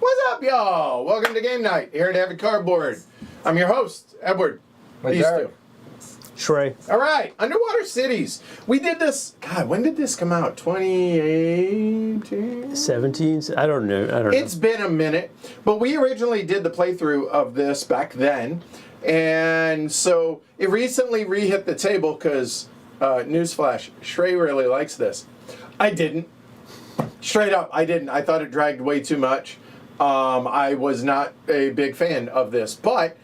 What's up, y'all? Welcome to game night here at Heavy Cardboard. I'm your host, Edward. These two. Trey. All right, Underwater Cities. We did this. God, when did this come out? 2018? 17? I don't know. It's been a minute, but we originally did the playthrough of this back then, and so it recently re-hit the table because, newsflash, Shrey really likes this. I didn't. Straight up, I didn't. I thought it dragged way too much. I was not a big fan of this, but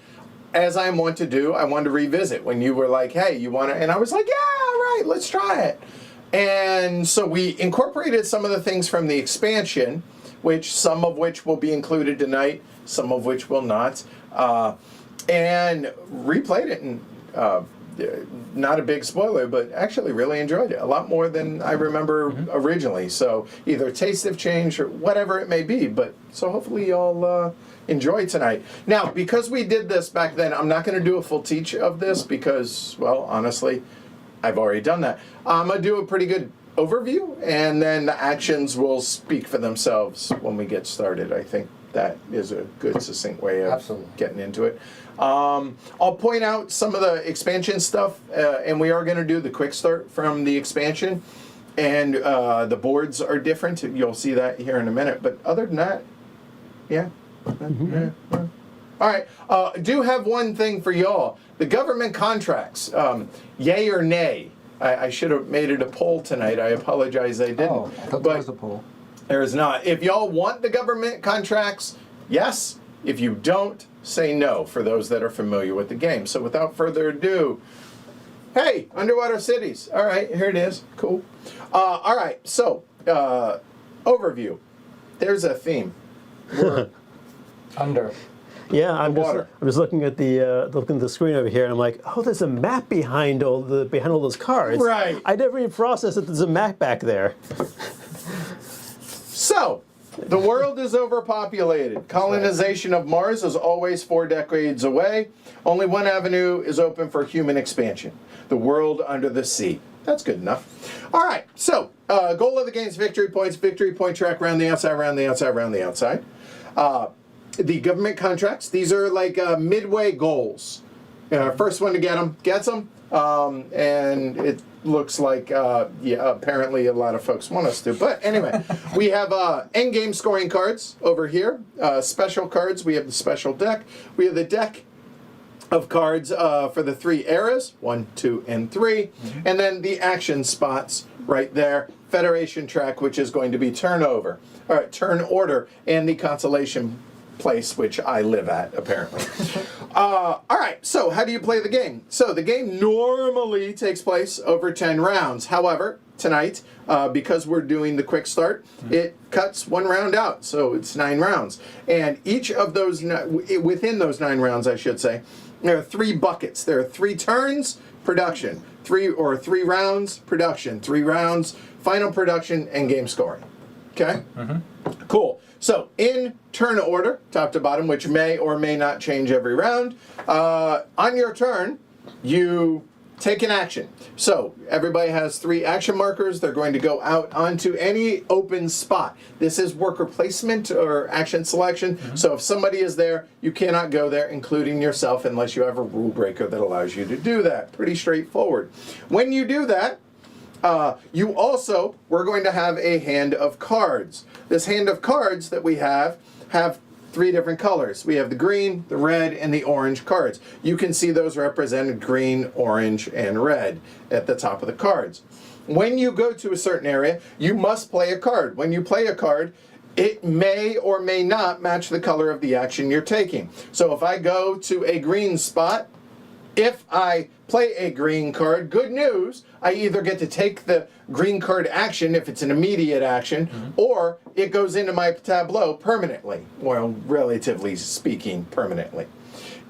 as I want to do, I wanted to revisit when you were like, hey, you want to, and I was like, yeah, all right, let's try it. And so we incorporated some of the things from the expansion, some of which will be included tonight, some of which will not, and replayed it, and not a big spoiler, but actually really enjoyed it. A lot more than I remember originally. So either tastes have changed or whatever it may be, but so hopefully y'all enjoy tonight. Now, because we did this back then, I'm not going to do a full teach of this because, well, honestly, I've already done that. I'm going to do a pretty good overview, and then the actions will speak for themselves when we get started. I think that is a good, succinct way of getting into it. I'll point out some of the expansion stuff, and we are going to do the quick start from the expansion, and the boards are different. You'll see that here in a minute, but other than that, yeah. All right, do have one thing for y'all. The government contracts, yay or nay? I should have made it a poll tonight. I apologize I didn't. Oh, I thought that was a poll. There is not. If y'all want the government contracts, yes. If you don't, say no for those that are familiar with the game. So without further ado, hey, Underwater Cities. All right, here it is. Cool. All right, so overview. There's a theme. We're Under. Yeah, I'm just looking at the screen over here, and I'm like, oh, there's a map behind all those cards. Right. I never even processed that there's a map back there. So, the world is overpopulated. Colonization of Mars is always 4 decades away. Only one avenue is open for human expansion. The world under the sea. That's good enough. All right, so goal of the game is victory points, victory point track, round the outside, round the outside, round the outside. The government contracts, these are like midway goals. First one to get them, gets them. And it looks like, apparently a lot of folks want us to. But anyway, we have endgame scoring cards over here. Special cards, we have the special deck. We have the deck of cards for the 3 eras, 1, 2, and 3. And then the action spots right there. Federation track, which is going to be turn order, and the consolation place, which I live at, apparently. All right, so how do you play the game? So the game normally takes place over 10 rounds. However, tonight, because we're doing the quick start, it cuts 1 round out, so it's 9 rounds. And each of those, within those 9 rounds, I should say, there are 3 buckets. There are 3 turns, production, 3 rounds, production, 3 rounds, final production, and game scoring. Okay? Cool. So, in turn order, top to bottom, which may or may not change every round, on your turn, you take an action. So, everybody has 3 action markers. They're going to go out onto any open spot. This is worker placement or action selection. So, if somebody is there, you cannot go there, including yourself, unless you have a rule breaker that allows you to do that. Pretty straightforward. When you do that, we're going to have a hand of cards. This hand of cards that we have 3 different colors. We have the green, the red, and the orange cards. You can see those represented green, orange, and red at the top of the cards. When you go to a certain area, you must play a card. When you play a card, it may or may not match the color of the action you're taking. So if I go to a green spot, If I play a green card, good news, I either get to take the green card action if it's an immediate action, or it goes into my tableau permanently. Well, relatively speaking, permanently.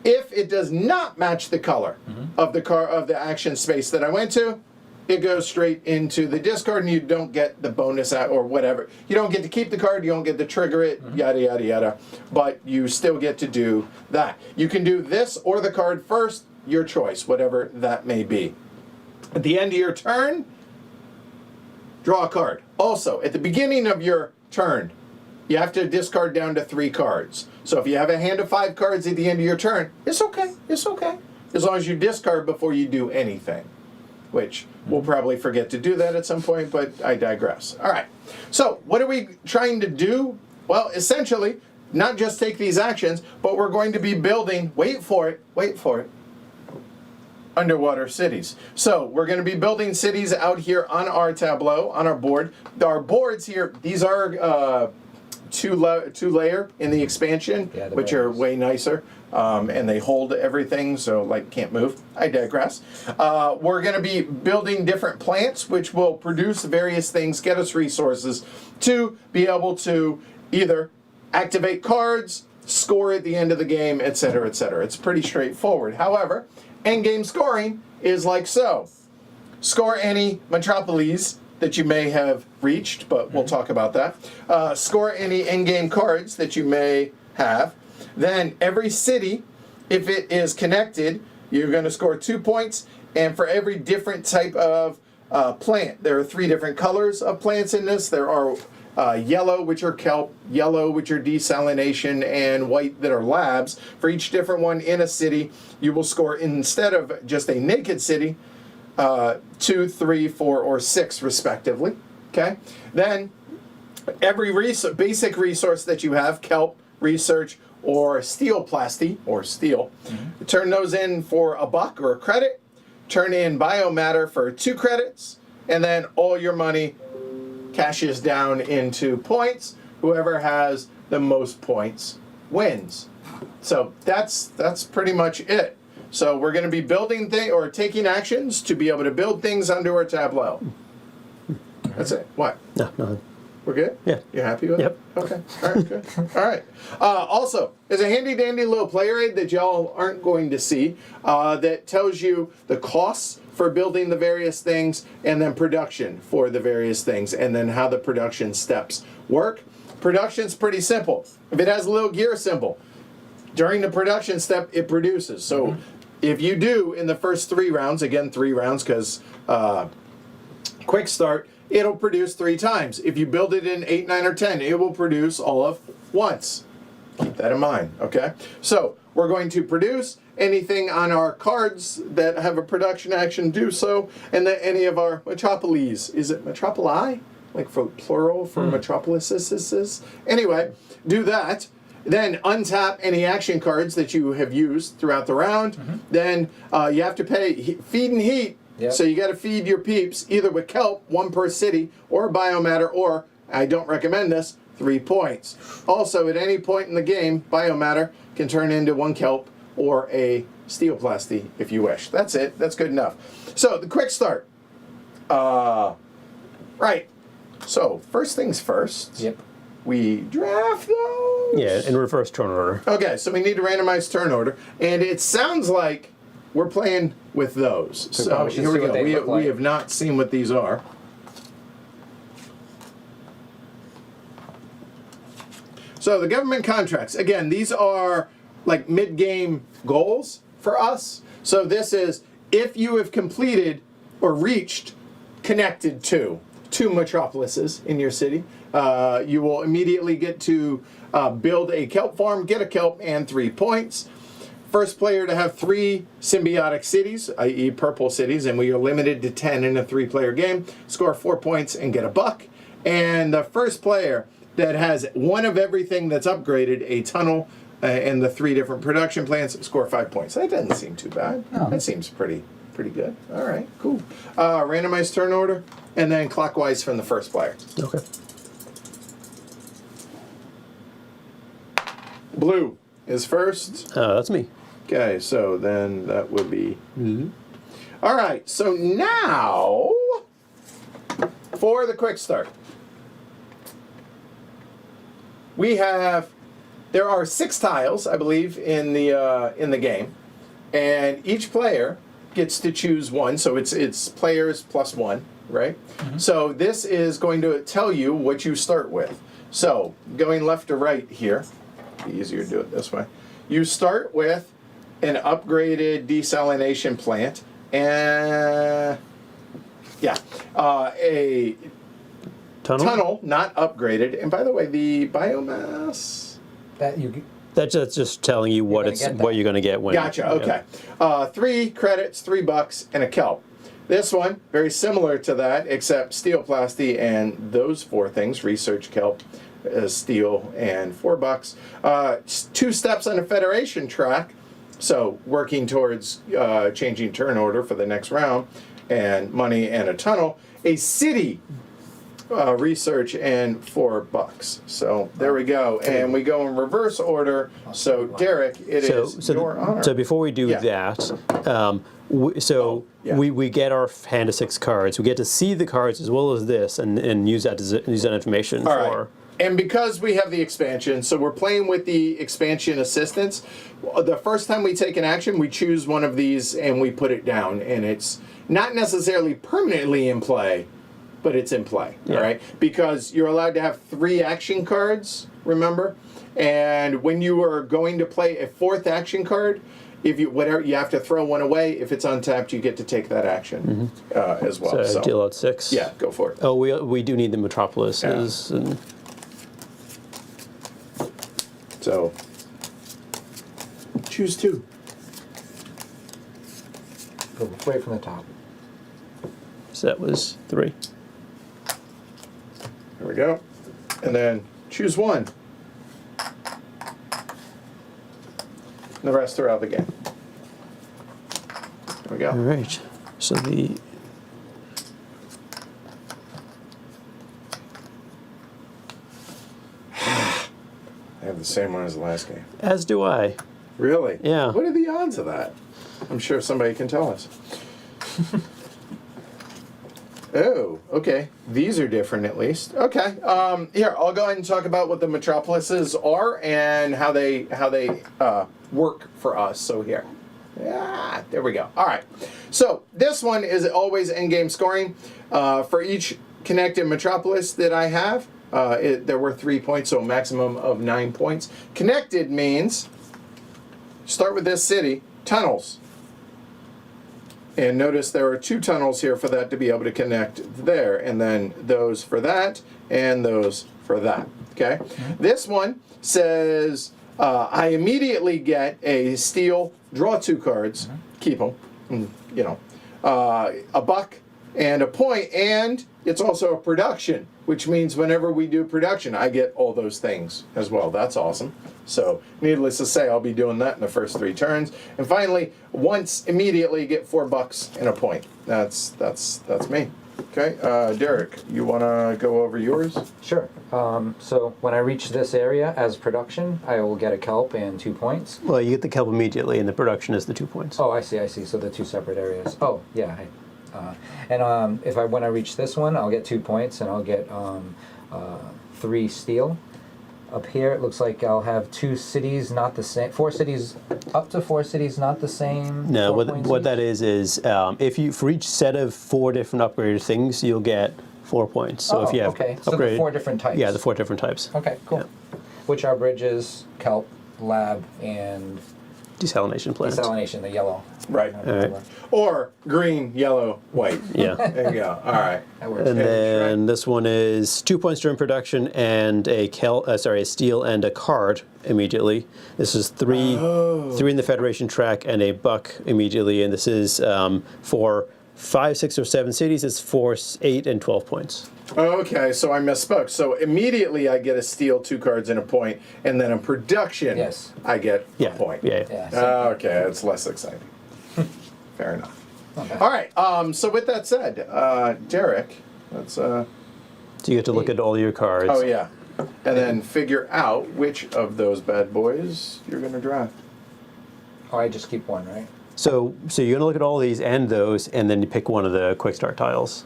If it does not match the color of the action space that I went to, it goes straight into the discard, and you don't get the bonus or whatever. You don't get to keep the card, you don't get to trigger it, yada, yada, yada. But you still get to do that. You can do this or the card first, your choice, whatever that may be. At the end of your turn, draw a card. Also, at the beginning of your turn, you have to discard down to 3 cards. So if you have a hand of 5 cards at the end of your turn, it's okay, it's okay. As long as you discard before you do anything. Which we'll probably forget to do that at some point, but I digress. All right, so what are we trying to do? Well, essentially, not just take these actions, but we're going to be building, wait for it, underwater cities. So we're going to be building cities out here on our tableau, on our board. Our boards here, these are two layer in the expansion, Yeah, which are way nicer. And they hold everything, so like can't move. I digress. We're going to be building different plants, which will produce various things, get us resources to be able to either activate cards, score at the end of the game, etc., etc. It's pretty straightforward. However, endgame scoring is like so. Score any metropolis that you may have reached, but we'll talk about that. Score any endgame cards that you may have. Then every city, if it is connected, you're going to score 2 points. And for every different type of plant, there are 3 different colors of plants in this. There are yellow, which are kelp, yellow, which are desalination, and white that are labs. For each different one in a city, you will score, instead of just a naked city, 2, 3, 4, or 6 respectively. Okay? Then every basic resource that you have, kelp, research, or steel plasty, or steel, turn those in for $1 or a credit, turn in biomatter for 2 credits, and then all your money cashes down into points. Whoever has the most points wins. So that's pretty much it. So we're going to be building or taking actions to be able to build things under our tableau. That's it. What? No, no. We're good? Yeah. You're happy with Yep. it? Okay. All right, good. All right. Also, there's a handy-dandy little player aid that y'all aren't going to see that tells you the costs for building the various things and then production for the various things and then how the production steps work. Production's pretty simple. If it has a little gear symbol, during the production step, it produces. So if you do in the first 3 rounds, again, 3 rounds because quick start, it'll produce 3 times. If you build it in 8, 9, or 10, it will produce all of once. Keep that in mind, okay? So we're going to produce anything on our cards that have a production action, do so, and then any of our metropolis. Is it metropoli? Like for plural for metropolises? Anyway, do that. Then untap any action cards that you have used throughout the round. Then you have to pay feed and heat. Yep. So you got to feed your peeps either with kelp, 1 per city, or biomatter, or, I don't recommend this, 3 points. Also, at any point in the game, biomatter can turn into 1 kelp or a steel plasty if you wish. That's it. That's good enough. So, the quick start. Right. So, first things first. Yep. We draft those. Yeah, in reverse turn order. Okay, so we need to randomize turn order. And it sounds like we're playing with those. So probably should here we see what go. they look like. We have not seen what these are. So the government contracts. Again, these are like mid-game goals for us. So this is if you have completed or reached connected to 2 metropolises in your city, you will immediately get to build a kelp farm, get a kelp, and 3 points. First player to have 3 symbiotic cities, i.e. purple cities, and we are limited to 10 in a 3-player game, score 4 points and get $1. And the first player that has 1 of everything that's upgraded, a tunnel and the 3 different production plants, score 5 points. That doesn't seem too bad. No. That seems pretty good. All right, cool. Randomized turn order, and then clockwise from the first player. Okay. Blue is first. That's me. Okay, so then that would be. All right, so now for the quick start. There are 6 tiles, I believe, in the game, and each player gets to choose one. So it's players plus 1, right? So this is going to tell you what you start with. So going left to right here, be easier to do it this way. You start with an upgraded desalination plant and a tunnel, not upgraded. And by the way, the biomass. That's just telling you what you're going to get when. Gotcha. Okay. 3 credits, $3, and a kelp. This one very similar to that, except steel, plasty, and those 4 things: research, kelp, steel, and $4. 2 steps on a Federation track, so working towards changing turn order for the next round, and money and a tunnel. A city. Research and $4. So there we go, and we go in reverse order. So Derek, it is your honor. So before we do that, we get our hand of 6 cards. We get to see the cards as well as this, and use that information All for. Right. And because we have the expansion, so we're playing with the expansion assistance. The first time we take an action, we choose one of these and we put it down, and it's not necessarily permanently in play, but it's in play, all right? Because you're allowed to have 3 action cards, remember? And when you are going to play a 4th action card, if you have to throw one away. If it's untapped, you get to take that action as well. So deal out 6. Yeah, go for it. Oh, we do need the metropolises. Yeah. And so choose 2. Go right from the top. so that was 3. There we go. And then choose 1. The rest are out of the game. There we go. All right. So the I have the same one as the last game. as do I. Really? Yeah. What are the odds of that? I'm sure somebody can tell us. Oh, okay. These are different at least. Okay. Here, I'll go ahead and talk about what the metropolises are and how they work for us. So here. Yeah, there we go. All right. So this one is always in-game scoring. For each connected metropolis that I have, there were 3 points, so a maximum of 9 points. Connected means, start with this city, tunnels. And notice there are 2 tunnels here for that to be able to connect there, and then those for that, and those for that, okay? This one says, I immediately get a steel, draw 2 cards, keep them, a buck and a point, and it's also a production, which means whenever we do production, I get all those things as well. That's awesome. So, needless to say, I'll be doing that in the first 3 turns. And finally, once immediately get $4 and a point. That's me. Okay, Derek, you want to go over yours? Sure. So when I reach this area as production, I will get a kelp and 2 points. Well, you get the kelp immediately, and the production is the 2 points. Oh, I see. So the 2 separate areas. Oh, yeah. When I reach this one, I'll get 2 points, and I'll get 3 steel. Up here, it looks like I'll have 2 cities, not the same. 4 cities, up to 4 cities, not the same. No, 4 points what each? that is if you for each set of 4 different upgraded things, you'll get 4 points. So if you have okay. So the upgraded, 4 different types. Yeah, the 4 different types. Okay, cool. Yeah. Which are bridges, kelp, lab, and Desalination plant. desalination, the yellow. Right. All right. Or green, yellow, white. Yeah. There you go. All right. That works. And then this one is 2 points during production and a steel and a card immediately. This is 3 in the Federation track and a buck immediately. And this is for 5, 6, or 7 cities. It's 4, 8, and 12 points. Okay, so I misspoke. So immediately I get a steal, 2 cards, and a point, and then in production, Yes. I get a point. Yeah. Yeah, so- Okay, that's less exciting. Fair enough. Okay. All right. So with that said, Derek, let's. So you get to look at all your cards. Oh yeah, and then figure out which of those bad boys you're going to draft. Oh, I just keep one, right? So you're gonna look at all these and those, and then you pick one of the quick start tiles.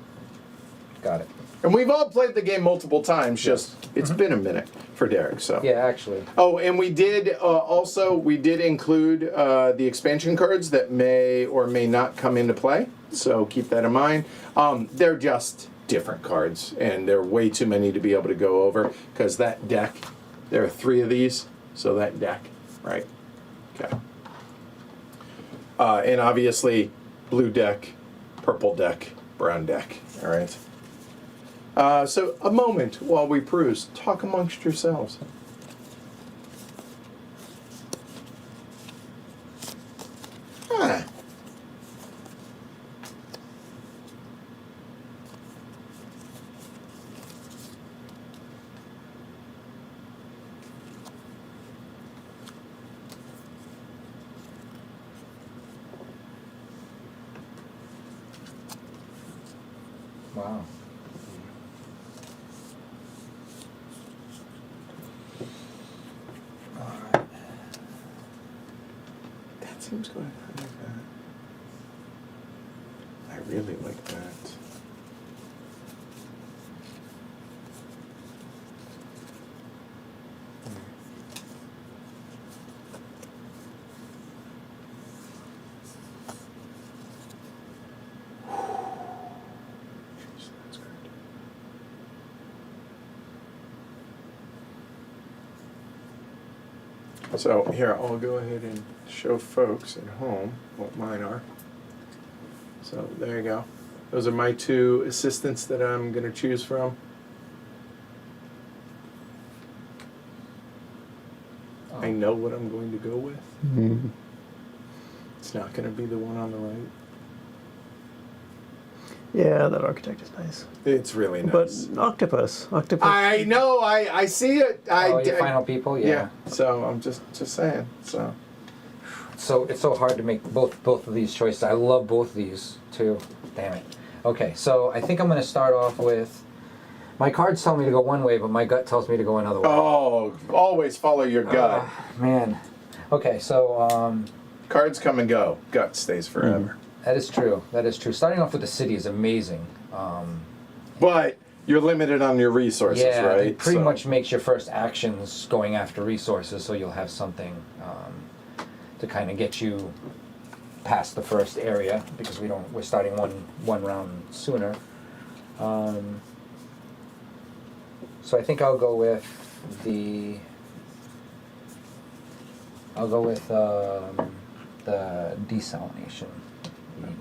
Got it. And we've all played the game multiple times. Just it's been a minute for Derek. So Yeah, actually. Oh, and we did we did include the expansion cards that may or may not come into play. So keep that in mind. They're just different cards, and there are way too many to be able to go over because that deck. There are 3 of these, so that deck, right? Okay. And obviously, blue deck, purple deck, brown deck. All right. So a moment while we peruse. Talk amongst yourselves. Huh. Wow. That seems good. I like that. I really like that. Jeez, that's good. So here, I'll go ahead and show folks at home what mine are. So there you go. Those are my 2 assistants that I'm going to choose from. Oh. I know what I'm going to go with. Mm-hmm. It's not going to be the one on the right. Yeah, that architect is nice. It's really nice. But octopus. I know. I see it. Your final people, yeah. So I'm just saying. So So it's so hard to make both of these choices. I love both of these too. Damn it. Okay, so I think I'm going to start off with. My cards tell me to go one way, but my gut tells me to go another way. oh, always follow your gut. Man. Okay, so Cards come and go. Gut stays forever. that is true. That is true. Starting off with the city is amazing. But you're limited on your resources, Yeah, right? it pretty So- much makes your first actions going after resources, so you'll have something to kind of get you past the first area because we're starting one round sooner. So I think I'll go with the desalination.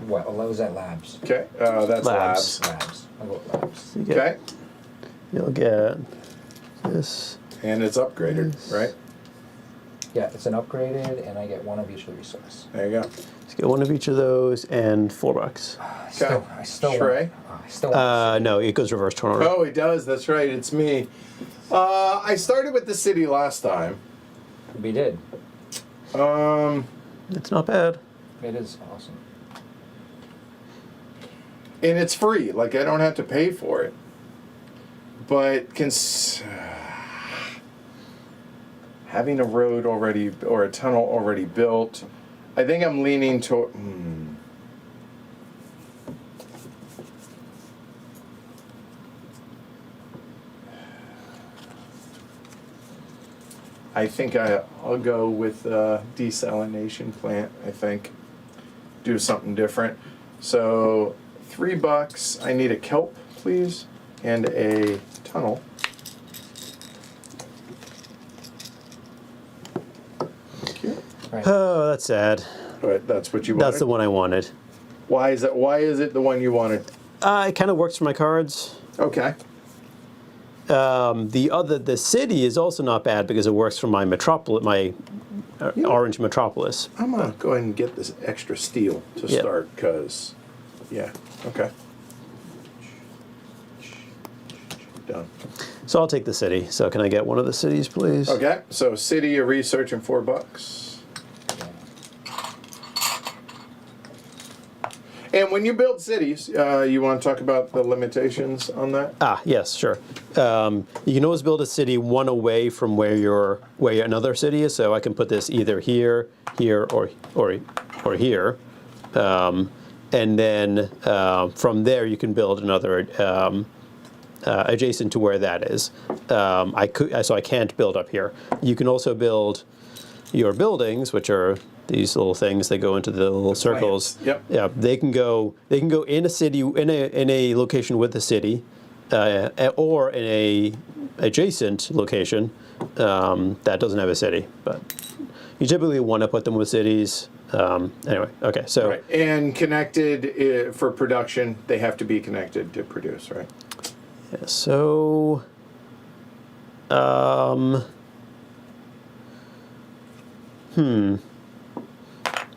What was that? Labs. Okay, that's Labs. labs. Labs. I'll go with labs. So you get, Okay, You'll get this. and it's upgraded, right? Yeah, it's an upgraded, and I get one of each of the resource. There you go. Let's get one of each of those and $4. I Okay. still Shrey? want. No, it goes reverse turn order. Oh, it does. That's right. It's me. I started with the city last time. We did. It's not bad. It is awesome. And it's free. Like, I don't have to pay for it. But having a road already or a tunnel already built, I think I'm leaning toward. I think I'll go with desalination plant. I think do something different. So $3. I need a kelp, please, and a tunnel. Thank you. Right. Oh, that's sad. But that's what you wanted. That's the one I wanted. Why is it? Why is it the one you wanted? It kind of works for my cards. Okay. The city is also not bad because it works for my metropolis, orange metropolis. I'm gonna go ahead and get this extra steel to Yeah. start, cause, yeah. Okay. Done. So I'll take the city. So can I get one of the cities, please? Okay. So city, a research, and $4. And when you build cities, you want to talk about the limitations on that? Yes, sure. You can always build a city one away from where another city is. So I can put this either here, here, or here, and then from there you can build another adjacent to where that is. So I can't build up here. You can also build your buildings, which are these little things that go into the little circles. Yep. Yeah, they can go in a city in a location with the city, or in a adjacent location that doesn't have a city. But you typically want to put them with cities. Anyway, okay, so Right. And connected for production, they have to be connected to produce, right? yeah, so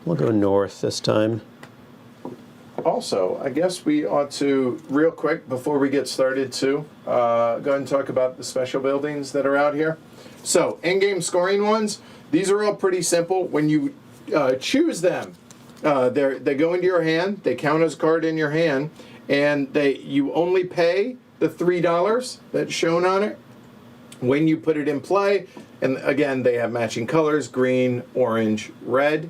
we'll go north this time. Also, I guess we ought to, real quick, before we get started too, go ahead and talk about the special buildings that are out here. So, in-game scoring ones, these are all pretty simple. When you choose them, they go into your hand, they count as a card in your hand, and you only pay the $3 that's shown on it when you put it in play. And again, they have matching colors, green, orange, red.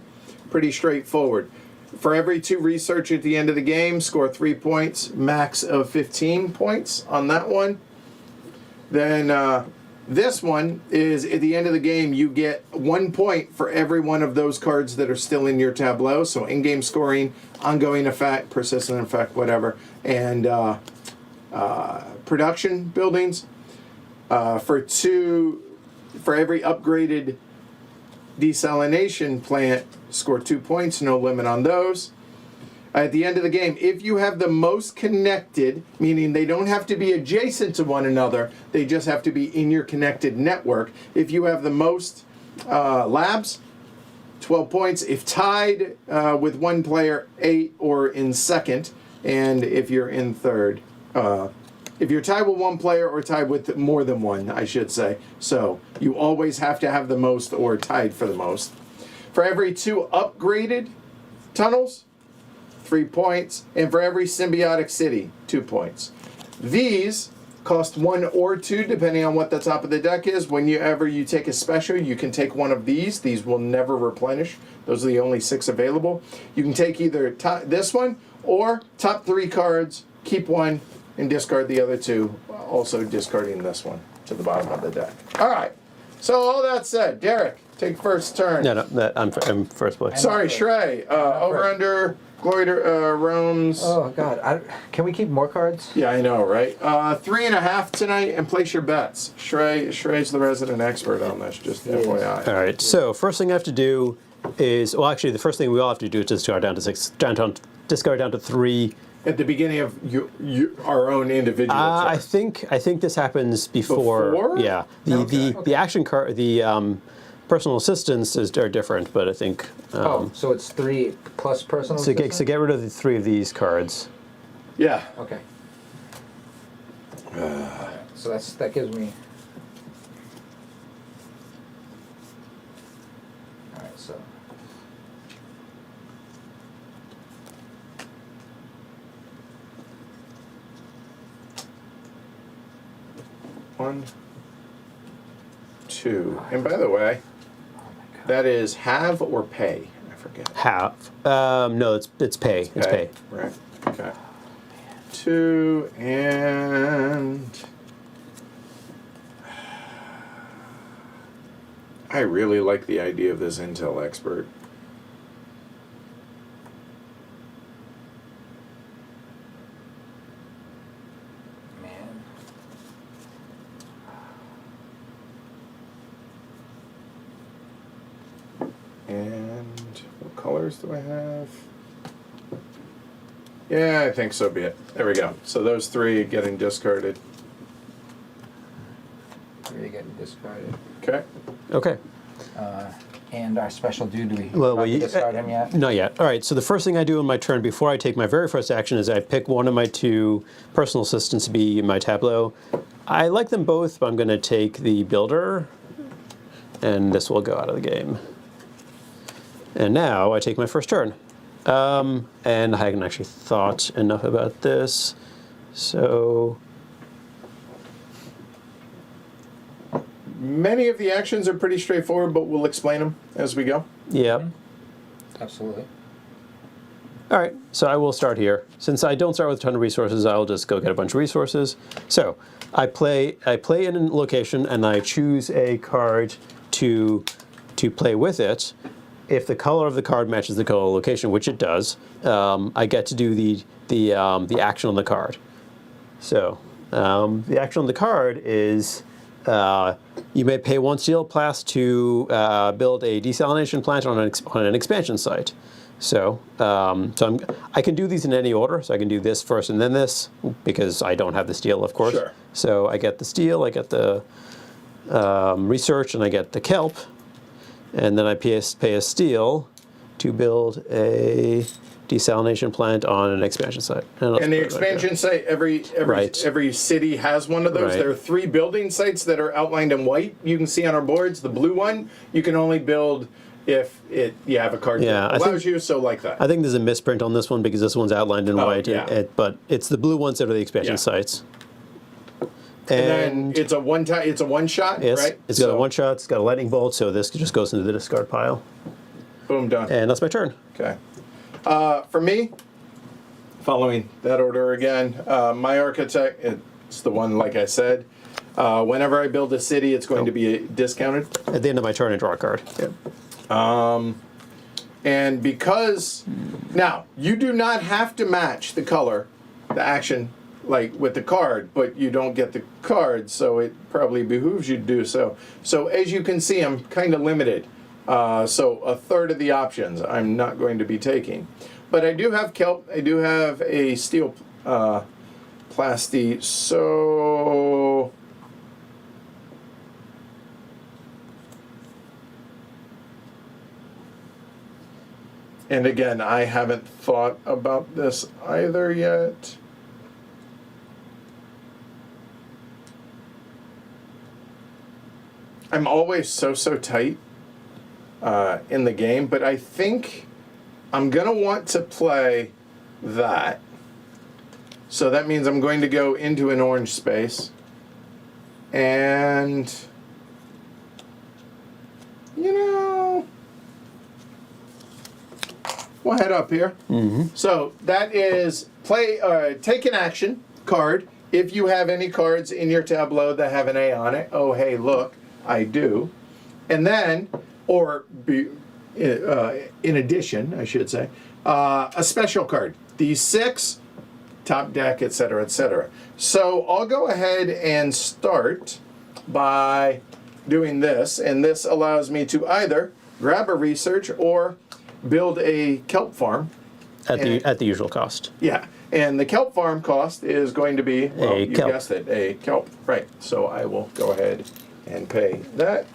Pretty straightforward. For every 2 research at the end of the game, score 3 points, max of 15 points on that one. Then this one is at the end of the game, you get 1 point for every one of those cards that are still in your tableau. So in-game scoring, ongoing effect, persistent effect, whatever, and production buildings. For every upgraded desalination plant, score 2 points, no limit on those. At the end of the game, if you have the most connected, meaning they don't have to be adjacent to one another, they just have to be in your connected network. If you have the most labs, 12 points. If tied with one player, 8, or in second. And if you're in third, if you're tied with one player or tied with more than one, I should say. So you always have to have the most or tied for the most. For every 2 upgraded tunnels, 3 points. And for every symbiotic city, 2 points. These cost 1 or 2, depending on what the top of the deck is. Whenever you take a special, you can take one of these. These will never replenish. Those are the only 6 available. You can take either this one or top 3 cards, keep one, and discard the other 2, also discarding this one to the bottom of the deck. All right. So all that said, Derek, take first turn. No, I'm first place. Sorry, Shrey. Over under Gloiter, Rome's. Oh God, can we keep more cards? Yeah, I know, right? 3.5 tonight, and place your bets. Shrey's the resident expert on this. Just FYI. All right. So first thing I have to do is, well, actually, the first thing we all have to do is discard down to 6, discard down to 3. At the beginning of our own individual. I think this happens before. Before? Yeah. The action card, the personal assistants are different, but I think. So it's 3 plus personal. So get rid of the 3 of these cards. Yeah. Okay. So that gives me. All right. So. One, 2. And by the way, that is have or pay. I forget. Have. No, it's pay. It's pay. Right. Okay. 2 and I really like the idea of this Intel expert. Man. And what colors do I have? Yeah, I think so be it. There we go. So those 3 getting discarded. 3 getting discarded. Okay. Okay. And our special dude, do we Well, have to discard him yet? Not yet. All right. So the first thing I do on my turn before I take my very first action is I pick one of my 2 personal assistants to be in my tableau. I like them both, but I'm going to take the builder, and this will go out of the game. And now I take my first turn. And I hadn't actually thought enough about this. So, Many of the actions are pretty straightforward, but we'll explain them as we go. yeah. Absolutely. All right, so I will start here. Since I don't start with a ton of resources, I'll just go get a bunch of resources. So I play in a location, and I choose a card to play with it. If the color of the card matches the color of the location, which it does, I get to do the action on the card. So the action on the card is you may pay 1 steel plus to build a desalination plant on an expansion site. So, I can do these in any order. So I can do this first and then this, because I don't have the steel, of course. Sure. So I get the steel, I get the research, and I get the kelp, and then I pay a steel to build a desalination plant on an expansion site. And the expansion site, every city has one of those. Right. There are 3 building sites that are outlined in white. You can see on our boards. The blue one you can only build if you have a card that allows you. So like that. I think there's a misprint on this one because this one's outlined in white. Yeah. But it's the blue ones that are the expansion sites. And then it's a one shot, yes, right? It's got a one shot. It's got a lightning bolt. So this just goes into the discard pile. Boom, done. And that's my turn. Okay. For me, following that order again, my architect, it's the one, like I said. Whenever I build a city, it's going to be discounted. At the end of my turn, I draw a card. Yep. And because, now, you do not have to match the color, the action, like with the card, but you don't get the card, so it probably behooves you to do so. So as you can see, I'm kind of limited. So a third of the options I'm not going to be taking. But I do have kelp, I do have a steel plasti, so... And again, I haven't thought about this either yet. I'm always so tight in the game, but I think I'm gonna want to play that. So that means I'm going to go into an orange space. And, you know, we'll head up here. Mm-hmm. So that is take an action card. If you have any cards in your tableau that have an A on it, oh, hey, look, I do. And then, in addition, I should say, a special card. These 6, top deck, etc., etc. So I'll go ahead and start by doing this, and this allows me to either grab a research or build a kelp farm. At the usual cost. Yeah, and the kelp farm cost is going to be, well, you kelp. guessed it, a kelp. Right, so I will go ahead and pay that.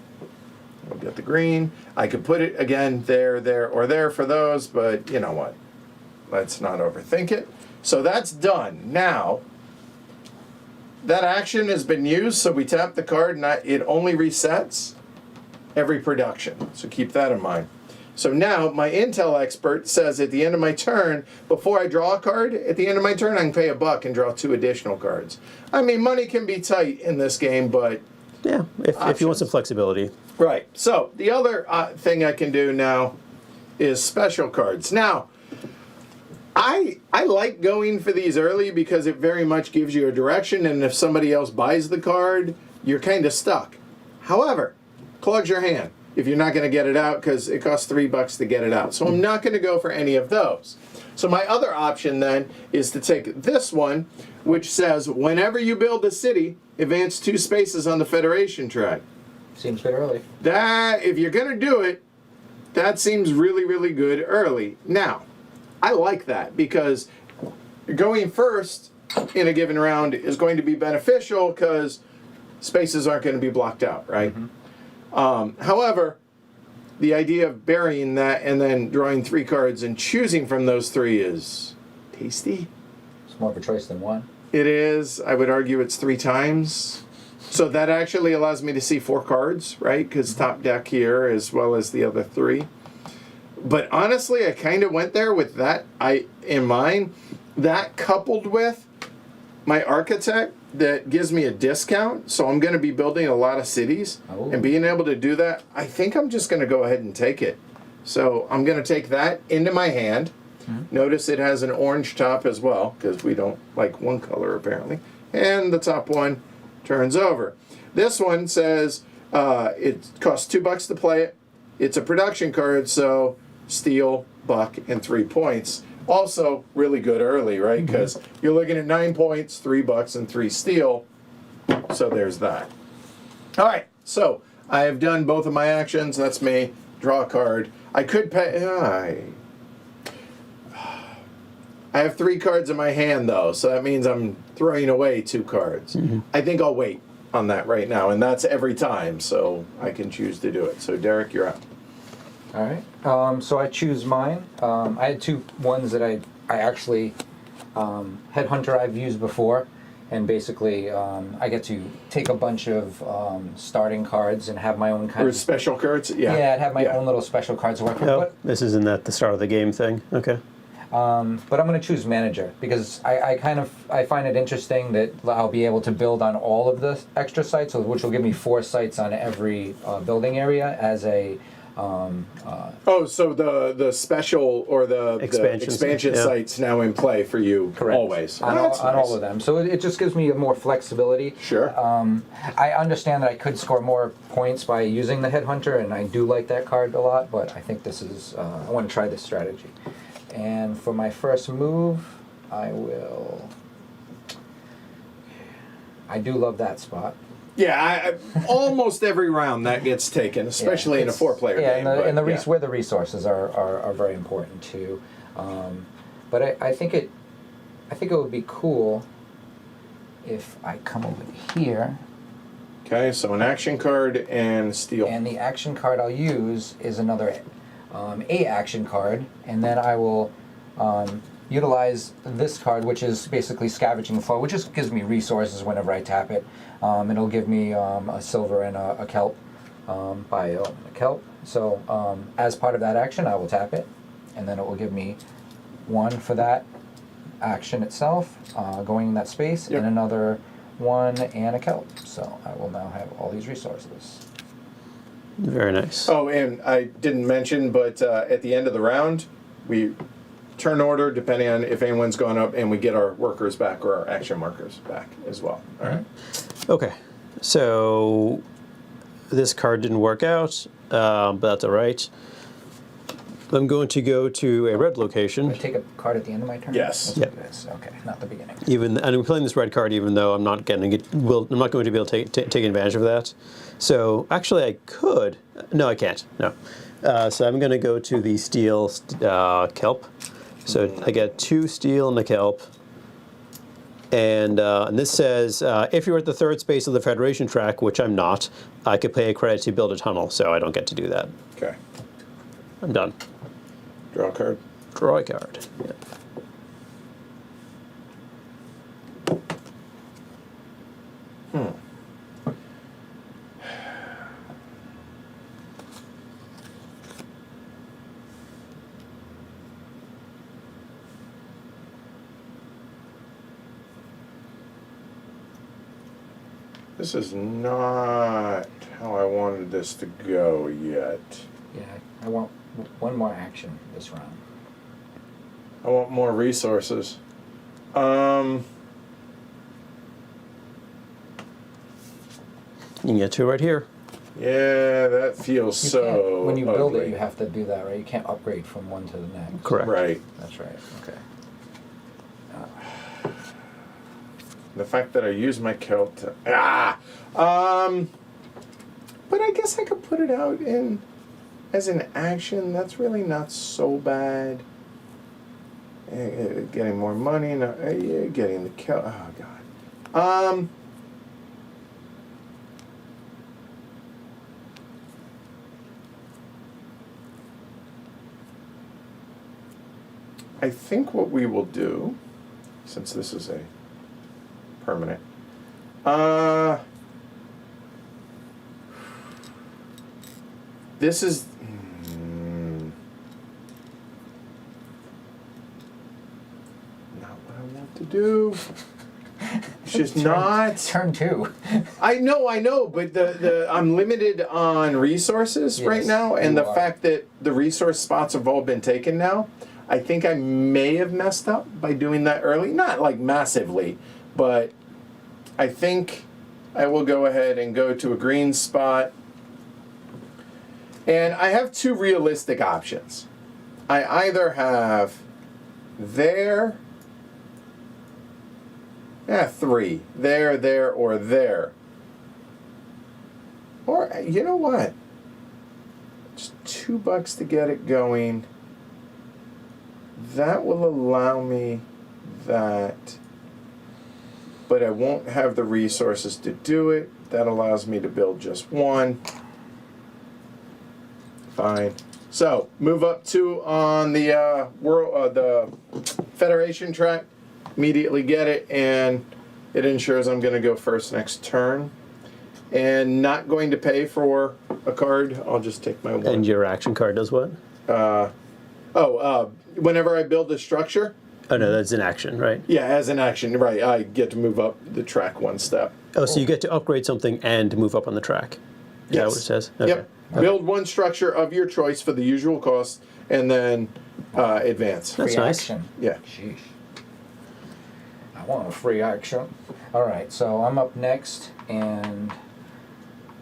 We'll get the green. I could put it, again, there, or there for those, but you know what? Let's not overthink it. So that's done. Now, that action has been used, so we tap the card, and it only resets every production. So keep that in mind. So now, my Intel expert says at the end of my turn, before I draw a card, at the end of my turn, I can pay $1 and draw 2 additional cards. I mean, money can be tight in this game, but... Yeah, if you want some flexibility. Right. So, the other thing I can do now is special cards. Now, I like going for these early because it very much gives you a direction, and if somebody else buys the card, you're kind of stuck. However, clogs your hand if you're not going to get it out because it costs $3 to get it out. So I'm not going to go for any of those. So my other option then is to take this one, which says whenever you build a city, advance 2 spaces on the Federation track. Seems a bit early. That, if you're going to do it, that seems really, really good early. Now, I like that because going first in a given round is going to be beneficial because spaces aren't going to be blocked out, right? Mm-hmm. However, the idea of burying that and then drawing 3 cards and choosing from those 3 is tasty. It's more of a choice than one. It is. I would argue it's 3 times. So that actually allows me to see 4 cards, right? Because top deck here as well as the other 3. But honestly, I kind of went there with that in mind. That coupled with my architect that gives me a discount, so I'm going to be building a lot of cities. Oh. And being able to do that, I think I'm just going to go ahead and take it. So I'm going to take that into my hand. Notice it has an orange top as well, because we don't like one color apparently. And the top one turns over. This one says it costs $2 to play it. It's a production card, so steel, buck, and 3 points. Also, really good early, right? Because you're looking at 9 points, $3, and 3 steel. So there's that. All right, so I have done both of my actions. That's me. Draw a card. I could pay. I have 3 cards in my hand, though, so that means I'm throwing away 2 cards. I think I'll wait on that right now, and that's every time, so I can choose to do it. So, Derek, you're up. All right. So I choose mine. I had 2 ones that I actually Headhunter I've used before, and basically I get to take a bunch of starting cards and have my own kind Or of special cards? Yeah. Yeah, I'd have my own little special cards to work with. Oh, this isn't at the start of the game thing. Okay. But I'm going to choose manager because I find it interesting that I'll be able to build on all of the extra sites, which will give me 4 sites on every building area as a. So the special or the expansion yeah. sites now in play for you Correct. always. On, That's on nice. all of them. So it just gives me more flexibility. Sure. I understand that I could score more points by using the Headhunter, and I do like that card a lot, but I think this is, I want to try this strategy. And for my first move, I do love that spot. Yeah, almost every round that gets taken, especially in a 4-player game. Where the resources are very important too. But I think it would be cool if I come over here. Okay, so an action card and steel. And the action card I'll use is another A action card, and then I will utilize this card, which is basically Scavenging Flow, which just gives me resources whenever I tap it. It'll give me a silver and a kelp, a kelp. So as part of that action, I will tap it, and then it will give me 1 for that action itself, going in that space, Yep. and another 1 and a kelp. So I will now have all these resources. Very nice. Oh, and I didn't mention, but at the end of the round, we turn order depending on if anyone's gone up, and we get our workers back or our action markers back as well. All right. Okay, so this card didn't work out, but that's all right. I'm going to go to a red location. Do I take a card at the end of my turn? Yes. Let's do this. Okay, not the beginning. And I'm playing this red card, even though I'm not getting it. I'm not going to be able to take advantage of that. So actually, I could. No, I can't. No. So I'm going to go to the steel kelp. So I get 2 steel and a kelp. And this says, if you're at the 3rd space of the Federation track, which I'm not, I could pay a credit to build a tunnel, so I don't get to do that. Okay. I'm done. Draw a card. Draw a card. Yeah. This is not how I wanted this to go yet. Yeah, I want 1 more action this round. I want more resources. You can get 2 right here. Yeah, that feels You so can't, when you build ugly. it, you have to do that, right? You can't upgrade from one to the next. Correct. Right. That's right. Okay. The fact that I use my kelp to... But I guess I could put it out in as an action. That's really not so bad. Getting more money, getting the kelp... Oh, God. I think what we will do, since this is a permanent, this is, do. It's just not. Turn 2. I know, but the I'm limited on resources right Yes, now, and you the are. fact that the resource spots have all been taken now, I think I may have messed up by doing that early. Not like massively, but I think I will go ahead and go to a green spot. And I have 2 realistic options. I either have there, 3. There, or there. Or, you know what? Just $2 to get it going. That will allow me that. But I won't have the resources to do it. That allows me to build just 1. Fine. So, move up 2 on the the Federation track. Immediately get it, and it ensures I'm going to go first next turn. And not going to pay for a card. I'll just take my 1. And your action card does what? Whenever I build a structure, Oh no, that's an action, right? yeah, as an action, right, I get to move up the track 1 step. Oh, so you get to upgrade something and move up on the track. Is that Yes. what it says? Okay. Yep. Build 1 structure of your choice for the usual cost, and then advance. That's Free nice. action. Yeah. Sheesh. I want a free action. Alright, so I'm up next, and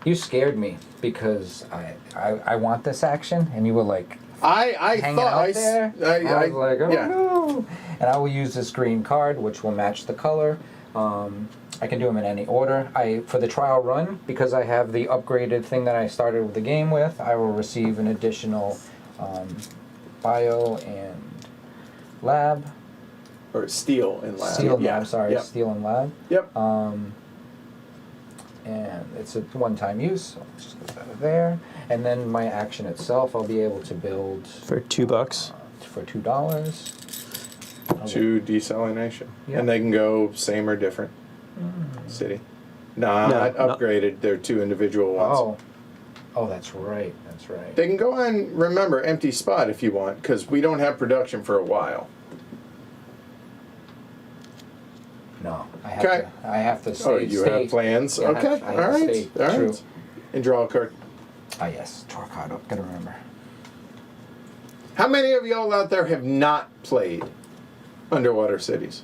you scared me because I want this action, and you were like I hanging thought out there. I was like, oh yeah. no. And I will use this green card, which will match the color. I can do them in any order. For the trial run, because I have the upgraded thing that I started the game with, I will receive an additional bio and lab. Or steel and lab. Steel, yeah. I'm sorry, Yep. steel and lab. Yep. And it's a one-time use, so I'll just get that there. And then my action itself, I'll be able to build For $2. for $2. To desalination. Yeah. And they can go same or different city. No, Not no. upgraded. They're 2 individual ones. Oh, that's right. That's right. They can go on, remember, empty spot if you want, because we don't have production for a while. No, I Okay. have to stay. Oh, you have plans? Yeah, I Okay, have to all right, stay all right. true. And draw a card. Ah, yes, Torquato. Gotta remember. How many of y'all out there have not played Underwater Cities?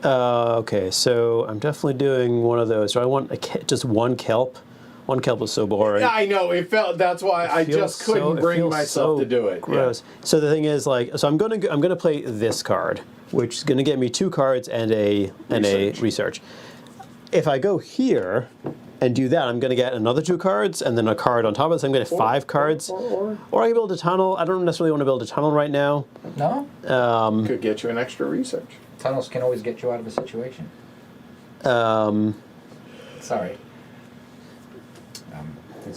Okay, so I'm definitely doing one of those. So I want just 1 kelp. 1 kelp is so boring. Yeah, I know. It felt. That's why I Feels just couldn't it bring feels myself so to do it. Gross. So the thing is, like, so I'm gonna play this card, which is gonna get me 2 cards and a research. If I go here and do that, I'm gonna get another 2 cards and then a card on top of it. So I'm gonna get 5 cards. Or I can build a tunnel. I don't necessarily want to build a tunnel right now. No, Could get you an extra research. tunnels can always get you out of a situation. Sorry.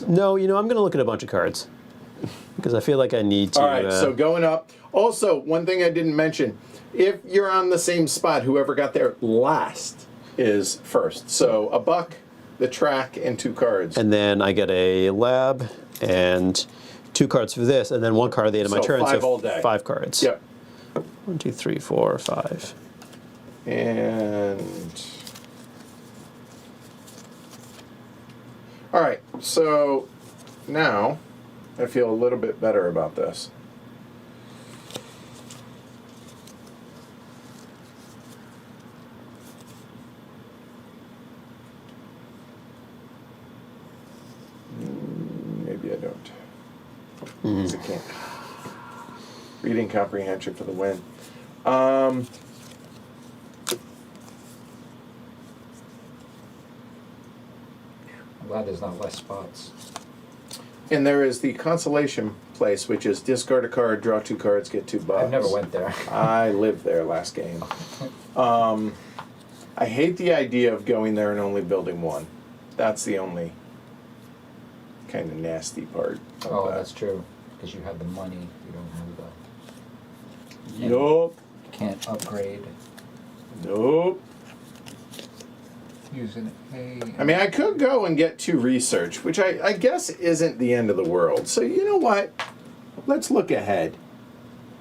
No, I'm gonna look at a bunch of cards because I feel like I need to. All right, so going up. Also, one thing I didn't mention: if you're on the same spot, whoever got there last is first. So $1, the track, and 2 cards. And then I get a lab and 2 cards for this, and then 1 card at the end of my So turn. 5 so all day. 5 cards. Yep. 1, 2, 3, 4, 5. And all right, so now I feel a little bit better about this. Maybe I don't. 'Cause I can't. Reading comprehension for the win. I'm glad there's not less spots. And there is the consolation place, which is discard a card, draw 2 cards, get $2. I've never went there. I lived there last game. I hate the idea of going there and only building 1. That's the only kind of nasty part of Oh, that. that's true. Because you have the money, you don't have the. Nope. You can't upgrade Nope. using a. I mean, I could go and get 2 research, which I guess isn't the end of the world. So you know what? Let's look ahead.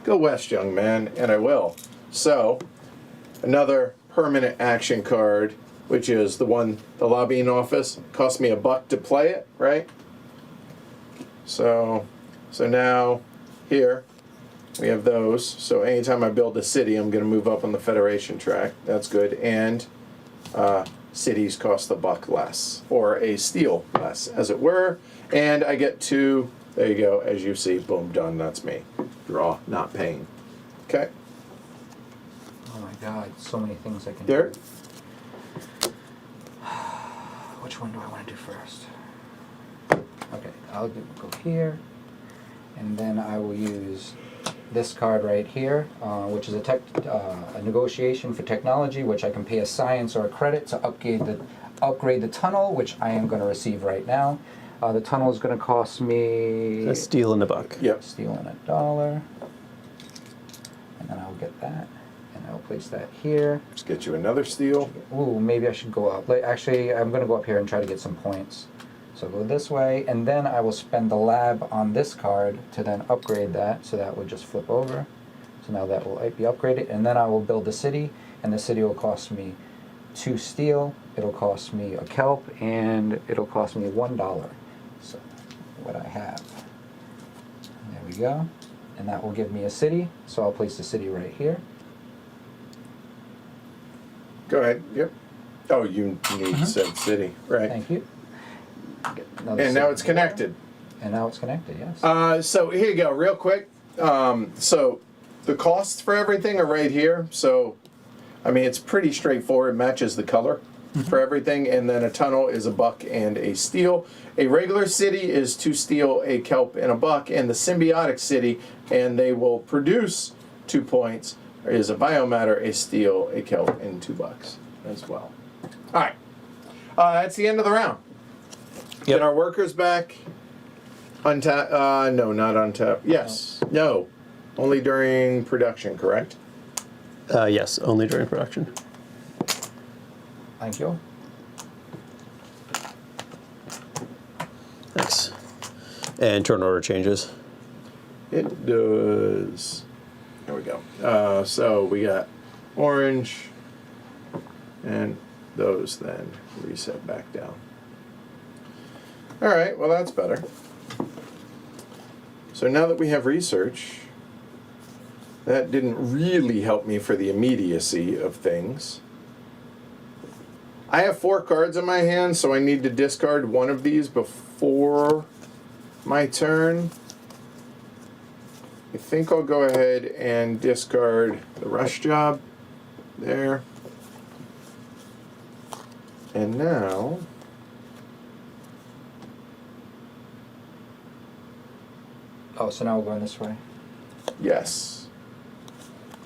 Go west, young man, and I will. So, another permanent action card, which is the lobbying office. Cost me $1 to play it, right? So now, here, we have those. So anytime I build a city, I'm going to move up on the Federation track. That's good. And cities cost $1 less, or a steal less, as it were. And I get to, there you go, as you see, boom, done, that's me. Draw, not paying. Okay. Oh my god, so many things I can There. do. Which one do I want to do first? Okay, I'll go here, and then I will use this card right here, which is a negotiation for technology, which I can pay a science or a credit to upgrade the tunnel, which I am going to receive right now. The tunnel is going to cost me A steal and $1. Yep. steal in $1, and then I'll get that, and I'll place that here. Let's get you another steal. Ooh, maybe I should go up. Actually, I'm going to go up here and try to get some points. So go this way, and then I will spend the lab on this card to then upgrade that, so that would just flip over. So now that will be upgraded, and then I will build the city, and the city will cost me 2 steel, it'll cost me a kelp, and it'll cost me $1. So what I have. There we go. And that will give me a city, so I'll place the city right here. Go ahead. Yep. Oh, you need said city. Right. Thank you. Get another And now city it's connected. And now it's connected, yes. So here you go, real quick. So the costs for everything are right here. So, I mean, it's pretty straightforward. Matches the color for everything. And then a tunnel is $1 and a steel. A regular city is 2 steel, a kelp, and $1. And the symbiotic city, and they will produce 2 points, is a biomatter, a steel, a kelp, and $2 as well. All right. That's the end of the round. Yep. Get our workers back. Untap. No, not untap. Yes. No. Only during production, correct? Yes, only during production. Thank you. Thanks. And turn order changes. It does. There we go. So we got orange, and those then reset back down. All right, well, that's better. So now that we have research, that didn't really help me for the immediacy of things. I have 4 cards in my hand, so I need to discard one of these before my turn. I think I'll go ahead and discard the rush job there. And now... Oh, so now we're going this way. yes.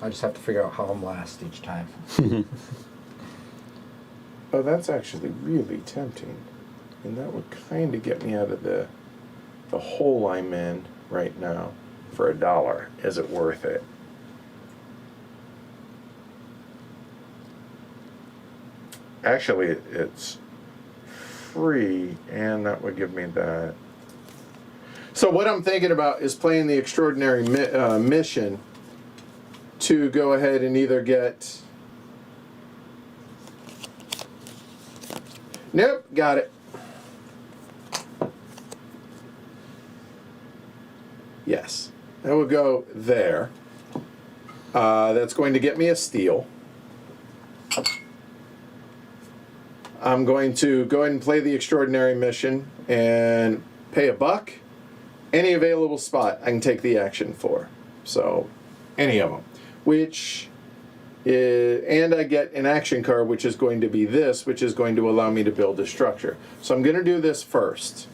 I just have to figure out how I'm last each time. Oh, that's actually really tempting. And that would kind of get me out of the hole I'm in right now for $1. Is it worth it? Actually, it's free, and that would give me that. So what I'm thinking about is playing the extraordinary mission to go ahead and either get... Nope, got it. Yes, that will go there. That's going to get me a steal. I'm going to go ahead and play the extraordinary mission and pay $1. Any available spot I can take the action for. So, any of them. Which is, and I get an action card, which is going to be this, which is going to allow me to build a structure. So I'm going to do this first.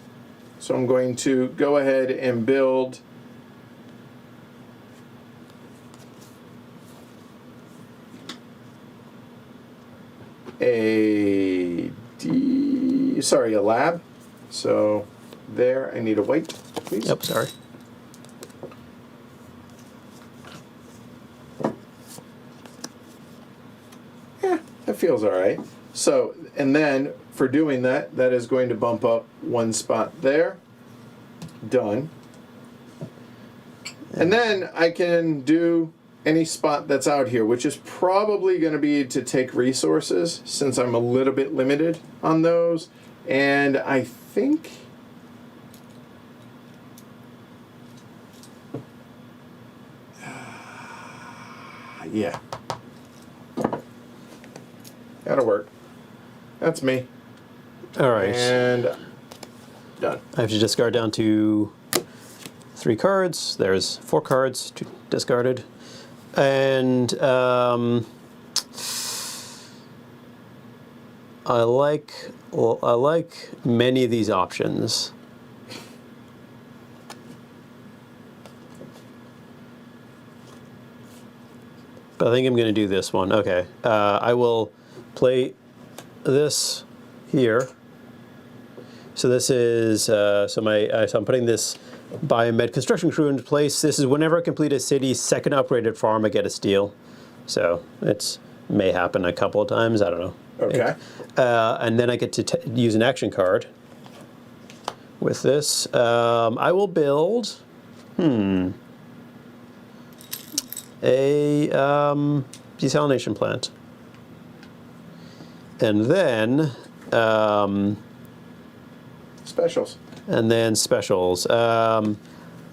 So I'm going to go ahead and build a lab. So there, I need a white, please. Yep, sorry. Yeah, that feels all right. So, and then for doing that, that is going to bump up 1 spot there. Done. And then I can do any spot that's out here, which is probably going to be to take resources, since I'm a little bit limited on those. And I think... yeah. That'll work. That's me. All right. And done. I have to discard down to 3 cards. There's 4 cards discarded. And I like many of these options. But I think I'm going to do this one. Okay. I will play this here. So this is so I'm putting this biomed construction crew into place. This is whenever I complete a city's second upgraded farm, I get a steal. So it's may happen a couple of times. I don't know. Okay. And then I get to use an action card with this. I will build a desalination plant, and then Specials. and then specials. I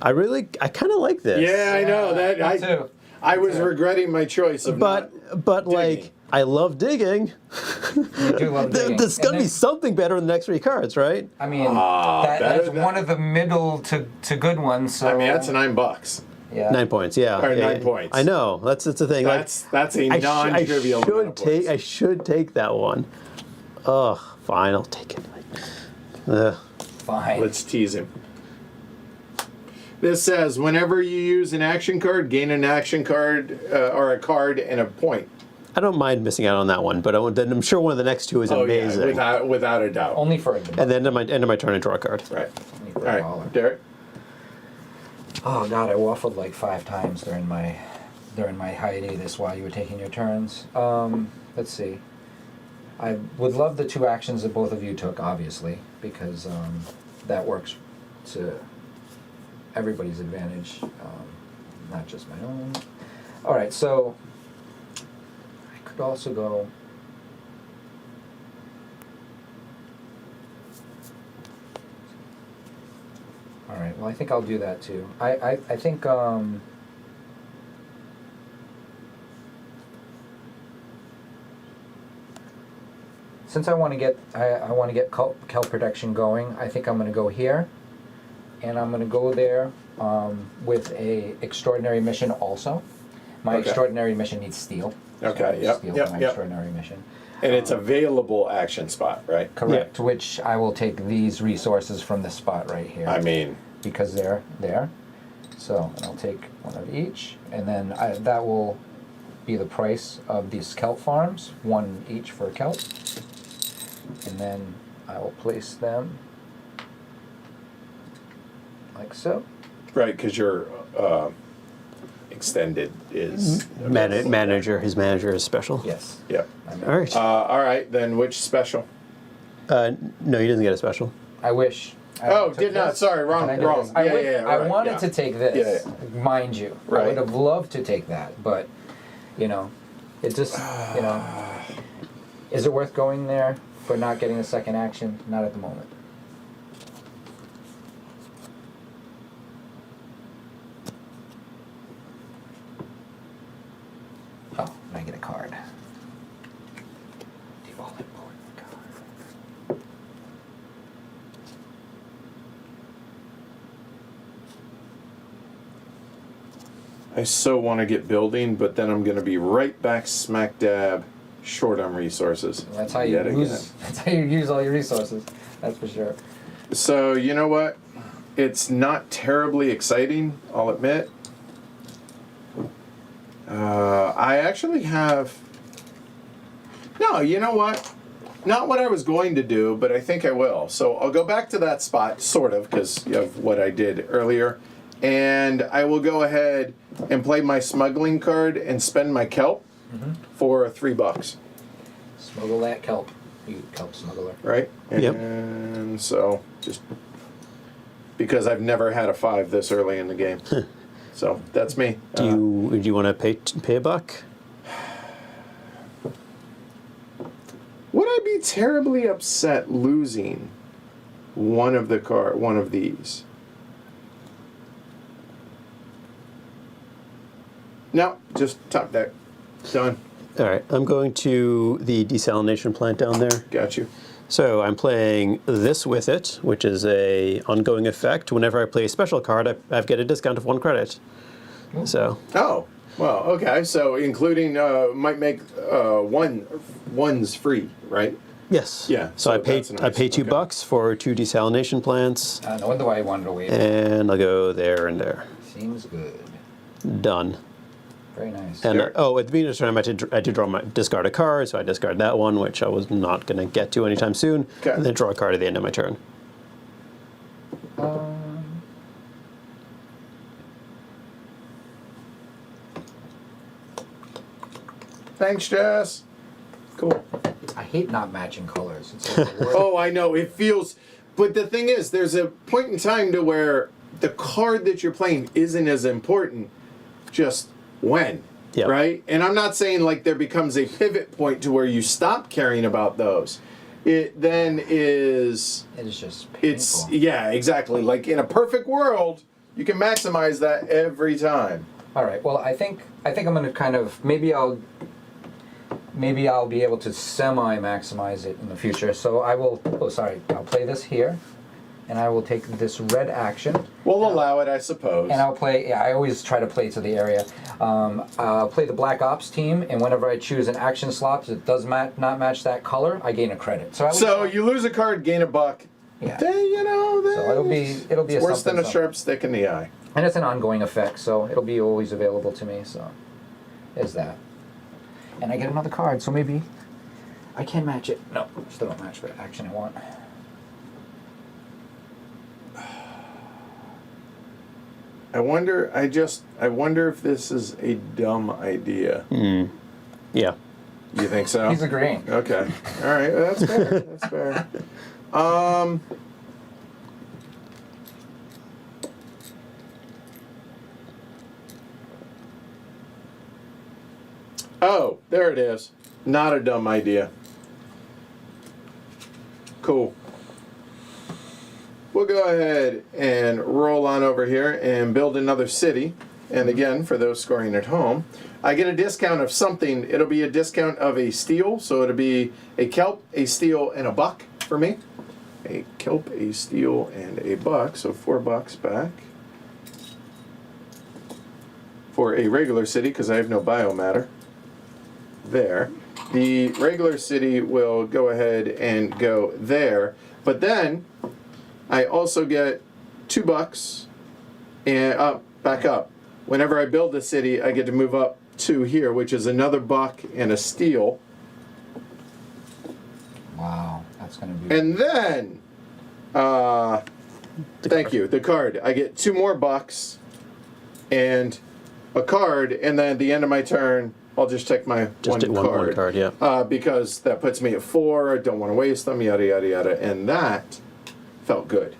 kind of like this. Yeah, I know that. Me too. I was regretting my choice of But digging. like I love digging. You do love digging. There's got to And be then- something better than the next 3 cards, right? I mean, better that's than- one of the middle to good ones. So I mean, that's $9. yeah. 9 points, yeah. Or Yeah, 9 points. I know. That's the thing. That's a I non-trivial amount of points. I should take that one. Ugh, fine, I'll take it. Fine. Let's tease him. This says, whenever you use an action card, gain an action card or a card and a point. I don't mind missing out on that one, but I'm sure one of the next 2 is amazing. Yeah, without a doubt. Only for a And then end of my turn, I draw a card. Right. Only All for a right, dollar. Derek. Oh God, I waffled like 5 times during my hiatus while you were taking your turns. Let's see. I would love the 2 actions that both of you took, obviously, because that works to everybody's advantage, not just my own. All right, so I could also go. All right. Well, I think I'll do that too. I think since I want to get kelp production going, I think I'm going to go here, and I'm going to go there with a extraordinary mission also. My Okay. extraordinary mission needs steel. Okay, So I need yep, steel yep, for my yep. extraordinary mission. And it's available action spot, right? Correct. Which I will take these resources from this spot right here. I mean, because they're there. So and I'll take one of each, and then that will be the price of these kelp farms, 1 each for kelp. And then I will place them like so. right, because your extended is... Manager, his manager is special. Yes. Yep. All right. All right, then which special? No, he doesn't get a special. I wish. I Oh, took did not. this. Sorry, wrong. And I did this. I wish- I right, wanted yeah. to take this, mind you. I Right. would have loved to take that, but it just is it worth going there for not getting a second action? Not at the moment. Oh, and I get a card. The all-important card. I so want to get building, but then I'm going to be right back smack dab short on resources. That's how you yet use. again. That's how you use all your resources. That's for sure. So, you know what? It's not terribly exciting, I'll admit. I actually have... No, you know what? Not what I was going to do, but I think I will. So I'll go back to that spot, sort of, because of what I did earlier. And I will go ahead and play my smuggling card and spend my kelp for $3, Smuggle that kelp, you kelp smuggler. right? Yep. And so, just because I've never had a 5 this early in the game. So that's me. Do you want to pay a buck? Would I be terribly upset losing one of these? No, just top deck. Done. All right, I'm going to the desalination plant down there. Got you. So I'm playing this with it, which is a ongoing effect. Whenever I play a special card, I get a discount of 1 credit. So. Oh, well, okay. So including might make ones free, right? Yes. Yeah, So I pay that's nice. I pay $2 Okay. for 2 desalination plants, No wonder why I wanted to wait. and I'll go there and there. Seems good. Done. Very nice. And There. at the beginning of the turn, I had to discard a card, so I discard that one, which I was not going to get to anytime soon. Okay. And then draw a card at the end of my turn. Thanks, Jess. Cool. I hate not matching colors. It's like the worst. Oh, I know. It feels. But the thing is, there's a point in time to where the card that you're playing isn't as important. Just when. Yeah. Right? And I'm not saying like there becomes a pivot point to where you stop caring about those. It then is. It is just painful. It's. Yeah, exactly. Like in a perfect world, you can maximize that every time. All right. Well, I think I'm gonna kind of maybe I'll be able to semi-maximize it in the future. So I will. Oh, sorry. I'll play this here, and I will take this red action. We'll allow it, I suppose. And I'll play. Yeah, I always try to play to the area. I'll play the Black Ops team, and whenever I choose an action slot that does not match that color, I gain a credit. So You lose a card, gain a buck. Yeah. Then, So it'll be it's worse than a something. sharp stick in the eye. And it's an ongoing effect, so it'll be always available to me. So there's that. And I get another card, so maybe I can match it. No, still don't match the action I want. I wonder if this is a dumb idea. Yeah. You think so? He's agreeing. Okay. All right. That's fair. That's fair. Oh, there it is. Not a dumb idea. Cool. We'll go ahead and roll on over here and build another city. And again, for those scoring at home, I get a discount of something. It'll be a discount of a steel, so it'll be a kelp, a steel, and a buck for me. A kelp, a steel, and a buck, so $4 back. For a regular city, because I have no biomatter. There. The regular city will go ahead and go there. But then, I also get $2 and back up. Whenever I build a city, I get to move up to here, which is another buck and a steel. Wow, that's gonna be. And then, thank you, the card. I get 2 more bucks and a card, and then at the end of my turn, I'll just take my one card. Yeah. Because that puts me at 4. I don't want to waste them, yada, yada, yada. And that felt good.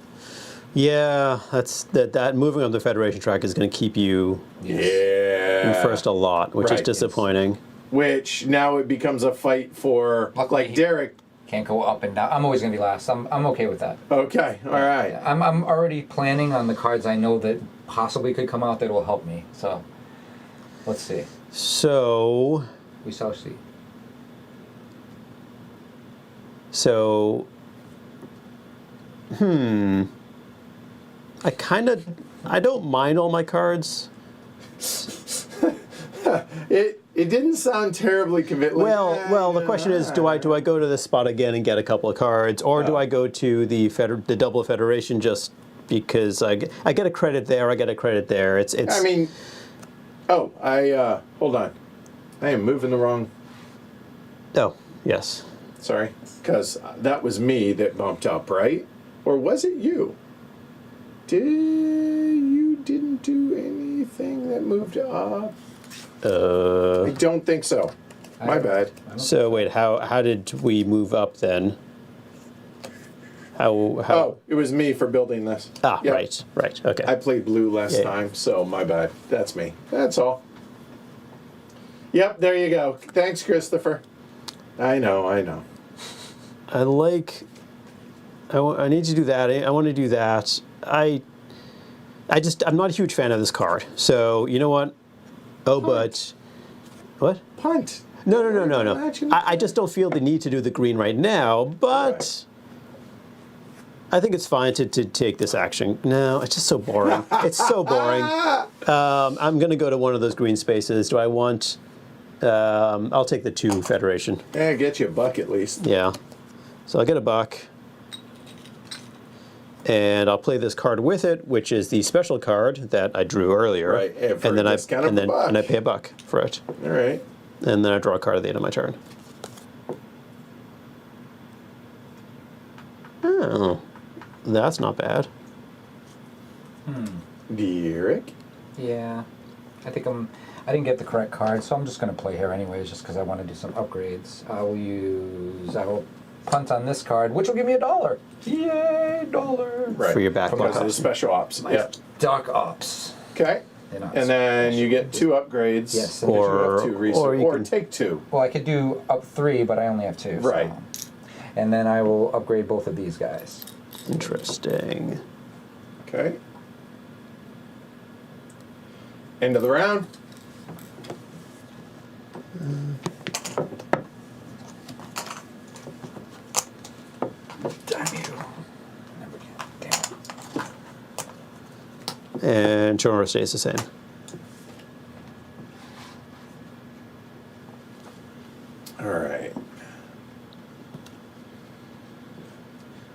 Yeah, that moving on the Federation track is going to keep you in first a lot, which is Right. disappointing. Which now it becomes a fight for, Luckily, like Derek. Can't go up and down. I'm always gonna be last. I'm okay with that. Okay, all right. Yeah, I'm already planning on the cards I know that possibly could come out that will help me. So let's see. So We shall see. I don't mind all my cards. It didn't sound terribly convincing. Well, the question is, do I go to this spot again and get a couple of cards, or do I go to the double Federation just because I get a credit there, I get a credit there. It's. I mean, hold on. I am moving the wrong. Oh, yes. Sorry, because that was me that bumped up, right? Or was it you? You didn't do anything that moved up? I don't think so. My bad. So wait, how did we move up then? How? Oh, it was me for building this. Ah, Yep. right. Okay. I played blue last Yeah. time, so my bad. That's me. That's all. Yep, there you go. Thanks, Christopher. I know. I like. I need to do that. I want to do that. I'm not a huge fan of this card. So you know what? Oh, but what? Punt. No. Imagine I just don't feel the need to do the green right now, but Right. I think it's fine to take this action. No, it's just so boring. It's so boring. I'm going to go to one of those green spaces. Do I want... I'll take the 2 Federation. Yeah, get you a buck at least. Yeah. So I'll get a buck. And I'll play this card with it, which is the special card that I drew earlier. Right, and for and then a discount of a buck. I pay a buck for it. All right. And then I draw a card at the end of my turn. Oh, that's not bad. Derek. Yeah, I didn't get the correct card, so I'm just going to play here anyways, just because I want to do some upgrades. I will punt on this card, which will give me $1. Yay, $1. Right. For your back Because buck. of the special ops. My Yeah. Doc Ops. Okay. They're not And then you special. get 2 upgrades. Yes. because you Or- have 2 recent, or you or can- take 2. Well, I could do up 3, but I only have 2. Right. So. And then I will upgrade both of these guys. Interesting. Okay. End of the round. Damn you. Never get. Damn it. And turn order stays the same. All right.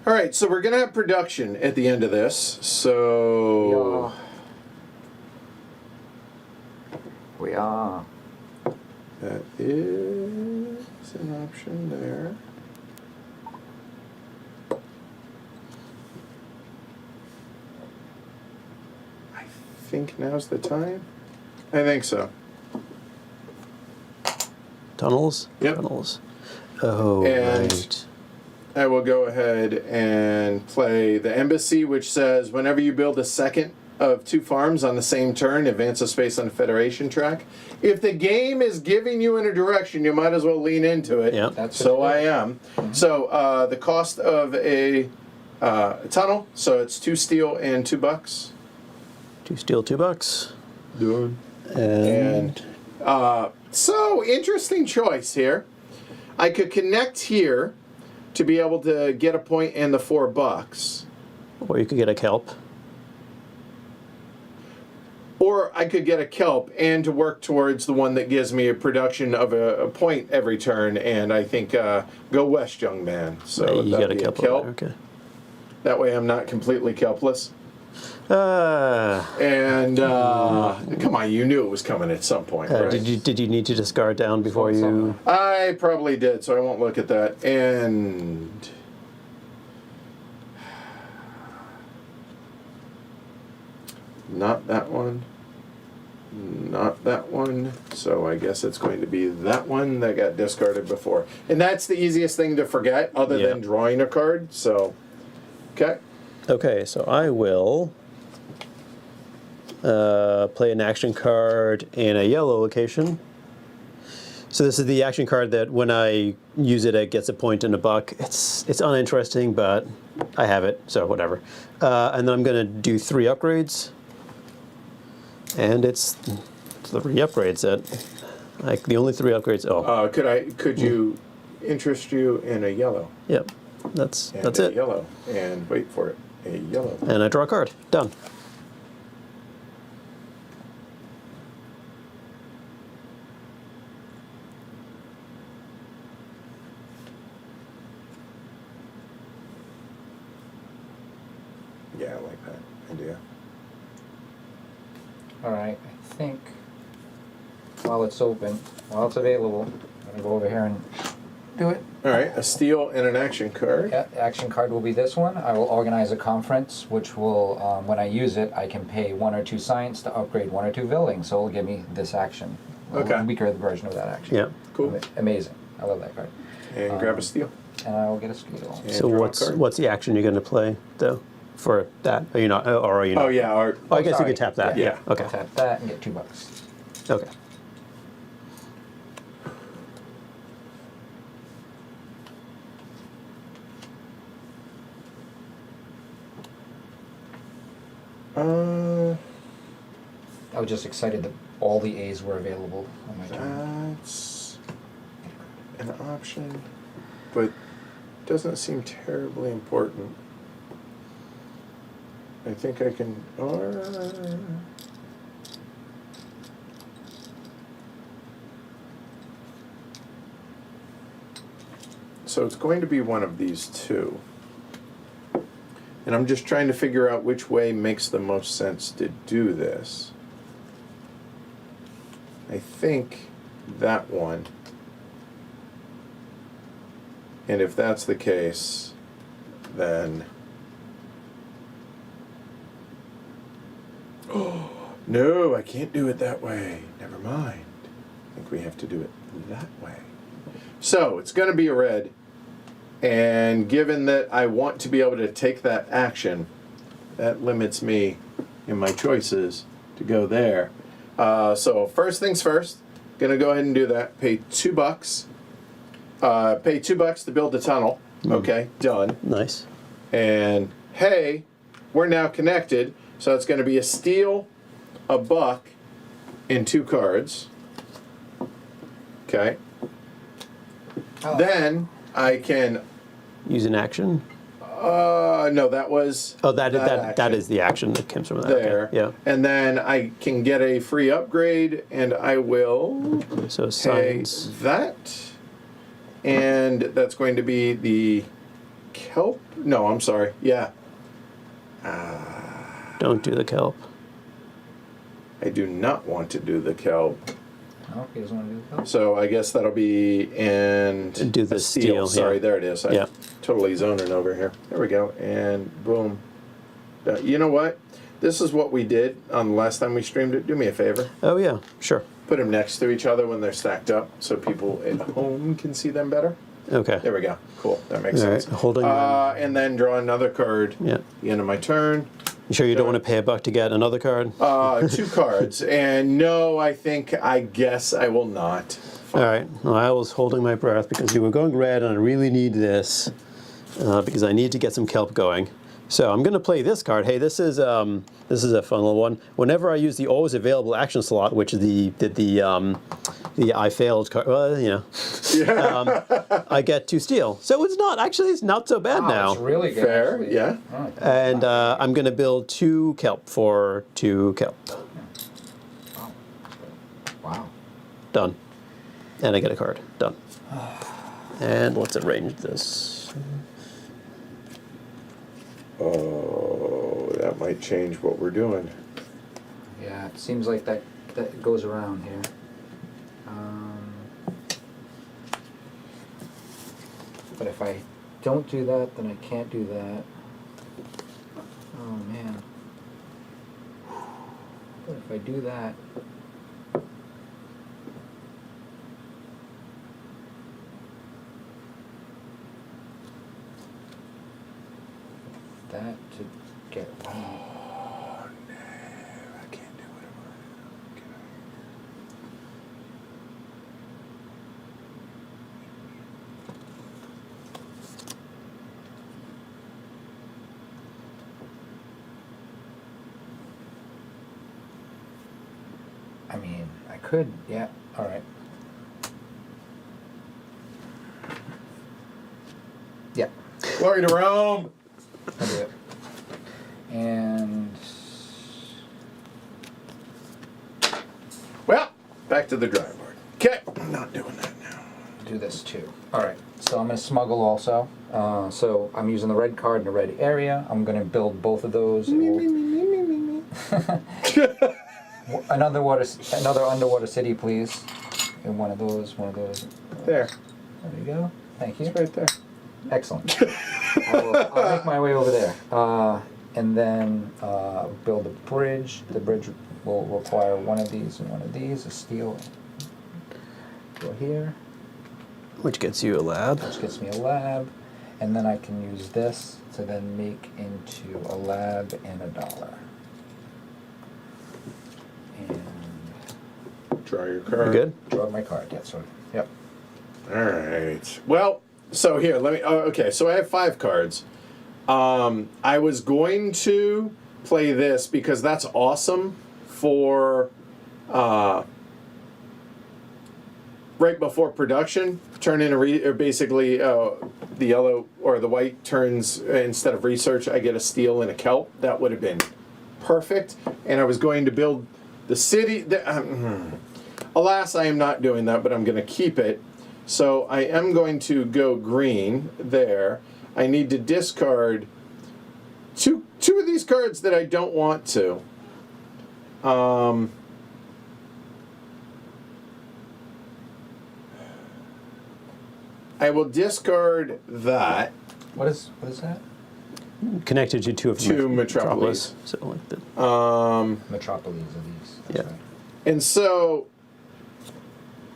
All right, so we're going to have production at the end of this. So We are. that is an option there. I think now's the time. I think so. Tunnels? Yep. Tunnels. Oh, And- right. I will go ahead and play the embassy, which says whenever you build a second of 2 farms on the same turn, advance a space on the Federation track. If the game is giving you in a direction, you might as well lean into it. Yep. That's So what I you do. am. So the cost of a tunnel, so it's 2 steel and 2 bucks. 2 steel, $2. Done. And So interesting choice here. I could connect here to be able to get a point in the 4 bucks. or you could get a kelp. Or I could get a kelp and to work towards the one that gives me a production of a point every turn. And I think go west, young man. So You that'd got a be kelp over there. Okay. That way I'm not completely kelpless. And come on, you knew it was coming at some point, right? Did you need to discard down before you? I probably did, so I won't look at that. And not that one. Not that one. So I guess it's going to be that one that got discarded before. And that's the easiest thing to forget other Yeah. than drawing a card. So, okay. Okay, so I will play an action card in a yellow location. So this is the action card that when I use it, it gets a point and a buck. It's uninteresting, but I have it, so whatever. And then I'm going to do 3 upgrades. And it's 3 upgrades that, like the only 3 upgrades. Oh, Could you interest you in a yellow? yep, that's And a it. yellow. And wait for it. A yellow. And I draw a card. Done. Yeah, I like that idea. Alright, I think while it's open, while it's available, I'm going to go over here and do it. All right, a steel and an action card. Yeah, action card will be this one. I will organize a conference, which will, when I use it, I can pay 1 or 2 science to upgrade 1 or 2 buildings, so it'll give me this action. Okay. A weaker version of that action. Yeah. Cool. Amazing. I love that card. And grab a steel. and I will get a steal. And So draw a what's card. the action you're going to play though for that? Are you not? Or are you not? Oh yeah. Oh, I guess sorry. you could tap that. Yeah. Okay. I'll tap that and get $2. Okay. I was just excited that all the A's were available on my turn. That's an option, but doesn't seem terribly important. I think I can. So it's going to be one of these two. And I'm just trying to figure out which way makes the most sense to do this. I think that one. And if that's the case, then... Oh, no, I can't do it that way. Never mind. I think we have to do it that way. So, it's going to be a red. And given that I want to be able to take that action, that limits me in my choices to go there. So first things first, gonna go ahead and do that. Pay $2. Pay $2 to build the tunnel. Okay, done. Nice. And hey, we're now connected. So it's gonna be a steal, a buck, and 2 cards. Okay. Oh. Then I can. Use an action. No, that was. Oh, that action. is the action that comes from that. There. Okay. Yeah. And then I can get a free upgrade, and I will So pay science. that. And that's going to be the kelp. No, I'm sorry. Yeah. Don't do the kelp. I do not want to do the kelp. Oh, he doesn't want to do the So I guess that'll be and Do the a steel, Sorry, yeah. there it is. Yeah. Totally zoning over here. There we go. And boom. You know what? This is what we did on the last time we streamed it. Do me a favor. Oh yeah, sure. Put them next to each other when they're stacked up so people at home can see them better. Okay. There we go. Cool. That makes All right, sense. holding one. And then draw another card. Yeah. The end of my turn. You sure you don't want to pay a buck to get another card? 2 cards. And no, I guess I will not. All right. Well, I was holding my breath because you were going red, and I really need this because I need to get some kelp going. So I'm going to play this card. Hey, this is a fun little one. Whenever I use the always available action slot, which is the I failed card, well, you know, I get to steal. So it's not so bad now. It's really good. Fair, actually. yeah. Oh, And I'm going to build 2 kelp for 2 kelp. wow. Done. And I get a card. Done. And let's arrange this. Oh, that might change what we're doing. Yeah, it seems like that goes around here. But if I don't do that, then I can't do that. Oh man. But if I do that, that to get one. Oh, no. I can't do what I want. Get out of I mean, I could, yeah, alright. Yeah, here. Glory to Rome! I'll do it. And Well, back to the drawing board. Okay, I'm not doing that now. do this too. Alright, so I'm going to smuggle also. So I'm using the red card in the red area. I'm going to build both of those. It will- another underwater city, please. And one of those. There. There you go. Thank you. It's right there. Excellent. I'll make my way over there. And then build a bridge. The bridge will require one of these and one of these. A steel. Go here. Which gets you a lab. which gets me a lab, and then I can use this to then make into a lab and a dollar. And Draw your You card. good? draw my card. Yeah, so yep. All right. Well, so here, let me. Oh, okay, so I have 5 cards. I was going to play this because that's awesome for right before production. Turn in or basically the yellow or the white turns instead of research. I get a steel and a kelp. That would have been perfect. And I was going to build the city. Alas, I am not doing that, but I'm going to keep it. So I am going to go green there. I need to discard two of these cards that I don't want to. I will discard that. What is that? Connected to 2 of To Metropolis. So like the, Metropolis of these. That's Yeah. right. And so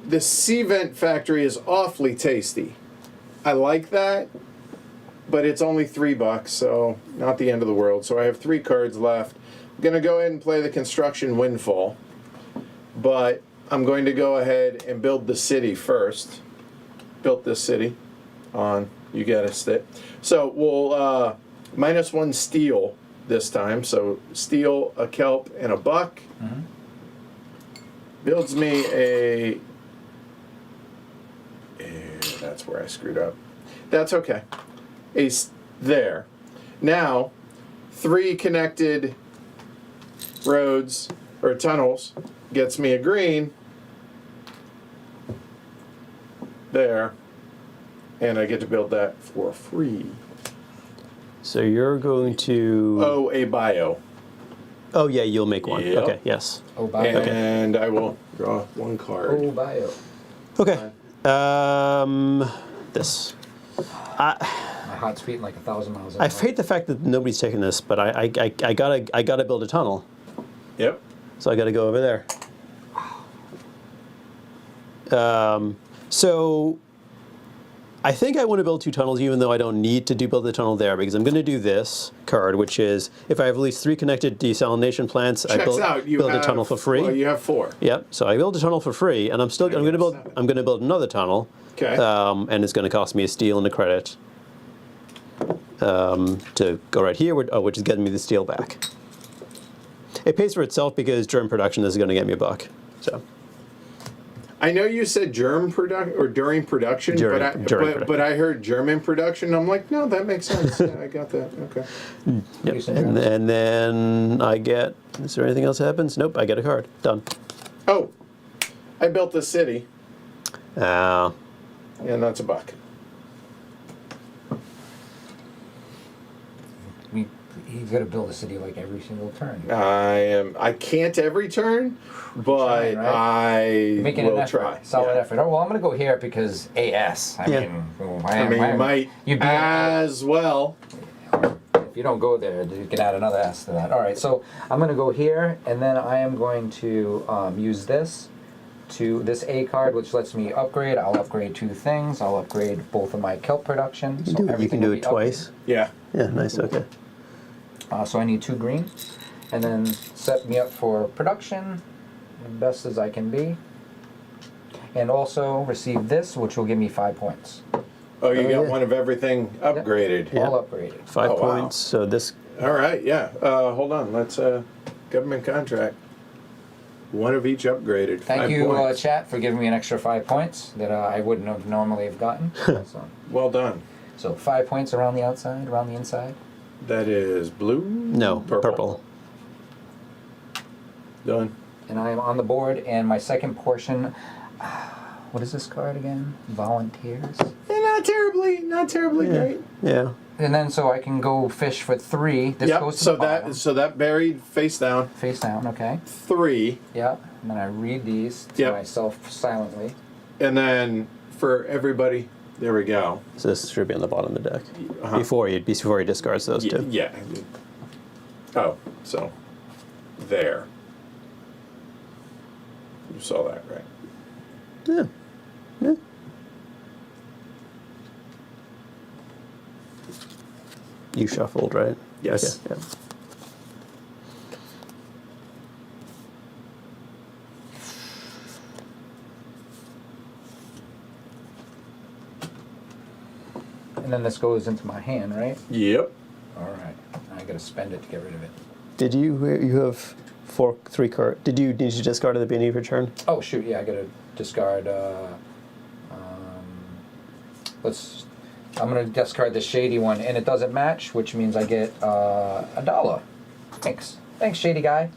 the Sea Vent Factory is awfully tasty. I like that, but it's only $3, so not the end of the world. So I have 3 cards left. I'm going to go ahead and play the Construction Windfall, but I'm going to go ahead and build the city first. Built this city on, you guessed it. So we'll -1 steel this time. So steel, a kelp, and a buck. Mm-hmm. Builds me a. That's where I screwed up. That's okay. There. Now, 3 connected roads or tunnels gets me a green. There. And I get to build that for free. so you're going to. Oh, a bio. Oh, yeah, you'll make one. Yep. Okay, yes. Oh, bio. And I will draw 1 card. Oh, bio. Okay. This. My heart's beating like 1,000 miles an hour. I hate the fact that nobody's taking this, but I gotta build a tunnel, Yep. so I gotta go over there. So I think I want to build 2 tunnels, even though I don't need to build the tunnel there, because I'm going to do this card, which is if I have at least 3 connected desalination plants, I Checks out. You build have, a tunnel for free. Well, you have 4. Yep. So I build a tunnel for free, and I'm you going to have build. 7. I'm going to build another tunnel. Okay. And it's going to cost me a steel and a credit. To go right here, which is getting me the steel back. It pays for itself because during production this is going to get me a buck. So. I know you said during production, During but I heard German production. I'm like, no, that makes sense. Yeah, I got that. Okay. Yep. Use some And gems. then I get. Is there anything else that happens? Nope. I get a card. Done. Oh, I built the city, Ah. and that's a buck. You've got to build a city like every single turn. I can't every turn, but Trying, right? Making will an effort, try. solid Yeah. effort. Oh well, I'm going to go here because AS. Yeah. You might You'd be as well. if you don't go there, you can add another S to that. All right, so I'm going to go here, and then I am going to use this A card, which lets me upgrade. I'll upgrade 2 things. I'll upgrade both of my kelp production. You everything can do will it be twice. Yeah. Yeah. Nice. Okay. so I need 2 green, and then set me up for production, as best as I can be. And also receive this, which will give me 5 points. Oh, you got yeah. one of everything upgraded. Yeah. All upgraded. 5 Oh, wow. points. So this. All right. Yeah. Hold on. Let's government contract. One of each upgraded. Thank 5 you, points. chat, for giving me an extra 5 points that I wouldn't have normally have gotten. Well done. So 5 points around the outside, around the inside. That is blue. No. Purple. Done. And I am on the board, and my second portion. What is this card again? Volunteers. Yeah, not terribly great. Yeah. And then so I can go fish for 3. This Yep. goes to So the bottom. that buried face down. Face down, okay. 3, Yeah. And then I read these to Yep. myself silently. and then for everybody, there we go. So this should be on the bottom of the deck Uh-huh. before he discards those 2. Yeah. Oh, so there. You saw that, right? Yeah. Yeah. You shuffled, right? Yes. Okay, yeah. And then this goes into my hand, right? Yep. All right. I got to spend it to get rid of it. Did you have three cards? Did you need to discard at the beginning of your turn? Oh shoot! Yeah, I got to discard. I'm gonna discard the shady one, and it doesn't match, which means I get $1. Thanks, shady guy.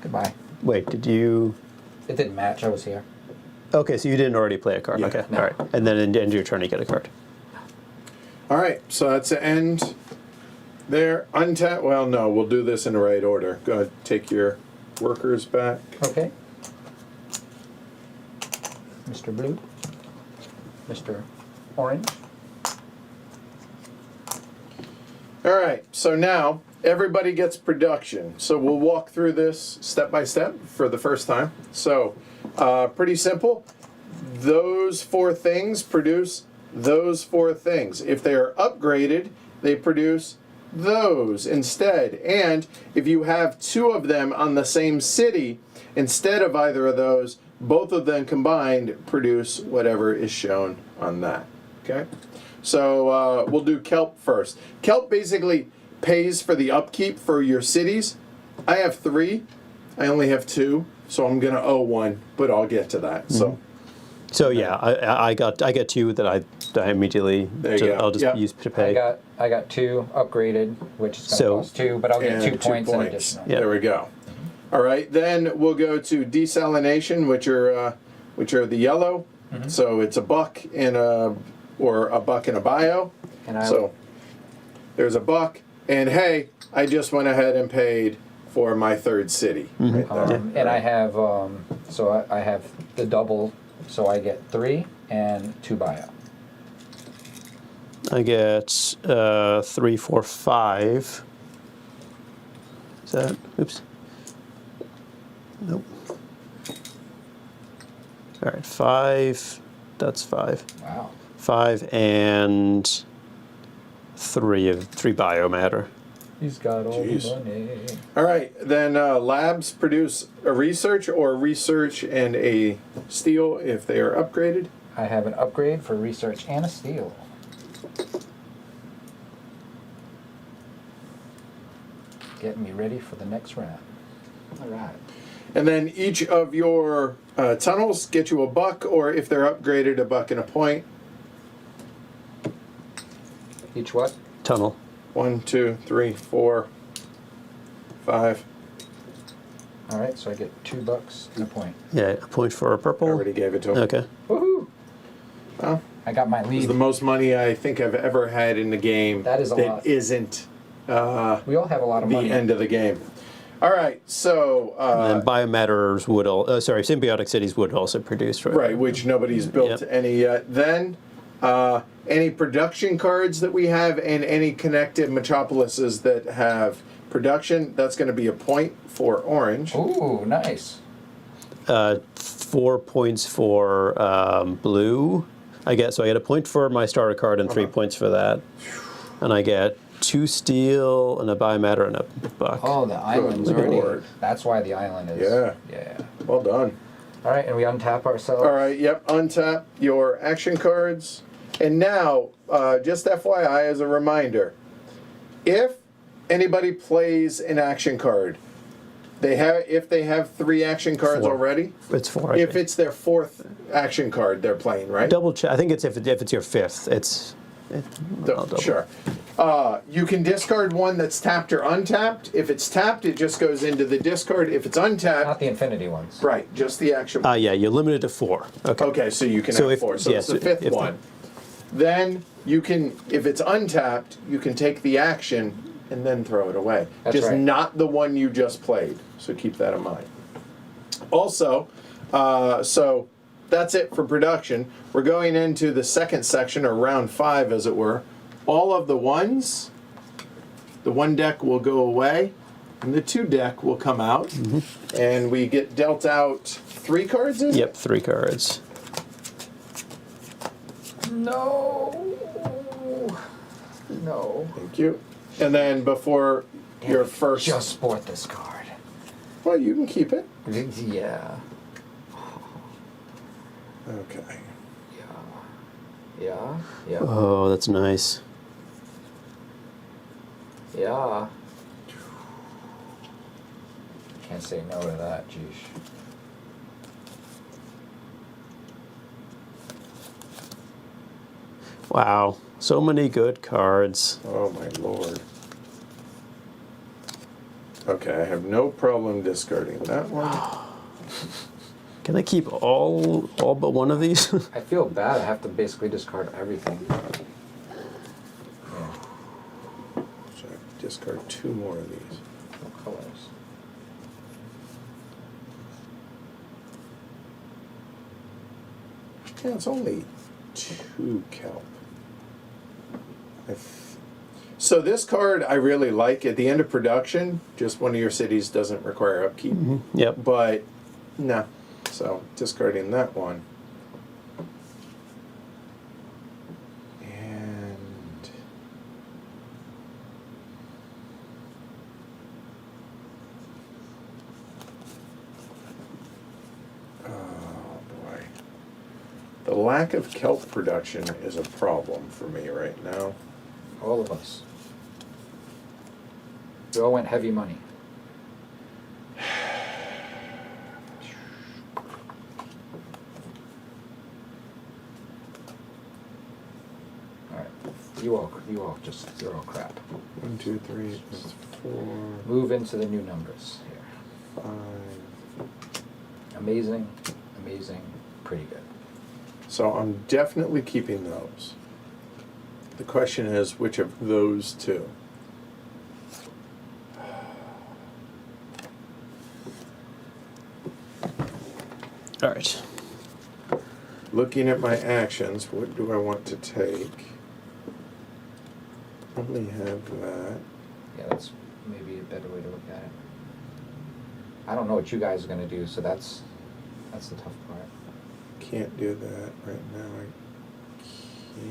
Goodbye. Wait, did you? It didn't match. I was here. Okay, so you didn't already play a card. Yeah, Okay, no. all right. And then at the end of your turn, you get a card. All right, so that's the end there. Untap. Well, no, we'll do this in the right order. Go ahead, take your workers back. Okay. Mr. Blue. Mr. Orange. All right, so now everybody gets production. So we'll walk through this step by step for the first time. So pretty simple. Those four things produce those four things. If they are upgraded, they produce those instead. And if you have two of them on the same city, instead of either of those, both of them combined produce whatever is shown on that. Okay? So we'll do kelp first. Kelp basically pays for the upkeep for your cities. I have 3. I only have 2, so I'm going to owe 1, but I'll get to that. Mm-hmm. So yeah, I get 2 that I immediately. There you go. I'll just Yep. use to pay. I got 2 upgraded, which is going to So- cost 2, but I'll get And 2 points in additional. Yeah. There we go. All right, then we'll go to desalination, which are the yellow. So it's $1 in or $1 in a bio. And So there's $1, and hey, I just went ahead and paid for my 3rd city. Right there. and I have so I have the double, so I get 3 and 2 bio. I get 3, 4, 5. Is that? Oops. Nope. All right, 5. That's 5. Wow. 5 and 3 biomatter. He's got all Jeez. the money. All right, then labs produce a research and a steel if they are upgraded. I have an upgrade for research and a steel. Getting me ready for the next round. All right. And then each of your tunnels get you $1, or if they're upgraded, $1 and a point. Each what? Tunnel. 1, 2, 3, 4, 5. All right, so I get $2 and a point. Yeah, a point for a I purple. already gave it to him. Okay. Woohoo! Well, I got my it's lead. the most money I think I've ever had in the game. That is a lot. Isn't We all have a lot of the money. end of the game. All right, so And biomatters would symbiotic cities would also produce, right? right, which nobody's built Yep. any yet. Then any production cards that we have and any connected metropolises that have production, that's going to be a point for orange. Ooh, nice. 4 points for blue. So I get a point for my starter card and 3 points for that, and I get 2 steel and a biomatter and a $1. Oh, the island's Lord. already. That's why the island is. Yeah. Yeah. Well done. All right, and we untap ourselves. All right, yep, untap your action cards. And now, just FYI as a reminder, if anybody plays an action card, if they have 3 action cards 4. already, It's 4. I if think. it's their 4th action card they're playing, right? Double check. I think it's if it's your 5th. I'll double. Sure. You can discard one that's tapped or untapped. If it's tapped, it just goes into the discard. If it's untapped, Not the infinity ones. right, just the action. Yeah, you're limited to 4. Okay. Okay, so you can So have if- 4. So yeah, it's so the 5th if- one. Then you can, if it's untapped, you can take the action and then throw it away. That's just right. not the one you just played. So keep that in mind. Also, so that's it for production. We're going into the second section, or round 5 as it were. All of the 1s, the 1 deck will go away, and the 2 deck will come out. And we get dealt out 3 cards, is it? Yep, 3 cards. No. No. Thank you. And then before your first... Just sport this card. Well, you can keep it. Yeah. Okay. Yeah. Yeah. Oh, that's nice. Yeah. Can't say no to that, geesh. Wow, so many good cards. Oh, my lord. Okay, I have no problem discarding that one. Can I keep all but one of these? I feel bad. I have to basically discard everything. Yeah. So I discard 2 more of these. What colors? Yeah, it's only 2 kelp. So this card I really like. At the end of production, just one of your cities doesn't require upkeep. Yep. But, no. So, discarding that one. And... oh, boy. The lack of kelp production is a problem for me right now. All of us. We all went heavy money. Alright. You all just, you're all crap. 1, 2, 3, that's 4, Move into the new numbers here. 5. Amazing, pretty good. So I'm definitely keeping those. The question is, which of those 2? All right. Looking at my actions, what do I want to take? Probably have that. Yeah, that's maybe a better way to look at it. I don't know what you guys are gonna do, so that's the tough part. Can't do that right now. I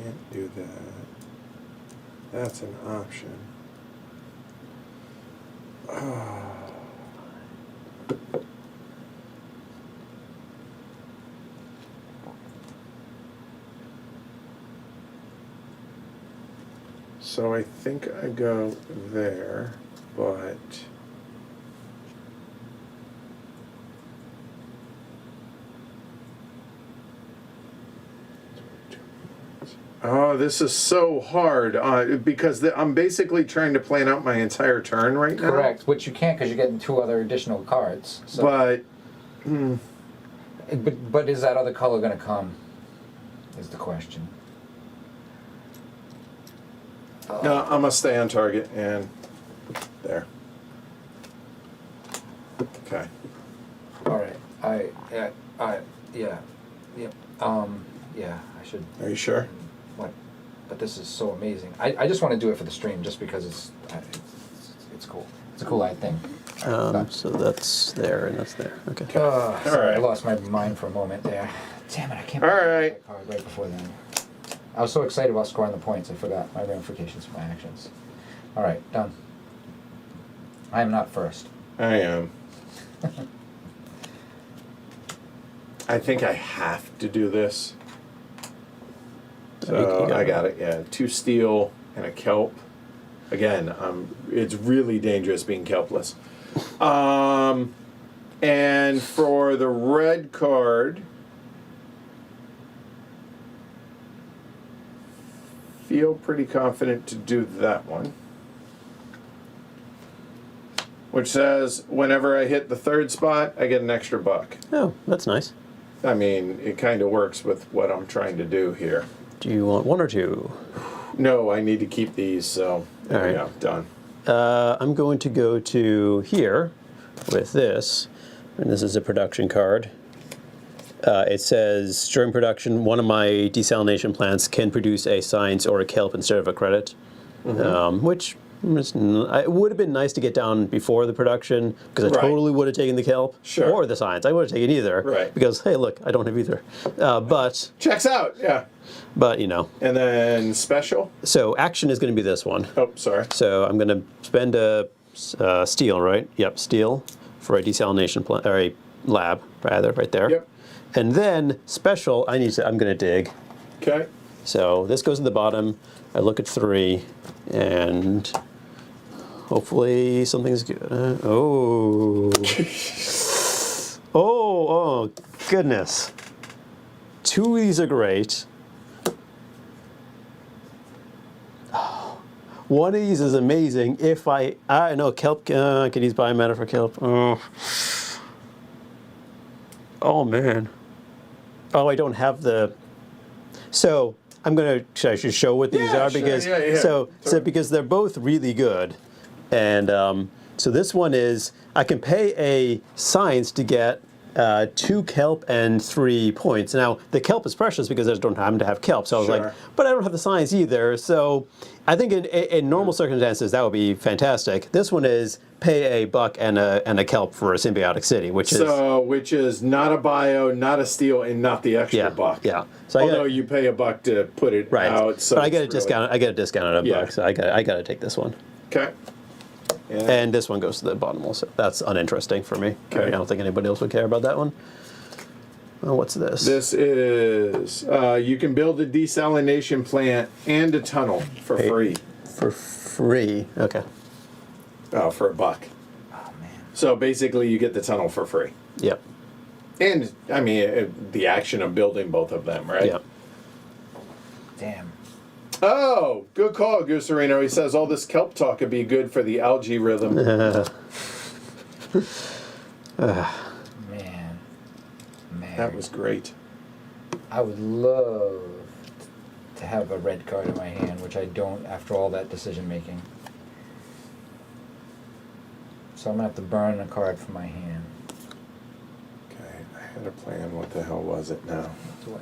can't do that. That's an option. So I think I go there, but oh, this is so hard because I'm basically trying to plan out my entire turn right now. Correct, which you can't because you're getting 2 other additional cards. So. But But is that other color gonna come? Is the question. no, I'm gonna stay on target and there. Okay. All right. Yeah. Yeah. I should. Are you sure? What? But this is so amazing. I just want to do it for the stream, just because it's cool. It's a cool-eyed thing. So that's there and that's there. Okay. Sorry, right. I lost my mind for a moment there. Damn it! I can't. All believe I right. got that card right before then. I was so excited about scoring the points, I forgot my ramifications for my actions. All right, done. I am not first. I am. I think I have to do this. So I got it. Yeah, 2 steel and a kelp. Again, it's really dangerous being kelpless. And for the red card, feel pretty confident to do that one. Which says, whenever I hit the 3rd spot, I get an extra buck. Oh, that's nice. I mean, it kind of works with what I'm trying to do here. Do you want 1 or 2? No, I need to keep these, so there we go, done. I'm going to go to here with this, and this is a production card. It says, during production, one of my desalination plants can produce a science or a kelp instead of a credit, which It would have been nice to get down before the production because I Right. totally would have taken the kelp Sure. or the science. I would have taken either. Right. Because hey, look, I don't have either. Checks out. Yeah. But you know. And then special. So action is going to be this one. Oh, sorry. So I'm going to spend a steel, right? Yep, steel for a desalination plant or a lab rather, right there. Yep. And then special, I'm going to dig. Okay. So this goes in the bottom. I look at 3, and hopefully something's good. Oh, goodness. 2 of these are great. One of these is amazing. If I know kelp, I could use biomatter for kelp. Oh man. Oh, I don't have the. So I'm gonna. I should show what these Yeah, are sure, because yeah. so Sure. because they're both really good, and so this one is I can pay a science to get 2 kelp and 3 points. Now the kelp is precious because I just don't happen to have kelp. So I was Sure. like, but I don't have the science either. So I think in normal circumstances that would be fantastic. This one is pay a buck and a kelp for a symbiotic city, which Which is not a bio, not a steel, and not the extra buck. yeah. So Although you pay a buck to put it right, out. So but I get a it's really- discount. I get a discount at a Yeah. buck, so I got to take this one. Okay. Yeah. And this one goes to the bottom also. That's uninteresting for me. Okay. I don't think anybody else would care about that one. Oh, what's this? This is you can build a desalination plant and a tunnel for free. For free. Okay. Oh, for a buck. Oh man. So basically, you get the tunnel for free. Yep. And I mean, the action of building both of them, right? Yep. Damn. Oh, good call, Gooserino. He says all this kelp talk would be good for the algae rhythm. Man. That was great. I would love to have a red card in my hand, which I don't after all that decision making. So I'm gonna have to burn a card from my hand. Okay, I had a plan. What the hell was it now? What do I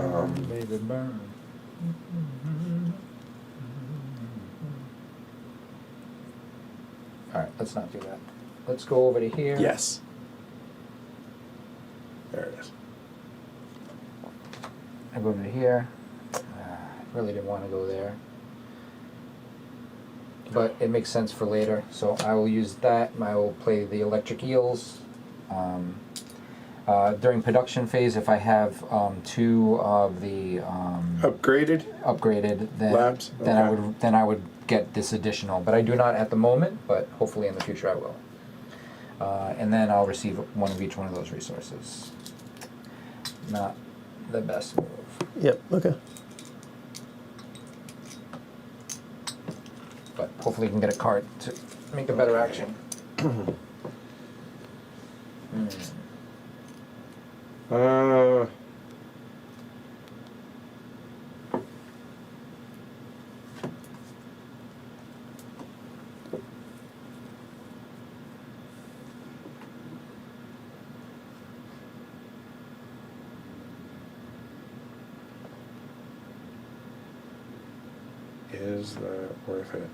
burn? Burn, baby, burn. All right, let's not do that. Let's go over to here. Yes. There it is. I go over to here. Really didn't want to go there. But it makes sense for later, so I will use that. I will play the electric eels. During production phase, if I have 2 of the Upgraded? upgraded, then Labs? then I would get this additional. But I do not at the moment. But hopefully in the future I will. And then I'll receive 1 of each one of those resources. Not the best move. Yep. Okay. But hopefully you can get a card to make a better action. Is that worth it?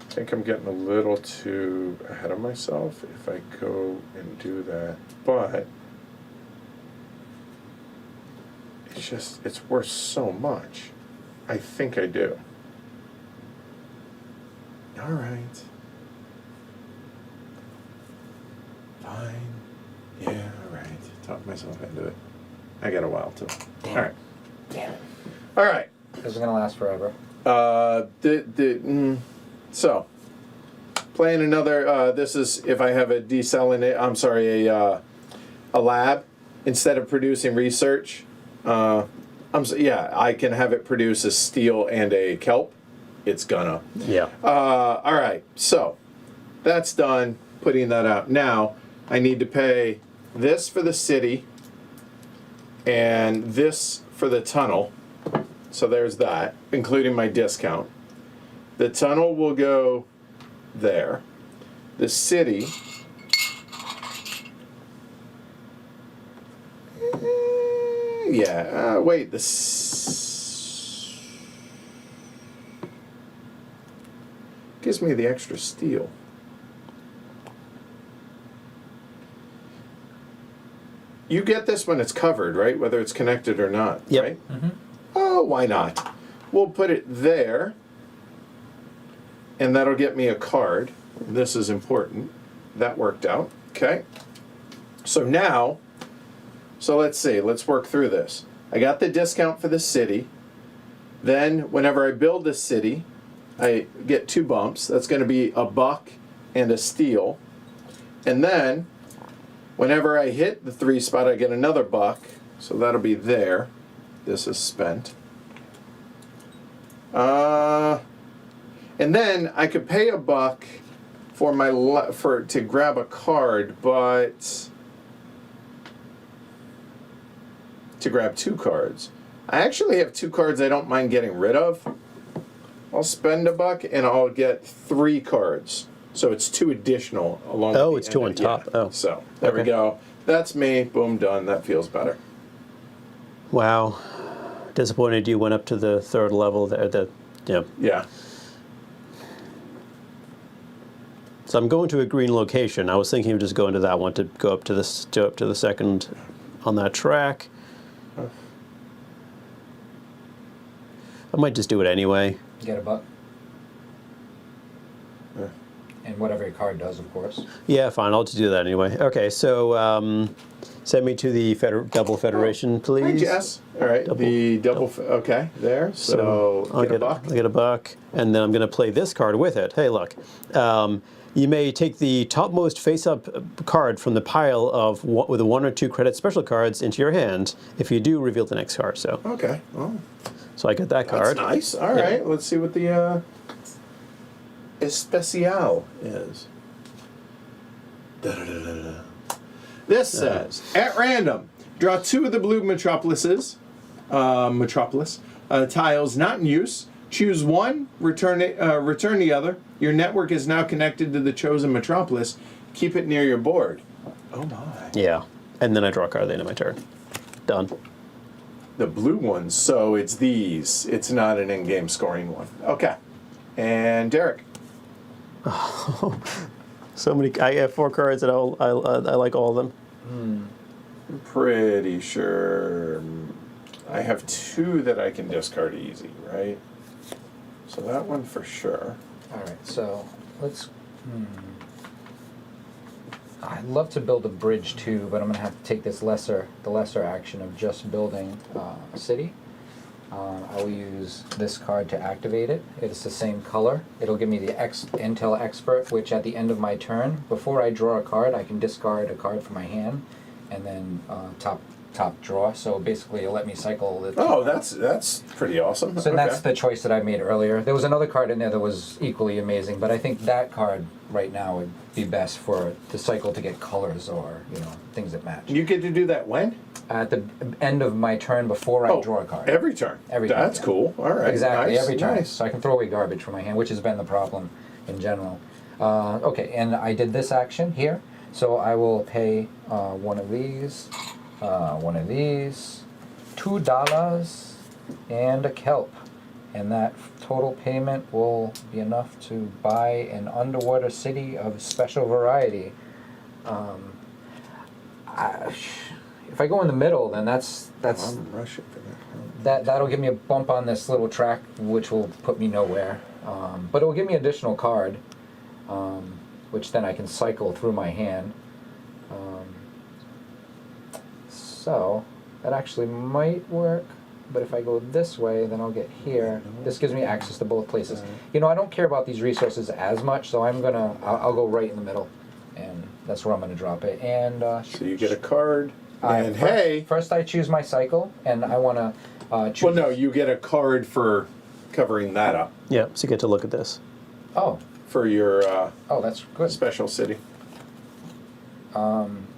I think I'm getting a little too ahead of myself if I go and do that. But it's worth so much. I think I do. All right. Fine. Yeah, all right. Talk myself into it. I got a while too. All right. Damn it. All right. This is gonna last forever. So, playing another. This is if I have a a lab instead of producing research. I can have it produce a steel and a kelp. It's gonna. Yeah. All right. So, that's done. Putting that out now. I need to pay this for the city, and this for the tunnel. So there's that, including my discount. The tunnel will go there. The city. Wait. gives me the extra steel? You get this when it's covered, right? Whether it's connected or not, Yep. right? Oh, why not? We'll put it there, and that'll get me a card. This is important. That worked out. Okay. So now, let's see. Let's work through this. I got the discount for the city. Then, whenever I build a city, I get 2 bumps. That's going to be a buck and a steel. And then, whenever I hit the 3 spot, I get another buck. So that'll be there. This is spent. And then I could pay a buck for to grab a card, but to grab 2 cards. I actually have 2 cards I don't mind getting rid of. I'll spend a buck and I'll get 3 cards. So it's 2 additional along. Oh, it's 2 on top. Yeah. Oh, So there we go. That's me. Boom, done. That feels better. wow. Disappointed you went up to the 3rd level there. Yeah. So I'm going to a green location. I was thinking of just going to that one to go up to the 2nd on that track. I might just do it anyway. Get a buck. And whatever your card does, of course. Yeah, fine. I'll just do that anyway. Okay, so send me to the double federation, please. Hi, Jess. All right, okay, there. So I'll get a buck. I'll get a buck, and then I'm going to play this card with it. Hey, look. You may take the topmost face-up card from the pile of with a 1 or 2 credit special cards into your hand. If you do, reveal the next card. So Okay. Oh, so I get that card. that's nice. All right, let's see what the Especial is. Da-da-da-da-da. This says, at random, draw 2 of the blue metropolis tiles not in use. Choose one, return the other. Your network is now connected to the chosen metropolis. Keep it near your board. Oh my. Yeah, and then I draw a card at the end of my turn. Done. The blue ones, so it's these. It's not an in-game scoring one. Okay. And Derek. So many. I have 4 cards, and I like all of them. I'm pretty sure I have 2 that I can discard easy, right? So that one for sure. All right, so let's. I'd love to build a bridge too, but I'm gonna have to take the lesser action of just building a city. I will use this card to activate it. It's the same color. It'll give me the Intel Expert, which at the end of my turn, before I draw a card, I can discard a card from my hand, and then top draw. So basically, it'll let me cycle the. Oh, that's pretty awesome. So that's the choice that I made earlier. There was another card in there that was equally amazing, but I think that card right now would be best for the cycle to get colors or things that match. You get to do that when? At the end of my turn before I draw a card. Every turn. Every turn. That's cool. All right. Exactly, Nice, every turn. Nice. So I can throw away garbage from my hand, which has been the problem in general. Okay, and I did this action here, so I will pay one of these, $2, and a kelp. And that total payment will be enough to buy an underwater city of special variety. If I go in the middle, then that's I'm rushing for that. that'll give me a bump on this little track, which will put me nowhere. But it will give me additional card, which then I can cycle through my hand. So that actually might work. But if I go this way, then I'll get here. This gives me access to both places. I don't care about these resources as much, so I'll go right in the middle, and that's where I'm gonna drop it. And So you get a card, and hey. first I choose my cycle, and I wanna choose. Well, no, you get a card for covering that up Yeah, so you get to look at this. Oh, for your that's good. special city.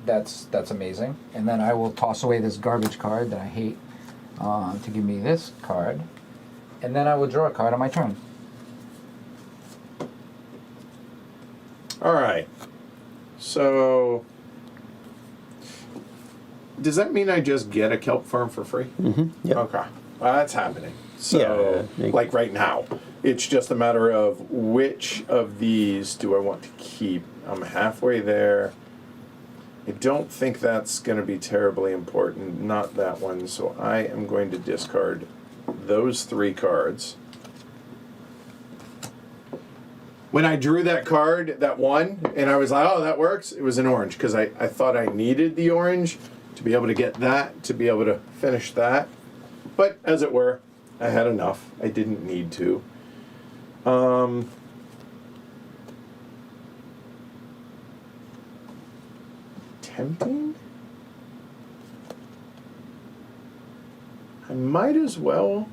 That's amazing. And then I will toss away this garbage card that I hate to give me this card, and then I will draw a card on my turn. All right. So, does that mean I just get a kelp farm for free? Mm-hmm. Yep. Okay. Well, that's happening. So, Yeah. like right now. It's just a matter of which of these do I want to keep. I'm halfway there. I don't think that's going to be terribly important. Not that one. So I am going to discard those 3 cards. When I drew that card, that one, and I was like, oh, that works, it was an orange, because I thought I needed the orange to be able to get that, to be able to finish that. But, as it were, I had enough. I didn't need to. Tempting? I might as well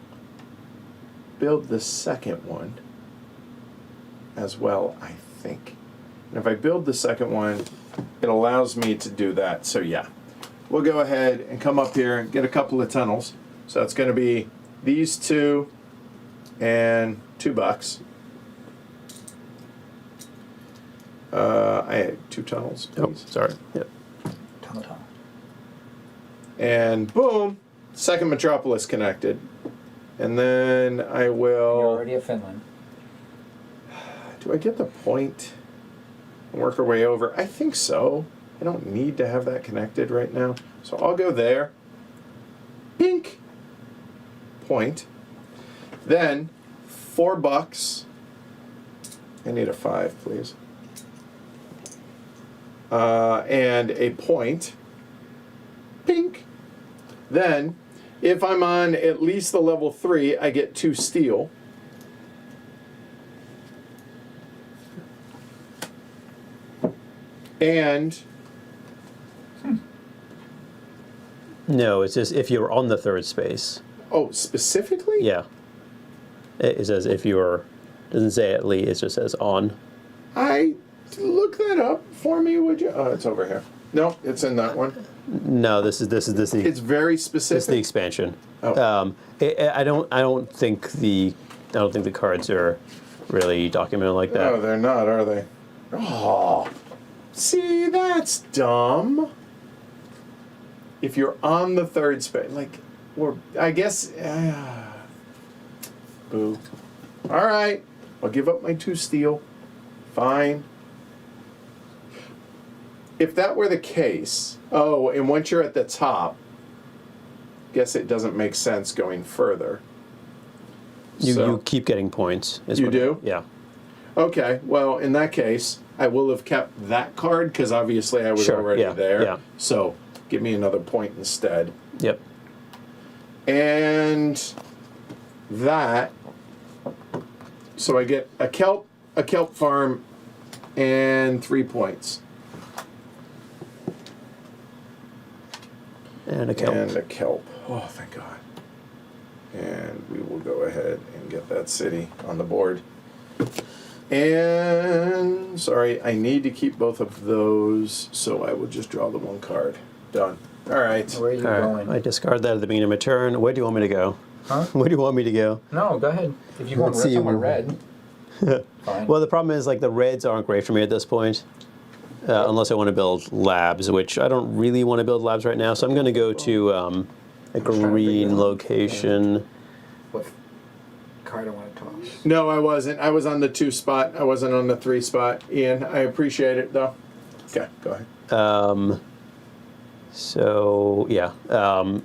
build the second one as well, I think. And if I build the second one, it allows me to do that. So yeah, we'll go ahead and come up here and get a couple of tunnels. So it's going to be these 2 and $2. I had 2 tunnels, Oh, please. sorry. Yep. Tunnel. And boom, second metropolis connected. And then I You're will... already at Finland. Do I get the point and work our way over? I think so. I don't need to have that connected right now. So I'll go there. Pink. Point. Then $4. I need a 5, please. And a point. Pink. Then, if I'm on at least the level 3, I get 2 steel. And No, it's just if you're on the 3rd space. oh, specifically? Yeah. It says if you're, doesn't say at least, it just says on. I look that up for me, would you? Oh, it's over here. No, it's in that one. No, this is It's very this is specific. the expansion. Oh. I don't think the cards are really documented like that. Oh, they're not, are they? Oh, see, that's dumb. If you're on the 3rd space, like, or I guess, boo. All right, I'll give up my 2 steel. Fine. If that were the case, oh, and once you're at the top, guess it doesn't make sense going further. You keep getting points. is You what- do? Yeah. Okay, well, in that case, I will have kept that card because obviously I was Sure, already yeah, there. yeah. So give me another point instead. Yep. And that, so I get a kelp farm, and 3 points. And a kelp. And a kelp. Oh, thank God. And we will go ahead and get that city on the board. And, sorry, I need to keep both of those, so I will just draw the 1 card. Done. All right. Where are you All right. going? I discard that at the beginning of my turn. Where do you want me to go? Huh? Where do you want me to go? No, go ahead. If you want Let's see. somewhere red, fine. Well, the problem is, like, the reds aren't great for me at this point. Unless I want to build labs, which I don't really want to build labs right now. So I'm going to go to a trying to figure green out. location. What card I want to toss? No, I wasn't. I was on the 2 spot. I wasn't on the 3 spot. Ian, I appreciate it, though. Okay, go ahead. So, yeah.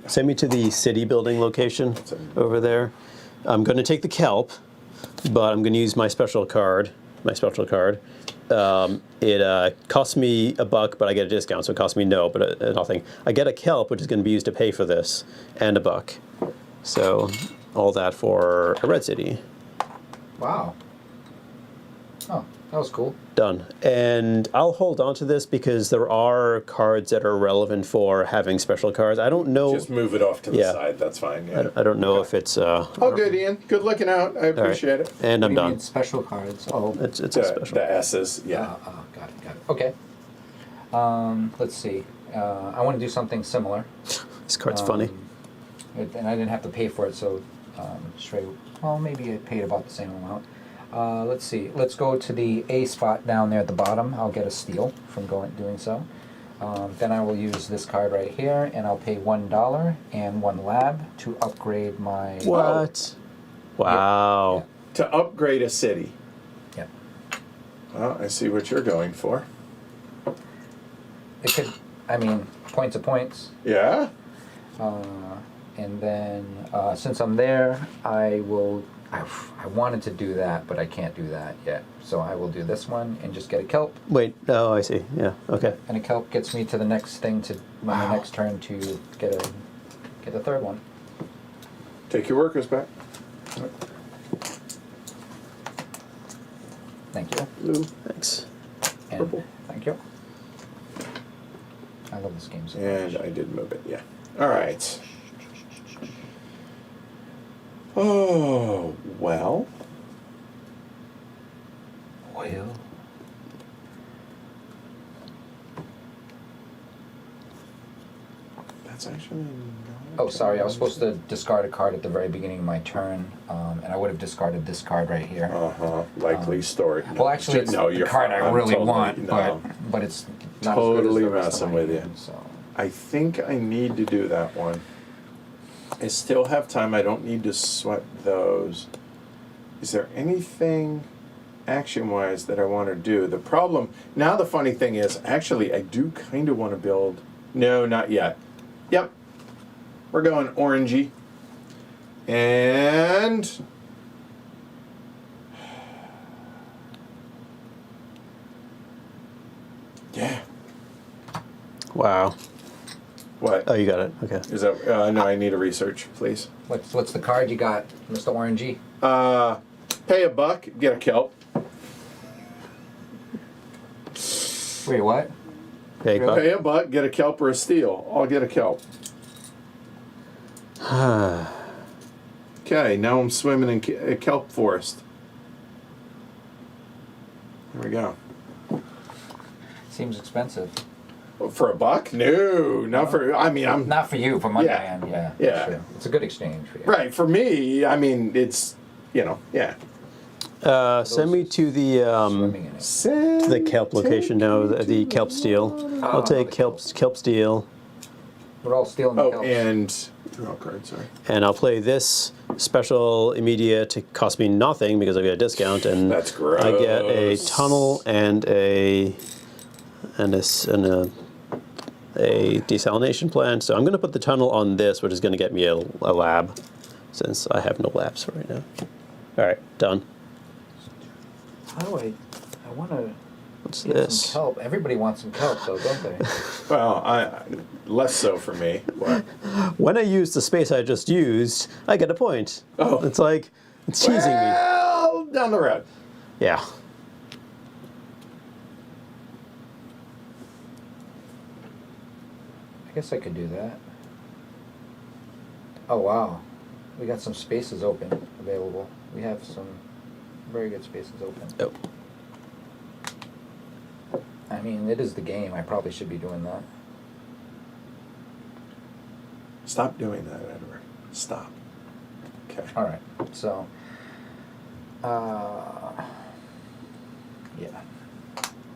Send me to the city building location over there. I'm going to take the kelp, but I'm going to use my special card. It costs me $1, but I get a discount, so it costs me nothing. I get a kelp, which is going to be used to pay for this, and $1. So, all that for a red city. Wow. Oh, that was cool. Done. And I'll hold on to this because there are cards that are relevant for having special cards. I don't know. Just move it off to the Yeah. side. That's fine. Yeah. I don't know if it's. Oh, good, Ian. Good looking out. I appreciate it. And I'm We done. need special cards. Oh, It's a The special. S's, yeah. got it. Okay. Let's see. I want to do something similar. This card's funny. And I didn't have to pay for it, so straight. Well, maybe I paid about the same amount. Let's see. Let's go to the A spot down there at the bottom. I'll get a steal from doing so. Then I will use this card right here, and I'll pay $1 and 1 lab to upgrade my. What? Wow. To upgrade a city. Yep. Well, I see what you're going for. It could, I mean, points of points. Yeah? And then, since I'm there, I wanted to do that, but I can't do that yet. So I will do this one and just get a kelp. Wait. Oh, I see. Yeah. Okay. And a kelp gets me to the next thing to my next turn to get a third one. Take your workers back. Thank you. Blue. Thanks. And Purple. thank you. I love this game so And much. I did move it, yeah. All right. Oh, well. Well. That's actually not... Oh, sorry. I was supposed to discard a card at the very beginning of my turn, and I would have discarded this card right here. Uh-huh. Likely story. No, Well, actually, it's no, the you're card fine. I I'm really totally- want, no. but it's not Totally as good as the rest of messing my with you. hand, so. I think I need to do that one. I still have time. I don't need to sweat those. Is there anything action-wise that I want to do? The problem, now the funny thing is, actually, I do kind of want to build... No, not yet. Yep. We're going orangey. And... Yeah. Wow. What? Oh, you got it. Okay. Is that... no, I need a research, please. What's the card you got, Mr. Orangey? Pay a buck, get a kelp. Wait, what? Hey, Really? Pay a buck, get a kelp or a steel. I'll get a kelp. Okay, now I'm swimming in a kelp forest. There we go. Seems expensive. For a buck? No, not for... I mean, I'm... Not for you, for money, Yeah. man. Yeah. Yeah. Sure. It's a good exchange for you. Right, for me, I mean, it's... You know, yeah. Send me to the Swimming in it. the kelp location now. The kelp steel. I'll take kelp steel, We're all stealing the Oh, kelps. and... Draw a card, sorry. and I'll play this special immediate to cost me nothing because I get a discount, and That's gross. I get a tunnel and a desalination plant. So I'm going to put the tunnel on this, which is going to get me a lab, since I have no labs right now. All right, done. How do I want to What's get this? some kelp. Everybody wants some kelp, though, don't they? Well, less so for me. What? When I use the space I just used, I get a point. Oh. It's like, it's teasing me. Well, down the road. Yeah. I guess I could do that. Oh, wow. We got some spaces open, available. We have some very good spaces open. Oh. I mean, it is the game. I probably should be doing that. Stop doing that, Edward. Stop. Okay. All right. So, yeah.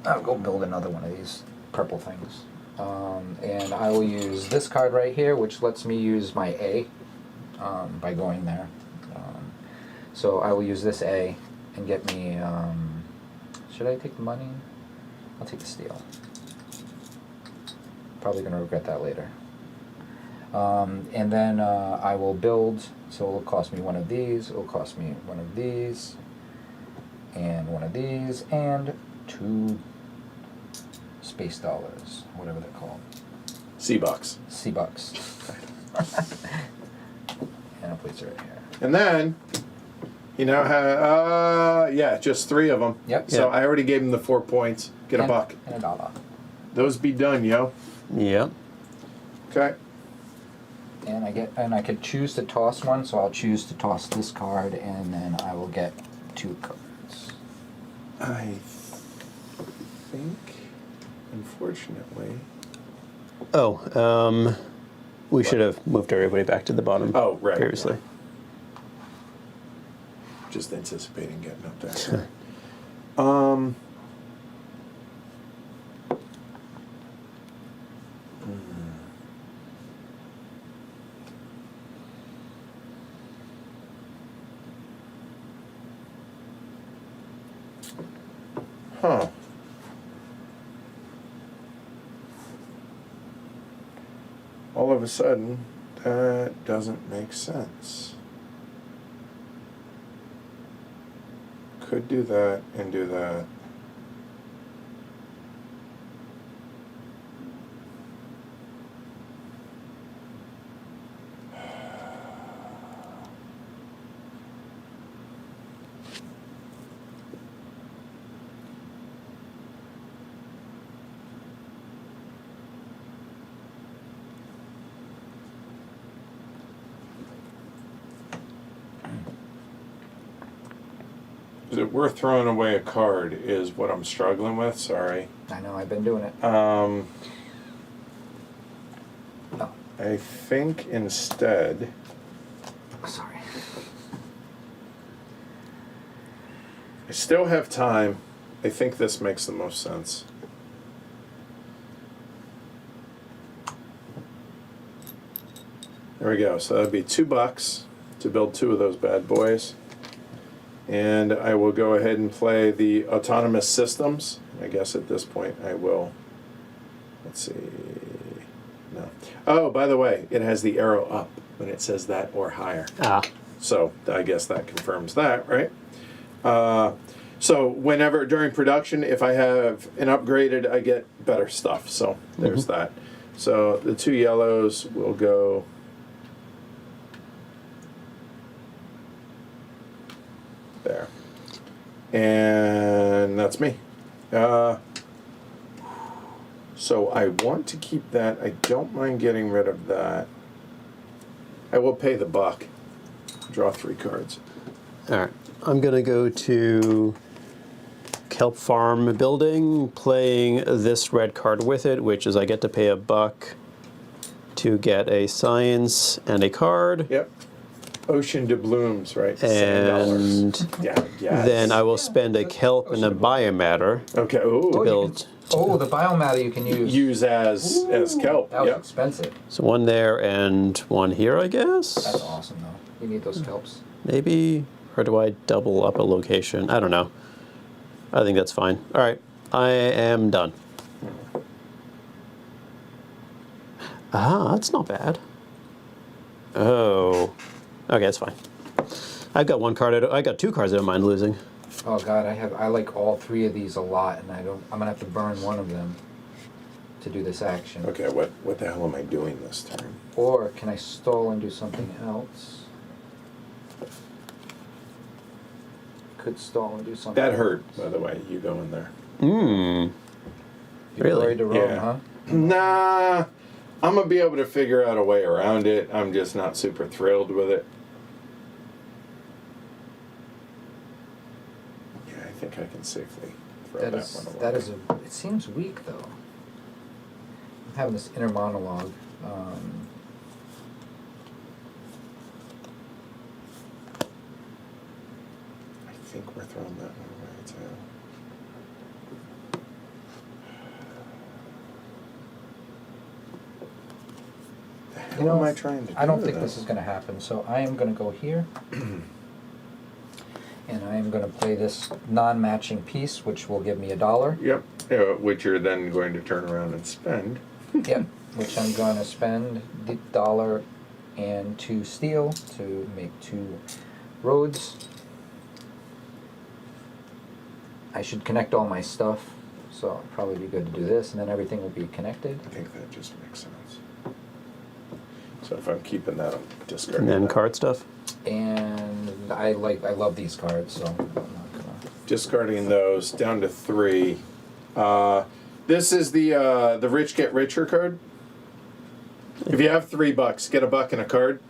I'll go build another one of these purple things. And I will use this card right here, which lets me use my A by going there. So I will use this A and get me, should I take the money? I'll take the steel. Probably going to regret that later. And then I will build, so it'll cost me one of these, it'll cost me one of these, and one of these, and 2 space dollars, whatever they're called. C-Bucks. C-Bucks. And I'll place it right here. And then, you know how, yeah, just 3 of them. Yep. So Yeah. I already gave him the 4 points. Get a buck. And a dollar. Those be done, yo. Yeah. Okay. And I could choose to toss one, so I'll choose to toss this card, and then I will get 2 cards. I think, unfortunately... Oh, we should have moved everybody back to the bottom. Oh, right, Previously. Just anticipating getting up there. Sure. Huh. All of a sudden, that doesn't make sense. Could do that and do that. Is it worth throwing away a card is what I'm struggling with, sorry. I know, I've been doing it. Um, Oh, I think instead, sorry. I still have time. I think this makes the most sense. There we go. So that'd be $2 to build 2 of those bad boys. And I will go ahead and play the autonomous systems. I guess at this point I will. Let's see. No. Oh, by the way, it has the arrow up when it says that or higher. Ah. So I guess that confirms that, right? So whenever during production, if I have an upgraded, I get better stuff. So there's that. So the 2 yellows will go. There. And that's me. So I want to keep that. I don't mind getting rid of that. I will pay the $1. Draw 3 cards. All right. I'm going to go to Kelp Farm Building, playing this red card with it, which is I get to pay $1 to get a science and a card. Yep. Ocean doubloons, right? $7. And Yeah, yes. then I will spend a kelp and a biomatter Okay. to Ooh. build. Oh, the biomatter you can use. Use as kelp. That was Yep. expensive. So 1 there and 1 here, I guess. That's awesome, though. You need those kelps. Maybe, or do I double up a location? I don't know. I think that's fine. All right, I am done. Ah, that's not bad. Oh, okay, that's fine. I've got 1 card. I got 2 cards I don't mind losing. Oh God, I like all 3 of these a lot, and I'm gonna have to burn one of them to do this action. Okay, what the hell am I doing this turn? Or can I stall and do something else? Could stall and do something. That hurt, else. by the way. You go in there. Mmm. You're Really? worried to roam, Yeah. huh? Nah, I'm gonna be able to figure out a way around it. I'm just not super thrilled with it. Yeah, I think I can safely throw that one away. That is it seems weak though. I'm having this inner monologue. I think we're throwing that one away too. The hell am I trying to do? I don't think though? this is going to happen, so I am going to go here. And I am going to play this non-matching piece, which will give me $1. Yep, which you're then going to turn around and spend. Yep, which I'm going to spend the $1 and 2 steel to make 2 roads. I should connect all my stuff, so it'll probably be good to do this, and then everything will be connected. I think that just makes sense. So if I'm keeping that, I'm discarding And then that. card stuff. And I love these cards, so I'm not gonna. Discarding those down to 3. This is the rich get richer card. If you have $3, get $1 and a card.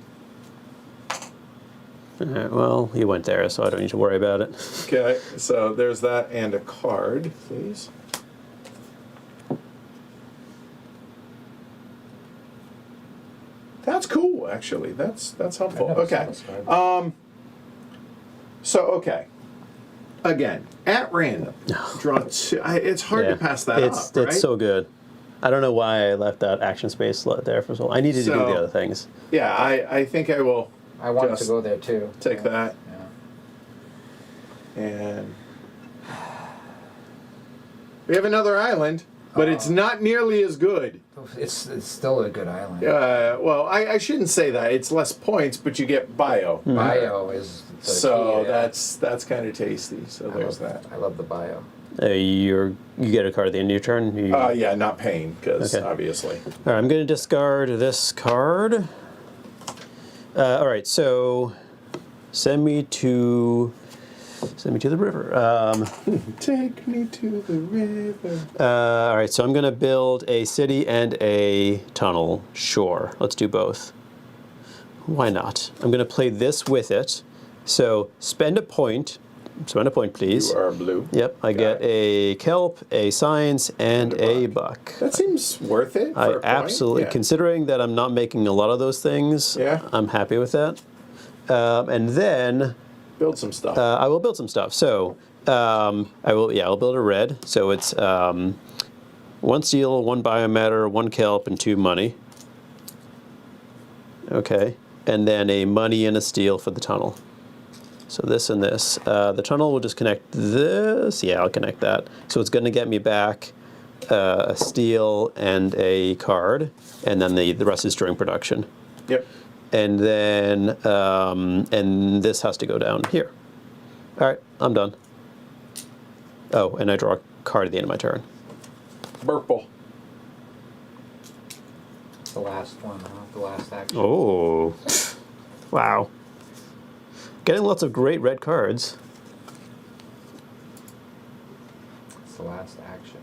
All right, well, you went there, so I don't need to worry about it. Okay, so there's that and a card, please. That's cool, actually. That's helpful. I never saw Okay. this card. So okay. Again, at random, draw 2. It's hard to pass that it's, up, right? It's so good. I don't know why I left that action space there for so long. I needed to do the other things. Yeah, I think I will I wanted just to go there too. take that Yeah. and We have another island, but it's not nearly as good. It's still a good island. Well, I shouldn't say that. It's less points, but you get bio. Bio is the So key, that's kind of tasty. So there's that. I love the bio. You get a card at the end of your turn. Yeah, not paying, because Okay. obviously. All right, I'm going to discard this card. All right, so send me to the river. Take me to the river. All right, so I'm going to build a city and a tunnel. Sure, let's do both. Why not? I'm going to play this with it. So spend a point. Spend a point, please. You are blue. Yep, I get a kelp, a science, and a buck. That seems worth it. For I a point. absolutely, Yeah. considering that I'm not making a lot of those things, Yeah. I'm happy with that. And then Build some stuff. I will build some stuff. So I'll build a red. So it's 1 steel, 1 biomatter, 1 kelp, and 2 money. Okay, and then a money and a steel for the tunnel. So this and this. The tunnel will just connect this. Yeah, I'll connect that. So it's going to get me back a steel and a card, and then the rest is during production. Yep. And then and this has to go down here. All right, I'm done. Oh, and I draw a card at the end of my turn. Purple. The last one, huh? The last action. Oh, wow. Getting lots of great red cards. It's the last action.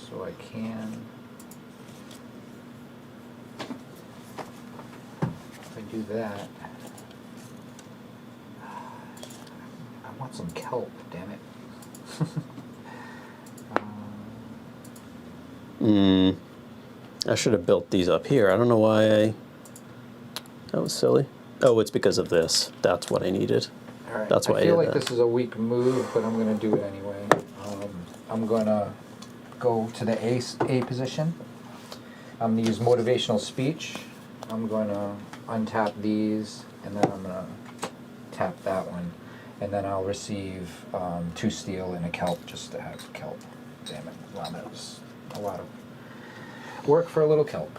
So I can. If I do that. I want some kelp, damn it. I should have built these up here. I don't know why that was silly. Oh, it's because of this. That's what I needed. All right. That's why I I feel did like that. this is a weak move, but I'm going to do it anyway. I'm going to go to the A position. I'm going to use motivational speech. I'm going to untap these, and then I'm going to tap that one. And then I'll receive 2 steel and a kelp just to have kelp. Damn it. Wow, that was a lot of work for a little kelp.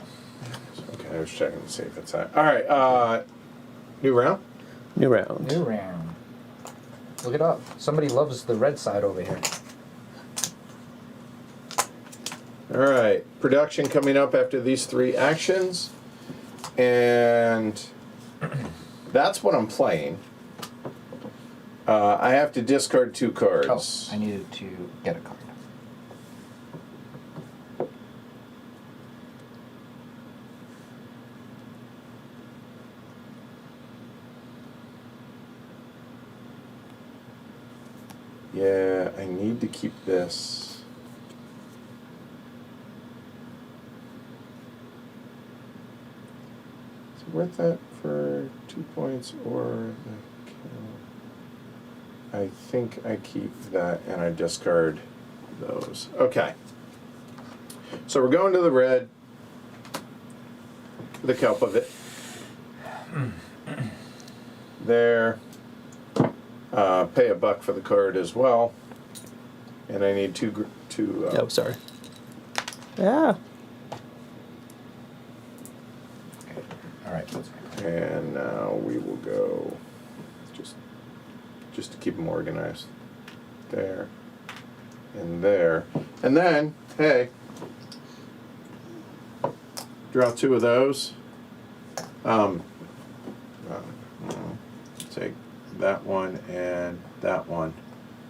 Okay, I was checking to see if it's that. All right. New round. New round. New round. Look it up. Somebody loves the red side over here. All right. Production coming up after these 3 actions, and that's what I'm playing. I have to discard 2 cards. Oh, I needed to get a card. Yeah, I need to keep this. Is it worth that for 2 points or the kill? I think I keep that and I discard those. Okay. So we're going to the red. The kelp of it. There. Pay a buck for the card as well. And I need two. Oh, sorry. Yeah. Okay. All right. That's good. And now we will go just to keep them organized. There. And there. And then, hey, draw 2 of those. Take that one and that one.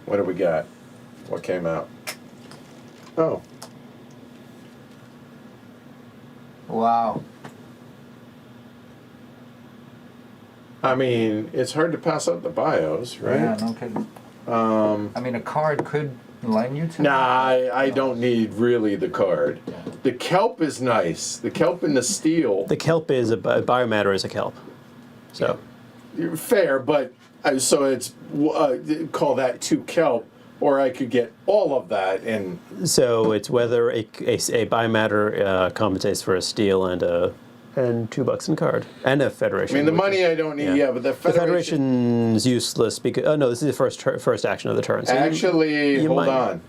What do we got? What came out? Oh. Wow. I mean, it's hard to pass up the bios, right? Yeah, no kidding. I mean, a card could lend you to. Nah, I don't need really the card. Yeah. The kelp is nice. The kelp and the steel. The kelp is biomatter is a kelp. So Fair, but so it's call that 2 kelp, or I could get all of that and so it's whether a biomatter compensates for a steel and a and $2 in card. And a I Federation. mean, the which money is- I don't need. Yeah, but the The Federation. Federation's useless because... Oh, no, this is the first action of the turn. So Actually, you hold might- on.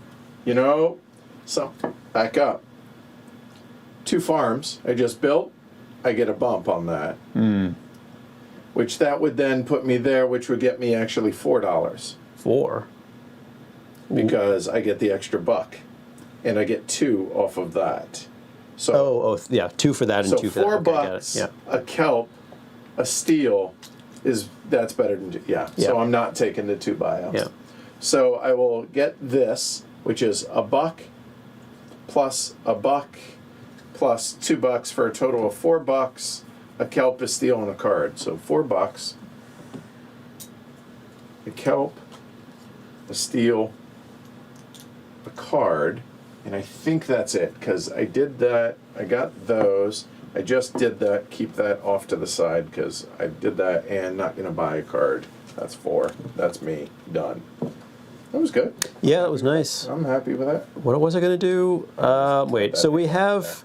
You know, so back up. 2 farms I just built. I get a bump on that. Which that would then put me there, which would get me actually $4 4. because I get the extra buck, and I get 2 off of that. So Yeah, 2 for that and so 2 for that. $4 Okay, got it. bucks, Yeah. a kelp, a steel that's better than Yeah. So I'm not taking the 2 buyouts. Yeah. So I will get this, which is a buck plus a buck plus $2 for a total of $4. A kelp, a steel, and a card. So $4. A kelp, a steel, a card, and I think that's it because I did that. I got those. I just did that. Keep that off to the side because I did that and not gonna buy a card. That's 4. That's me done. That was good. Yeah, that was nice. I'm happy with that. What was I going to do? Wait, so we have...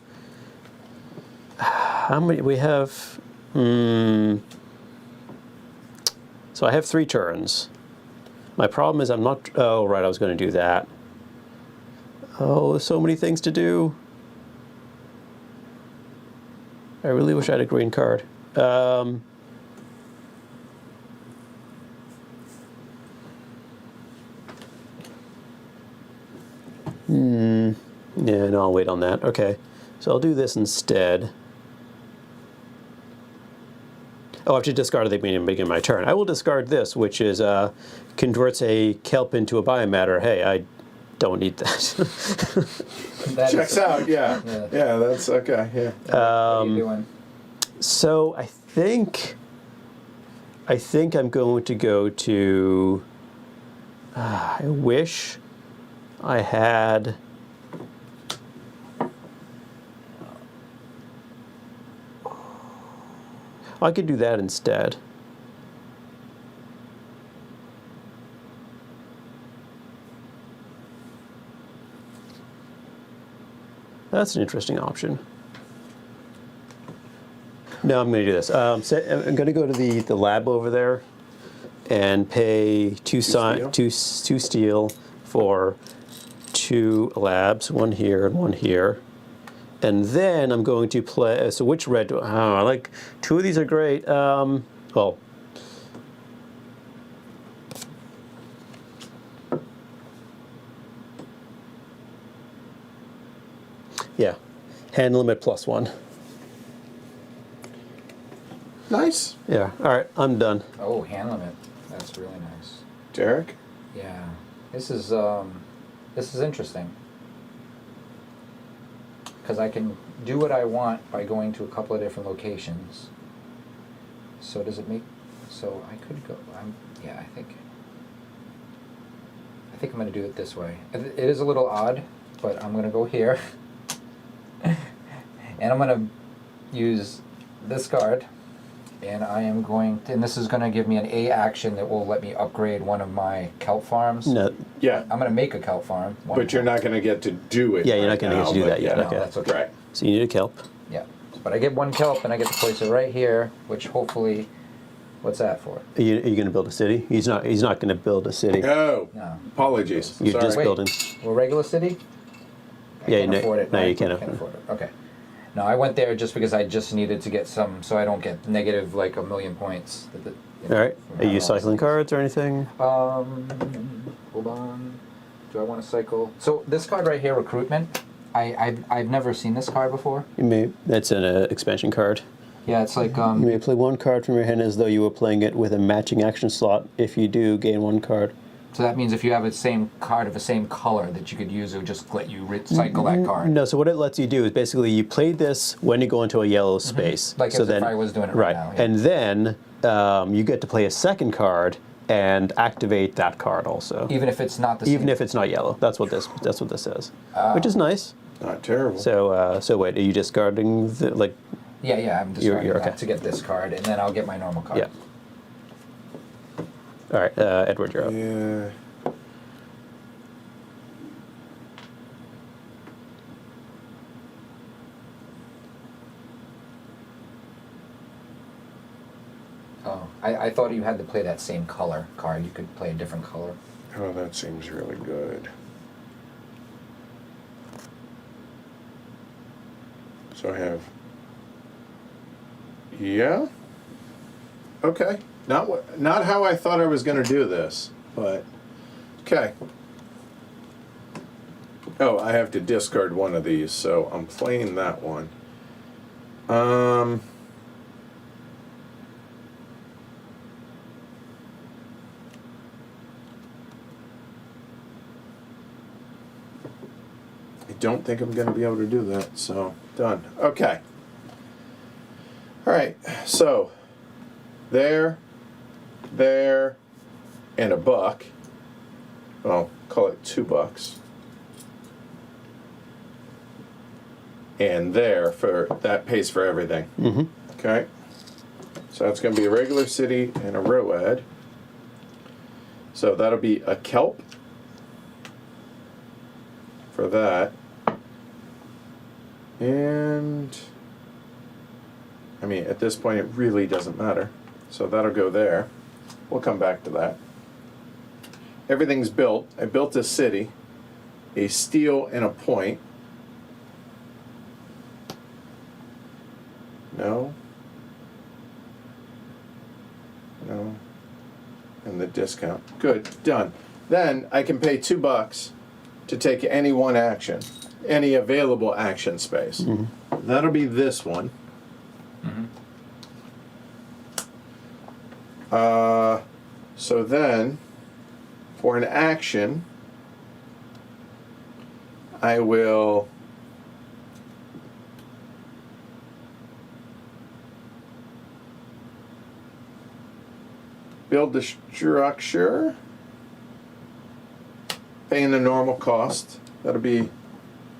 How many? We have... so I have 3 turns. My problem is I'm not... Oh, right, I was going to do that. Oh, there's so many things to do. I really wish I had a green card. Yeah, no, I'll wait on that. Okay, so I'll do this instead. Oh, I have to discard at the beginning of my turn. I will discard this, which is converts a kelp into a biomatter. Hey, I don't need that. That Checks is- out. Yeah. Yeah. Yeah. That's okay. Yeah. What are you doing? So I think I'm going to go to. I wish I had. I could do that instead. That's an interesting option. No, I'm going to do this. So I'm going to go to the lab over there and pay two steel for 2 labs, one here and one here. And then I'm going to play. So which red do I like? 2 of these are great. Well, yeah, hand limit +1. Nice. Yeah. All right, I'm done. Oh, hand limit. That's really nice. Derek. Yeah, this is interesting because I can do what I want by going to a couple of different locations. So does it make? So I could go. I think I'm going to do it this way. It is a little odd, but I'm going to go here, and I'm going to use this card. And I am going to, and this is going to give me an A action that will let me upgrade one of my kelp farms. No. Yeah. I'm going to make a kelp farm. But you're not going to get to do it. Yeah, you're not right gonna get now, to do but that yet, yeah, okay. No, that's okay. Right. So you need a kelp. Yeah. But I get 1 kelp and I get to place it right here, which hopefully, what's that for? Are you going to build a city? He's not going to build a city. Oh. No. Apologies. You're Sorry. just Wait. building. Well, regular city? I Yeah, can't afford it. no, right? you can't Can't afford it. Okay. No, I went there just because I just needed to get some, so I don't get negative like 1,000,000 points. All right. from Are you having all cycling these cards or anything? things. Hold on. Do I want to cycle? So this card right here, recruitment. I've never seen this card before. That's an expansion card. Yeah, it's like You may play 1 card from your hand as though you were playing it with a matching action slot. If you do, gain 1 card. so that means if you have a same card of the same color that you could use, it would just let you cycle that card. No, so what it lets you do is basically you play this when you go into a yellow space. Like so as if I was doing it right now, yeah. And then you get to play a second card and activate that card also. Even if it's not the same. Even if it's not yellow. That's what this says. Which is nice. Not terrible. So wait, are you discarding the Yeah, I'm discarding you're that okay. to get this card, and then I'll get my normal card. Yeah. All right, Edward, you're up. Yeah. Oh, I thought you had to play that same color card. You could play a different color. Oh, that seems really good. So I have. Yeah. Okay. Not how I thought I was going to do this, but okay. Oh, I have to discard one of these, so I'm playing that one. I don't think I'm going to be able to do that, so done. Okay. All right, so there, and $1. Well, call it $2. And there that pays for everything. Mm-hmm. Okay. So that's going to be a regular city and a road. So that'll be a kelp for that. And I mean, at this point, it really doesn't matter. So that'll go there. We'll come back to that. Everything's built. I built a city, a steel, and a point. No. No. And the discount. Good. Done. Then I can pay $2 to take any one action, any available action space. Mm-hmm. That'll be this one. Mm-hmm. So then, for an action, I will build the structure, paying the normal cost. That'll be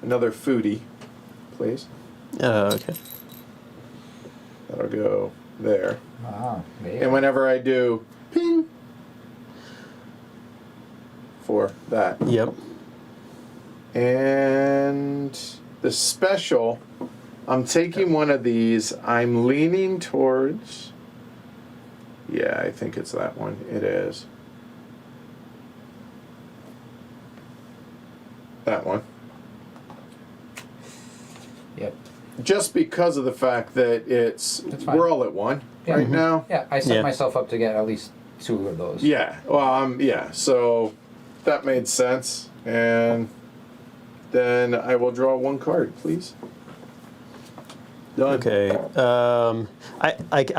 another foodie, please. Okay. That'll go there. Wow. And whenever I do ping for that. Yep. And the special, I'm taking one of these. I'm leaning towards, yeah, I think it's that one. It is. That one. Yep. Just because of the fact that That's fine. we're all at one Yeah. right now. Yeah, I set Yeah. myself up to get at least 2 of those. Yeah, well, yeah, so that made sense. And then I will draw 1 card, please. Done. Okay. I'm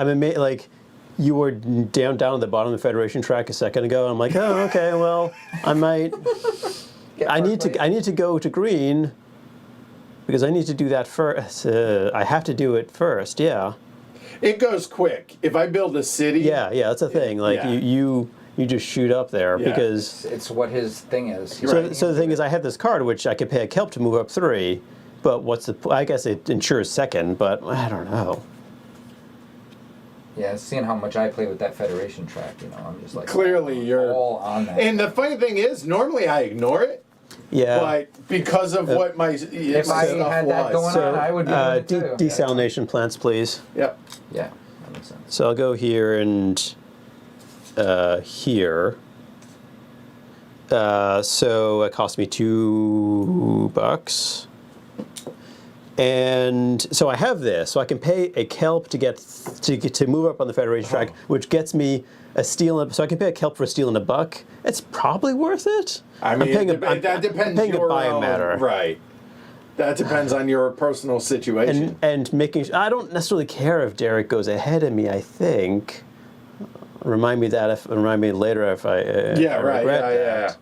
amazed. Like, you were down at the bottom of the Federation track a second ago. And I'm like, oh, okay. Well, I might. I need to go to green because I need to do that first. I have to do it first. Yeah. It goes quick. If I build a city. Yeah. That's the thing. Like Yeah. you just shoot up there Yeah. because. It's what his thing is. He's So, writing so the into thing it. is, I have this card which I could pay a kelp to move up 3, but what's the? I guess it ensures second, but I don't know. Yeah, seeing how much I play with that Federation track, I'm just like Clearly you're. all on that. And the funny thing is, normally I ignore it, Yeah. but because of what my if my I stuff had that was. going on, I would be doing it too. Desalination plants, please. Yep. Yeah, that makes sense. So I'll go here and here. So it cost me $2. And so I have this, so I can pay a kelp to move up on the Federation track, which gets me a steel. So I can pay a kelp for a steel and $1. It's probably worth it. I mean, I'm that depends paying your a biomatter. right. That depends on your personal situation. And making. I don't necessarily care if Derek goes ahead of me. I think. Remind me later if I. yeah, I right. regret Yeah, that.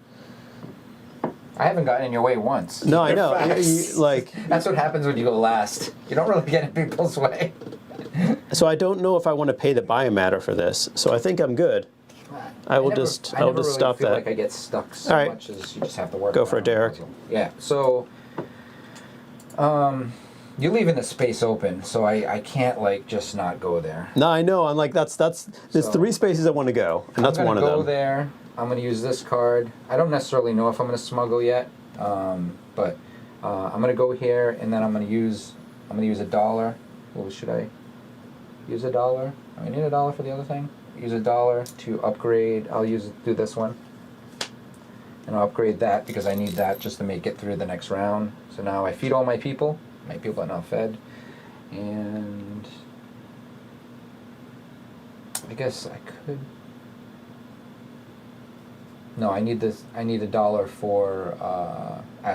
yeah. I haven't gotten in your way once. No, I know. Facts. Like, That's what happens when you go last. You don't really get in people's way. so I don't know if I want to pay the biomatter for this. So I think I'm good. I will just never really stop feel that. like I get stuck so All right. much as you just have to work. Go for around it, the Derek. puzzle. Yeah. So, you're leaving the space open, so I can't just not go there. No, I know. I'm like there's So- 3 spaces I want to go, and that's I'm one gonna of go them. there. I'm going to use this card. I don't necessarily know if I'm going to smuggle yet, but I'm going to go here, and then I'm going to use $1. Well, should I use $1? I need $1 for the other thing. use $1 to upgrade. I'll do this one. And I'll upgrade that because I need that just to make it through the next round. So now I feed all my people. My people are now fed. And I guess I could. No, I need this. I need $1 for.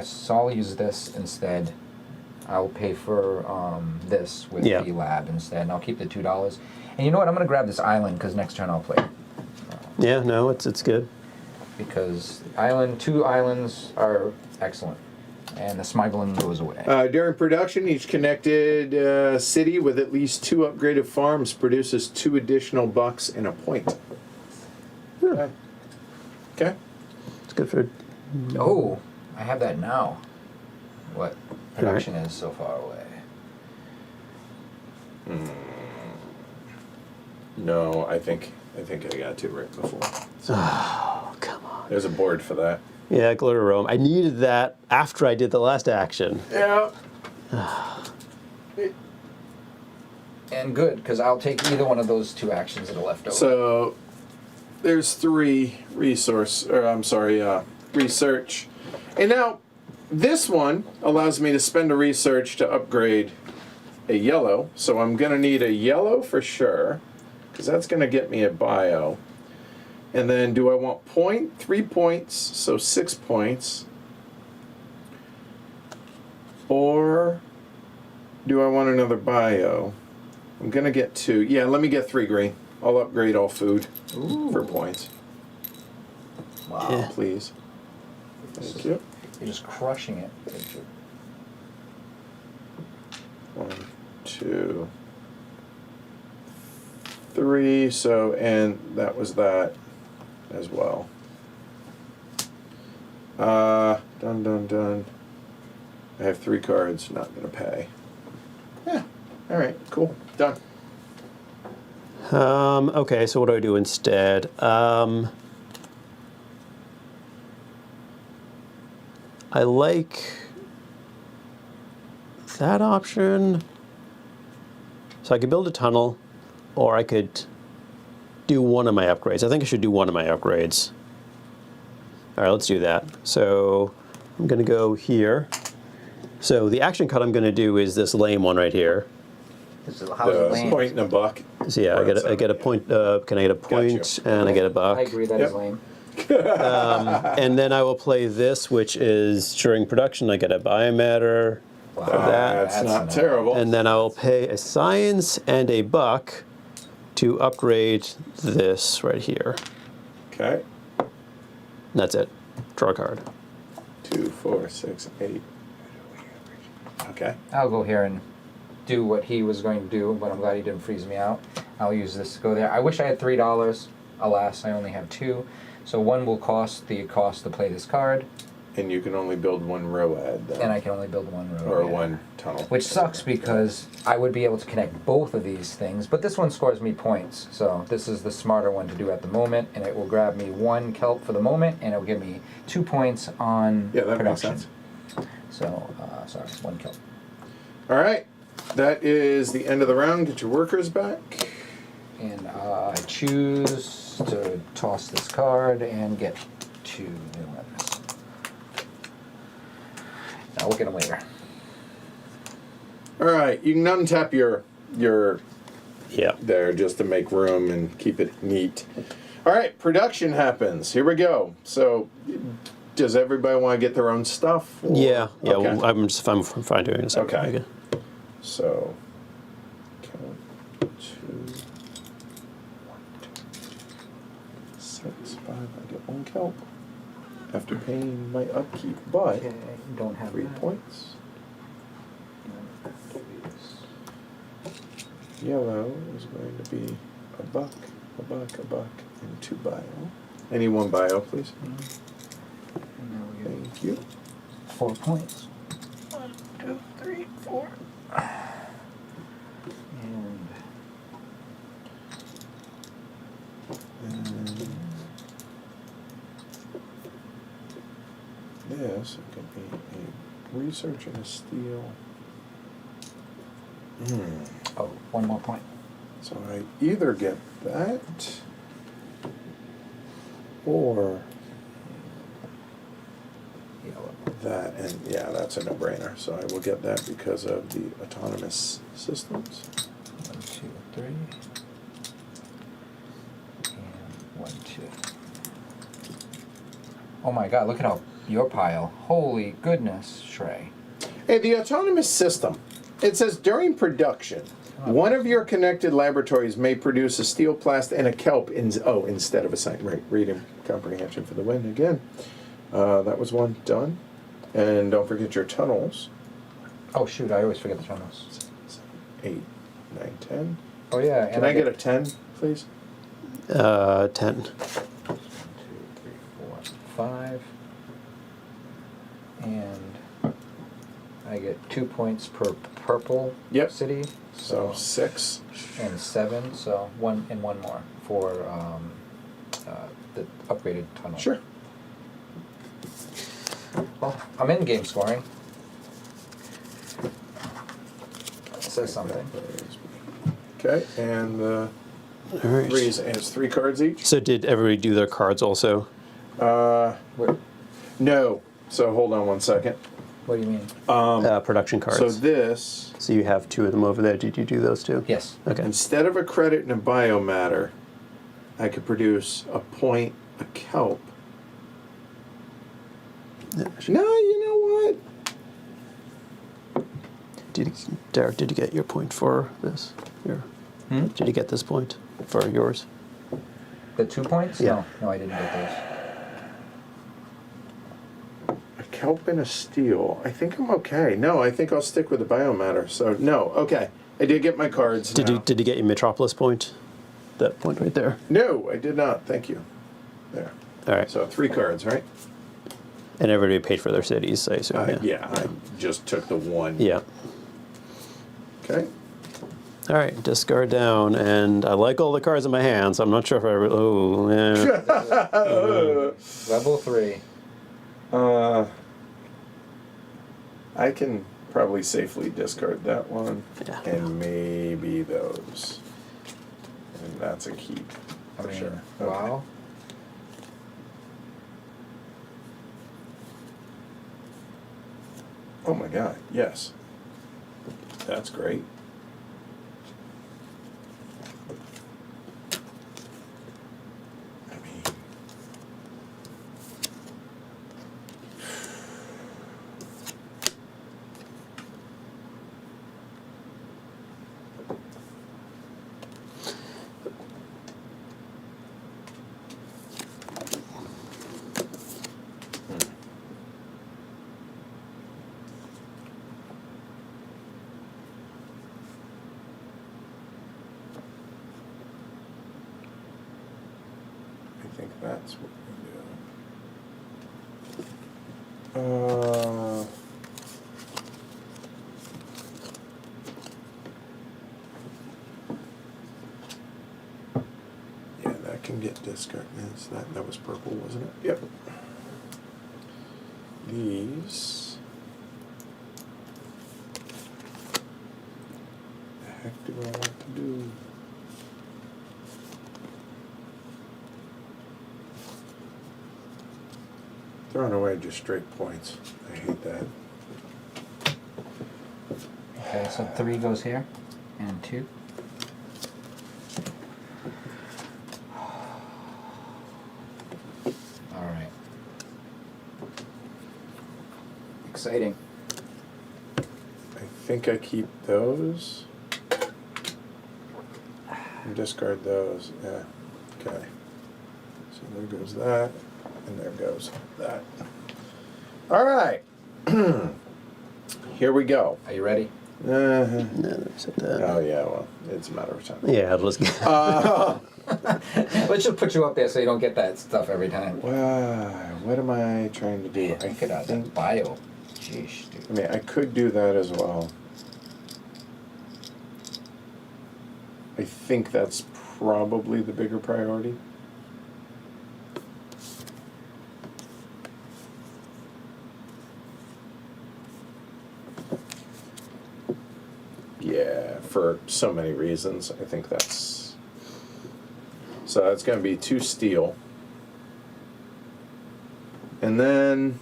So I'll use this instead. I'll pay for this with the lab instead, and I'll keep the $2. And you know what? I'm gonna grab this island because next turn I'll play. Yeah, no, it's good. Because two islands are excellent, and the smuggling goes away. During production, each connected city with at least 2 upgraded farms produces 2 additional bucks and a point. Yeah. Okay. It's good for. Oh, I have that now. What production is so far away? No, I think I got to right before. So Oh, come on. there's a board for that. Yeah, Glow to Rome. I needed that after I did the last action. Yeah. And good, because I'll take either one of those 2 actions that are left over. So there's 3 research. And now this one allows me to spend a research to upgrade a yellow. So I'm going to need a yellow for sure, because that's going to get me a bio. And then do I want 3 points, so 6 points? Or do I want another bio? I'm going to get 2. Yeah, let me get 3 green. I'll upgrade all food for points. Wow. Yeah. Please. Thank you. You're just crushing it. 1, 2, 3. So, and that was that as well. Done. I have 3 cards, not gonna pay. Yeah. Alright, cool. Done. Okay, so what do I do instead? I like that option. So I could build a tunnel, or I could do one of my upgrades. I think I should do one of my upgrades. All right, let's do that. So I'm going to go here. So the action cut I'm going to do is this lame one right here. How's it lame? Point and a buck. So yeah, I get a point. Can I get a point? And I get a buck. I agree, that is Yep. lame. And then I will play this, which is during production. I get a biomatter. Wow, That's not terrible. And then I will pay a science and a buck to upgrade this right here. Okay. And that's it. Draw a card. 2, 4, 6, 8. Okay. I'll go here and do what he was going to do, but I'm glad he didn't freeze me out. I'll use this to go there. I wish I had $3. Alas, I only have 2. So 1 will cost the cost to play this card, And you can only build 1 row ad then. and I can only build 1 row. Or yeah. 1 tunnel. Which sucks because I would be able to connect both of these things, but this one scores me points. So this is the smarter one to do at the moment, and it will grab me 1 kelp for the moment, and it will give me 2 points on Yeah, that makes production. sense. So, sorry, 1 kelp. Alright. That is the end of the round. Get your workers back. And I choose to toss this card and get 2 new ones. Now look at them later. Alright, you can untap your Yeah. there just to make room and keep it neat. Alright, production happens. Here we go. So does everybody want to get their own stuff? Or- Yeah. Okay. Well, I'm fine doing this. Okay. So count 2, 6, 5. I get 1 kelp after paying my upkeep, but Okay, don't have 3 that. points. Yellow is going to be a buck, and 2 bio. Any 1 bio, please. And now we get Thank you. 4 points. 1, 2, 3, 4. And This could be a research and a steal. oh, 1 more point. So I either get that or Yellow. that, and yeah, that's a no-brainer. So I will get that because of the autonomous systems. 1, 2, 3. And 1, 2. Oh my god, look at how your pile. Holy goodness, Shrey. Hey, the autonomous system. It says during production, one of your connected laboratories may produce a steel plast and a kelp instead of a sign. Right, reading comprehension for the win again. That was one done. And don't forget your tunnels. Oh shoot, I always forget the tunnels. 8, 9, 10. Oh yeah, Can I get a 10, please? 10. 1, 2, 3, 4, 5. And I get 2 points per purple Yep. city. So 6. And 7, so one more for the upgraded tunnel. Sure. Well, I'm in game scoring. Says something. Okay, and the All right. threes, and it's 3 cards each. So did everybody do their cards also? Where, No. So hold on one second. what do you mean? Production cards. So this, So you have 2 of them over there. Did you do those 2? Yes. Okay. instead of a credit and a biomatter, I could produce a point, a kelp. Yeah. No, you know what? Derek, did you get your point for this? Hmm? Did you get this point for yours? The 2 points? Yeah. No, I didn't get those. A kelp and a steel. I think I'm okay. No, I think I'll stick with the biomatter. So no, okay. I did get my cards. Did now. you get your Metropolis point? That point right there. No, I did not. Thank you. There. All right. So 3 cards, right? And everybody paid for their cities, I assume. Yeah, I just took the 1. Yeah. Okay. All right, discard down, and I like all the cards in my hands. I'm not sure if I. Oh, yeah. Level 3. I can probably safely discard that one, Yeah. and maybe those. And that's a keep I for mean, sure. Okay. wow. Oh my god, yes. That's great. I mean, I think that's what we do. Yeah, that can get discarded. That was purple, wasn't it? Yep. These. The heck do I want to do? Throwing away just straight points. I hate that. Okay, so 3 goes here, and 2. Alright. Exciting. I think I keep those. And discard those. Yeah. Okay. So there goes that. And there goes that. All right. Here we go. Are you ready? Uh-huh. No, there's that. Oh, yeah, well, it's a matter of time. Yeah, let's get. Let's just put you up there so you don't get that stuff every time. What am I trying to do? Man, look at that think, bio. Jeez, dude. I mean, I could do that as well. I think that's probably the bigger priority. Yeah, for so many reasons, I think that's... So it's going to be 2 steel. And then,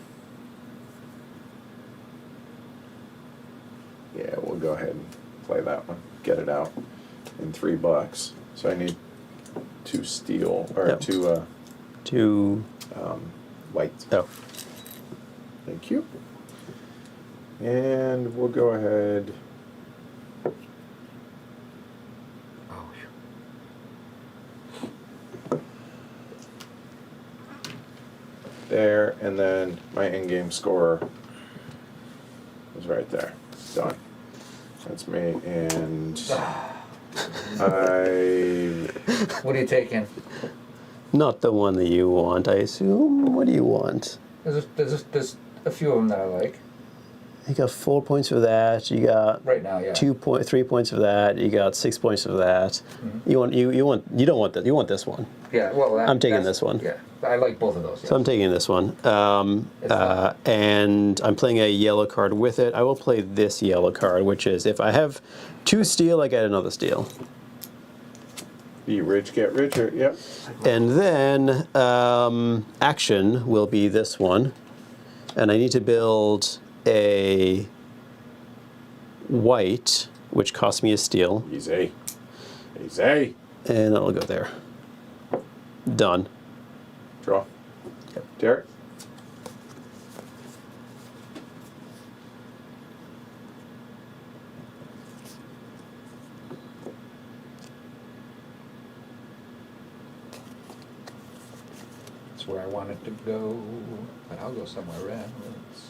yeah, we'll go ahead and play that one. Get it out in $3. So I need 2 steel, or Yep. 2 2. white. Oh. Thank you. And we'll go ahead. Oh, There, and then my in-game score is right there. Done. That's me, and I. what are you taking? Not the one that you want, I assume. What do you want? There's a few of them that I like. You got 4 points for that. You got Right now, yeah. 3 points for that. You got 6 points for that. You don't want that. You want this one. Yeah, well, I'm taking this one. Yeah, I like both of those. So I'm taking this one. And I'm playing a yellow card with it. I will play this yellow card, which is if I have 2 steel, I get another steel. Be rich, get richer. Yep. And then action will be this one. And I need to build a white, which costs me a steel. Easy. Easy. And that'll go there. Done. Draw. Derek. That's where I wanted to go, but I'll go somewhere else,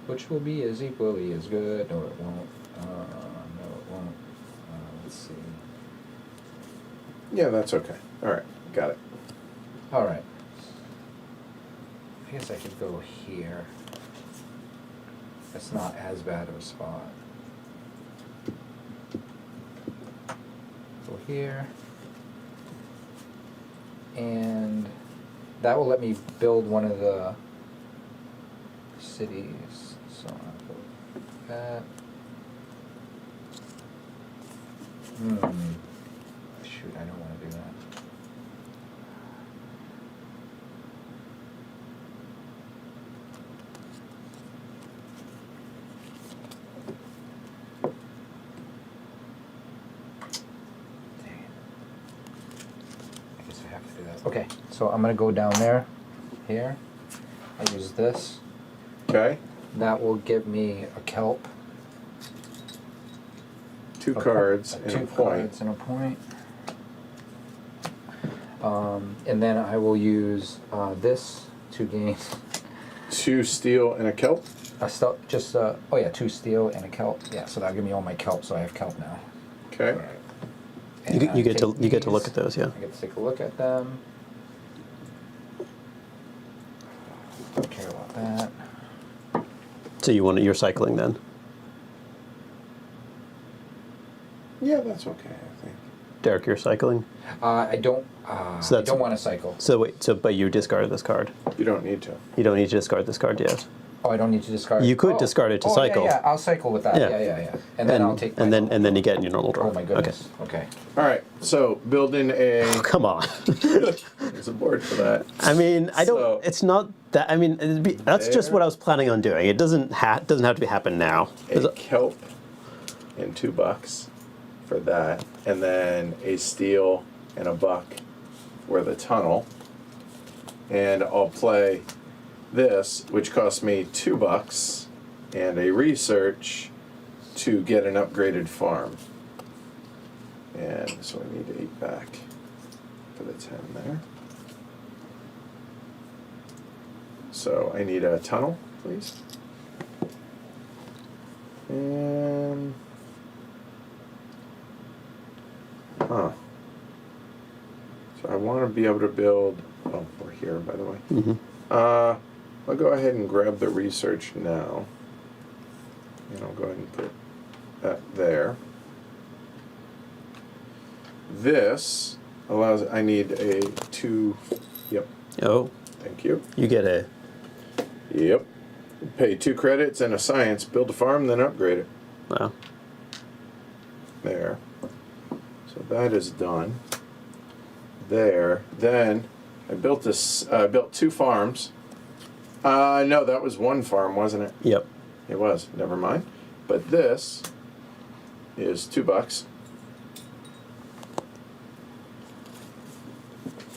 which will be as equally as good. No, it won't. No, it won't. Let's see. Yeah, that's okay. All right. Got it. All right. I guess I could go here. That's not as bad of a spot. Go here. And that will let me build one of the cities. So I'll go that. Shoot, I don't want to do that. Okay, so I'm gonna go down there, here. I use this. Okay. That will give me a kelp. 2 cards and a Two point. cards and a point. And then I will use this to gain 2 steel and a kelp. oh yeah, 2 steel and a kelp. Yeah, so that'll give me all my kelp. So I have kelp now. Okay. All right. And You I get to take look these. at those, yeah. I get to take a look at them. Don't care about that. So you're cycling then. Yeah, that's okay, I think. Derek, you're cycling. I don't. So I that's- don't want to cycle. So wait, but you discarded this card. You don't need to. You don't need to discard this card yet. Oh, I don't need to discard. You could discard it to oh, cycle. Yeah, I'll cycle with that. Yeah. Yeah. And then I'll take. and then you get in your normal draw. Oh my goodness. Okay. All right. So building a. Oh, come on. There's a board for that. I mean, I don't. So- It's not that. I mean, that's just what I was planning on doing. It doesn't have to happen now. A kelp and $2 for that, and then a steel and a buck for the tunnel. And I'll play this, which costs me $2, and a research to get an upgraded farm. And so I need 8 back for the 10 there. So I need a tunnel, please. And so I want to be able to build. Oh, we're here, by the way. I'll go ahead and grab the research now, and I'll go ahead and put that there. This allows. I need a 2. Yep. Oh, Thank you. you get a. Yep. Pay 2 credits and a science. Build a farm, then upgrade it. Wow. There. So that is done. There. Then I built this. I built 2 farms. No, that was one farm, wasn't it? Yep. It was. Never mind. But this is $2.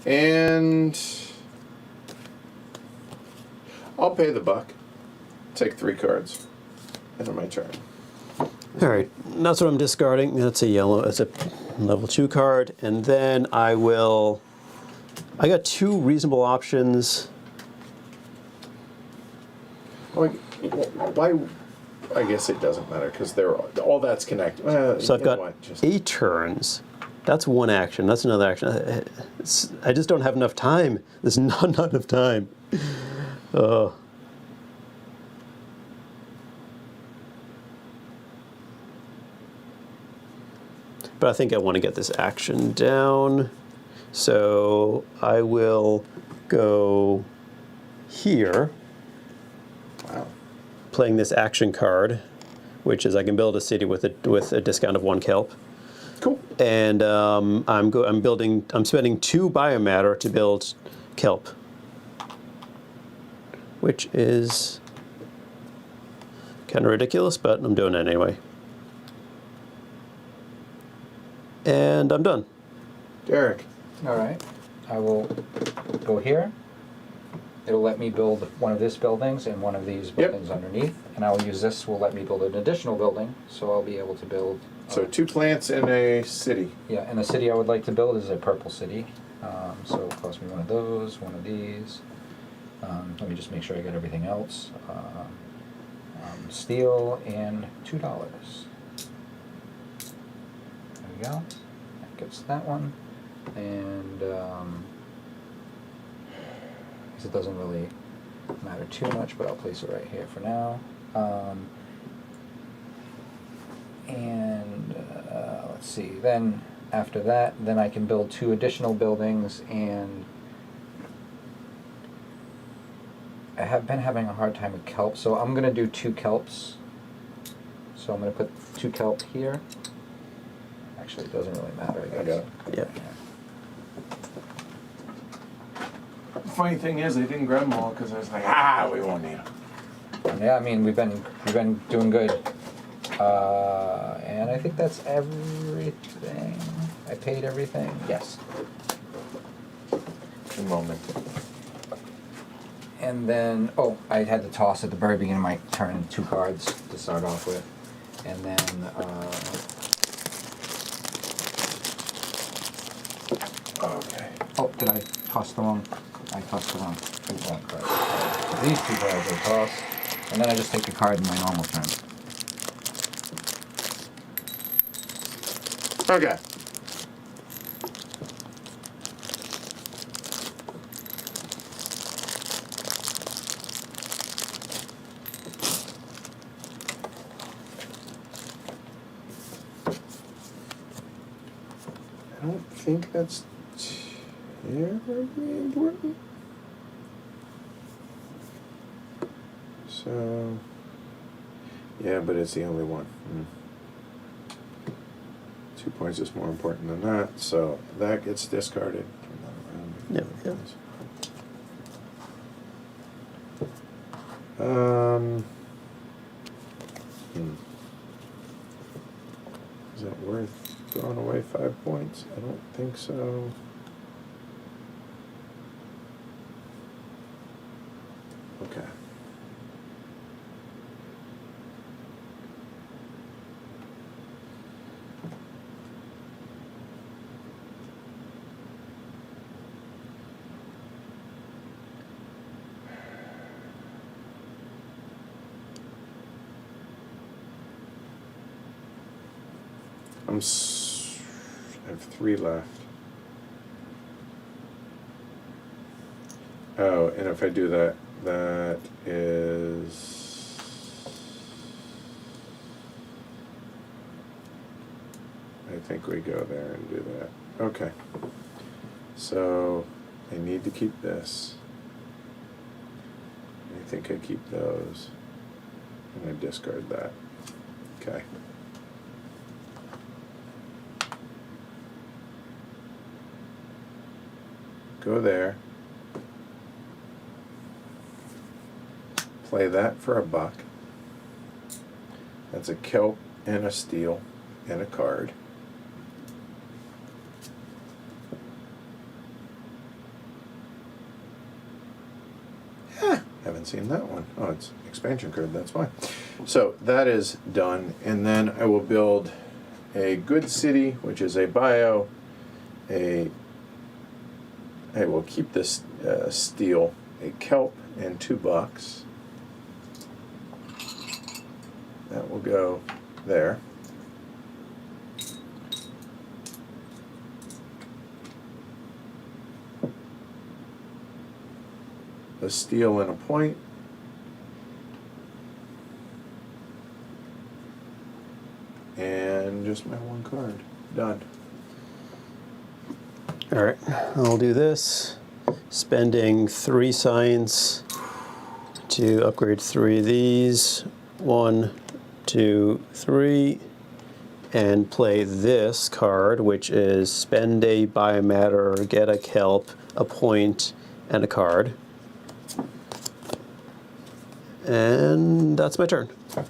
And I'll pay the buck. Take 3 cards. End of my turn. All right, that's what I'm discarding. That's a yellow. That's a level 2 card, and then I got 2 reasonable options. Why? I guess it doesn't matter because they're all that's connected. So I've got 8 turns. That's one action. That's another action. I just don't have enough time. There's not enough time. But I think I want to get this action down. So I will go here, Wow. playing this action card, which is I can build a city with a discount of 1 kelp. Cool. And I'm spending 2 biomatter to build kelp, which is kind of ridiculous, but I'm doing it anyway. And I'm done. Derek. All right. I will go here. It'll let me build one of these buildings and one of these buildings underneath, and I'll use this will let me build an additional building, so I'll be able to build. So 2 plants in a city. Yeah, and the city I would like to build is a purple city. So it'll cost me one of those, one of these. Let me just make sure I get everything else. Steel and $2. There we go. That gets that one. And it doesn't really matter too much, but I'll place it right here for now. Let's see, then after that, then I can build 2 additional buildings, and I have been having a hard time with kelp, so I'm going to do 2 kelps. So I'm going to put 2 kelp here. Actually, it doesn't really matter, I guess. I got it. Yep. Funny thing is, I didn't grab them all because I was like, we won't need them. Yeah, I mean, we've been doing good. And I think that's everything. I paid everything. Yes. A moment. And then, I had to toss at the very beginning of my turn 2 cards to start off with. And then, Okay. did I toss the wrong? I tossed the wrong card. These 2 cards I toss. And then I just take the card in my normal turn. Okay. I don't think that's terribly important. So, yeah, but it's the only one. 2 points is more important than that, so that gets discarded. Yep, yep. Is it worth throwing away 5 points? I don't think so. Okay. I have 3 left. Oh, and if I do that, that is... I think we go there and do that. Okay. So, I need to keep this. I think I keep those. And I discard that. Okay. Go there. Play that for a buck. That's a kelp and a steel and a card. Haven't seen that one. Oh, it's expansion card, that's fine. So that is done, and then I will build a good city, which is a bio, I will keep this steel, a kelp, and 2 bucks. That will go there. A steel and a point. And just my 1 card. Done. All right, I'll do this. Spending 3 signs to upgrade 3 of these. 1, 2, 3. And play this card, which is spend a biomatter, get a kelp, a point, and a card. And that's my turn. You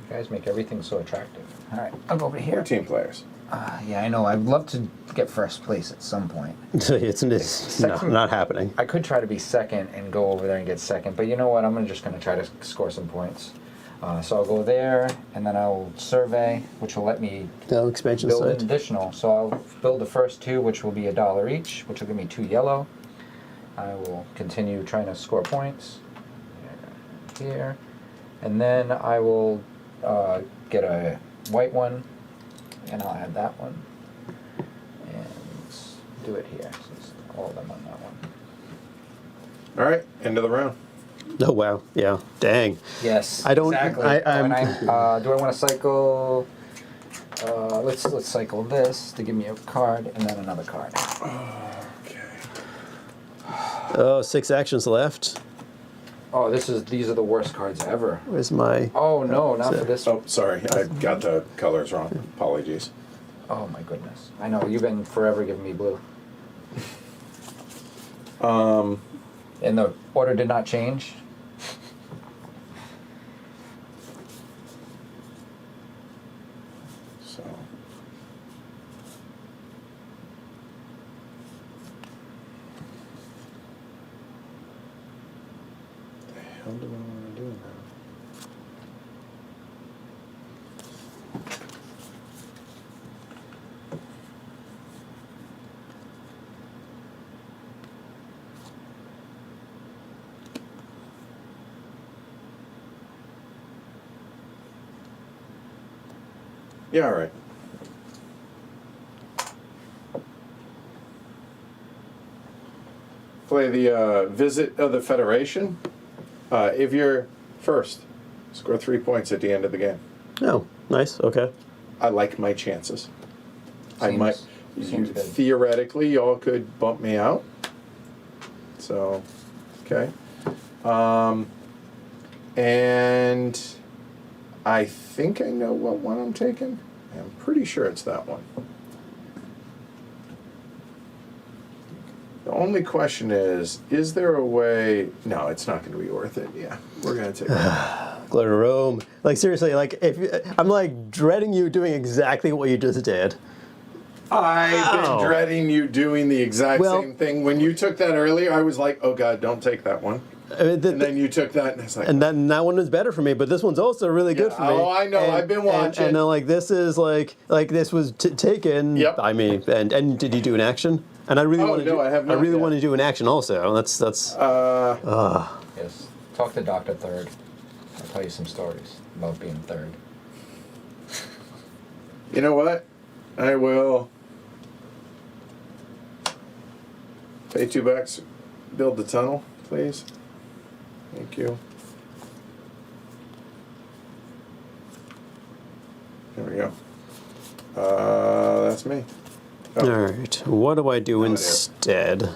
guys make everything so attractive. All right, I'll go over here. 14 players. Yeah, I know. I'd love to get first place at some point. It's not happening. I could try to be second and go over there and get second, but you know what? I'm just going to try to score some points. So I'll go there, and then I'll survey, which will let me No expansion build site. an additional. So I'll build the first 2, which will be $1 each, which will give me 2 yellow. I will continue trying to score points here, and then I will get a white one, and I'll add that one, and do it here. So it's all of them on that one. All right, end of the round. Oh wow, yeah, dang. Yes. I don't- Exactly. I'm- Do I want to cycle? Let's cycle this to give me a card and then another card. Okay. Oh, 6 actions left. Oh, these are the worst cards ever. Where's my? Oh no, not for this. Oh, sorry, I got the colors wrong. Apologies. Oh my goodness. I know you've been forever giving me blue. And the order did not change. So. The hell do I want to do now? Yeah, all right. Play the Visit of the Federation. If you're first, score 3 points at the end of the game. Oh, nice. Okay. I like my chances. I might. Seems good. Theoretically, y'all could bump me out. So, okay. And I think I know what one I'm taking. I'm pretty sure it's that one. The only question is there a way... No, it's not going to be worth it. Yeah, we're going to take it. Go to Rome. Like seriously, like I'm like dreading you doing exactly what you just did. I've been dreading you doing the exact Well- same thing. When you took that earlier, I was like, oh God, don't take that one. I mean, And then you took that, and it's like... and then that one was better for me, but this one's also really good Yeah, for me. oh, I know, I've been watching. And then like this is like this was taken. Yep. I mean, and did you do an action? And I really Oh, want to. no, I have not yet. want to do an action also. That's. Yes. Talk to Dr. Third. I'll tell you some stories about being third. You know what? I will pay $2, build the tunnel, please. Thank you. There we go. That's me. Oh. All right. What do I do there. instead?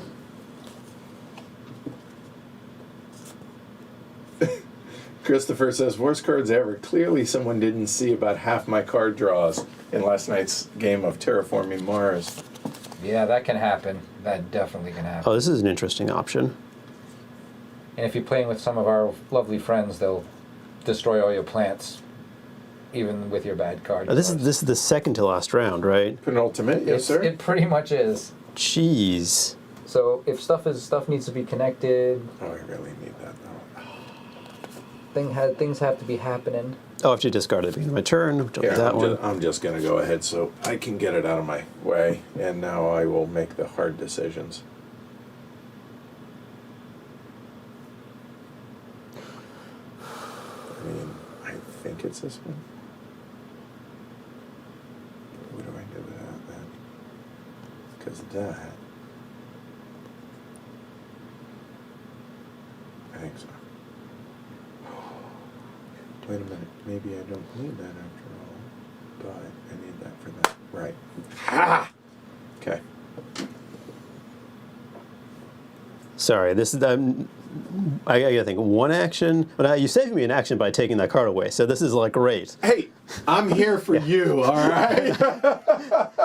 Christopher says, worst cards ever. Clearly someone didn't see about half my card draws. in last night's game of Terraforming Mars. Yeah, that can happen. That definitely can happen. Oh, this is an interesting option. And if you're playing with some of our lovely friends, they'll destroy all your plants, even with your bad card. Oh, this is the second to last round, right? Penultimate, yes, sir. It pretty much is. Jeez. So if stuff needs to be connected, Oh, I really need that though. things have to be happening. Oh, I have to discard at the beginning of my turn. Which Here, that one. I'm just going to go ahead so I can get it out of my way, and now I will make the hard decisions. I mean, I think it's this one. What do I do with that then? Because that... I think so. Wait a minute, maybe I don't need that after all, but I need that for that. Right. Ha! Okay. Sorry, this is I gotta think. One action. Well, now you saved me an action by taking that card away, so this is like great. Hey, I'm here for you, all right?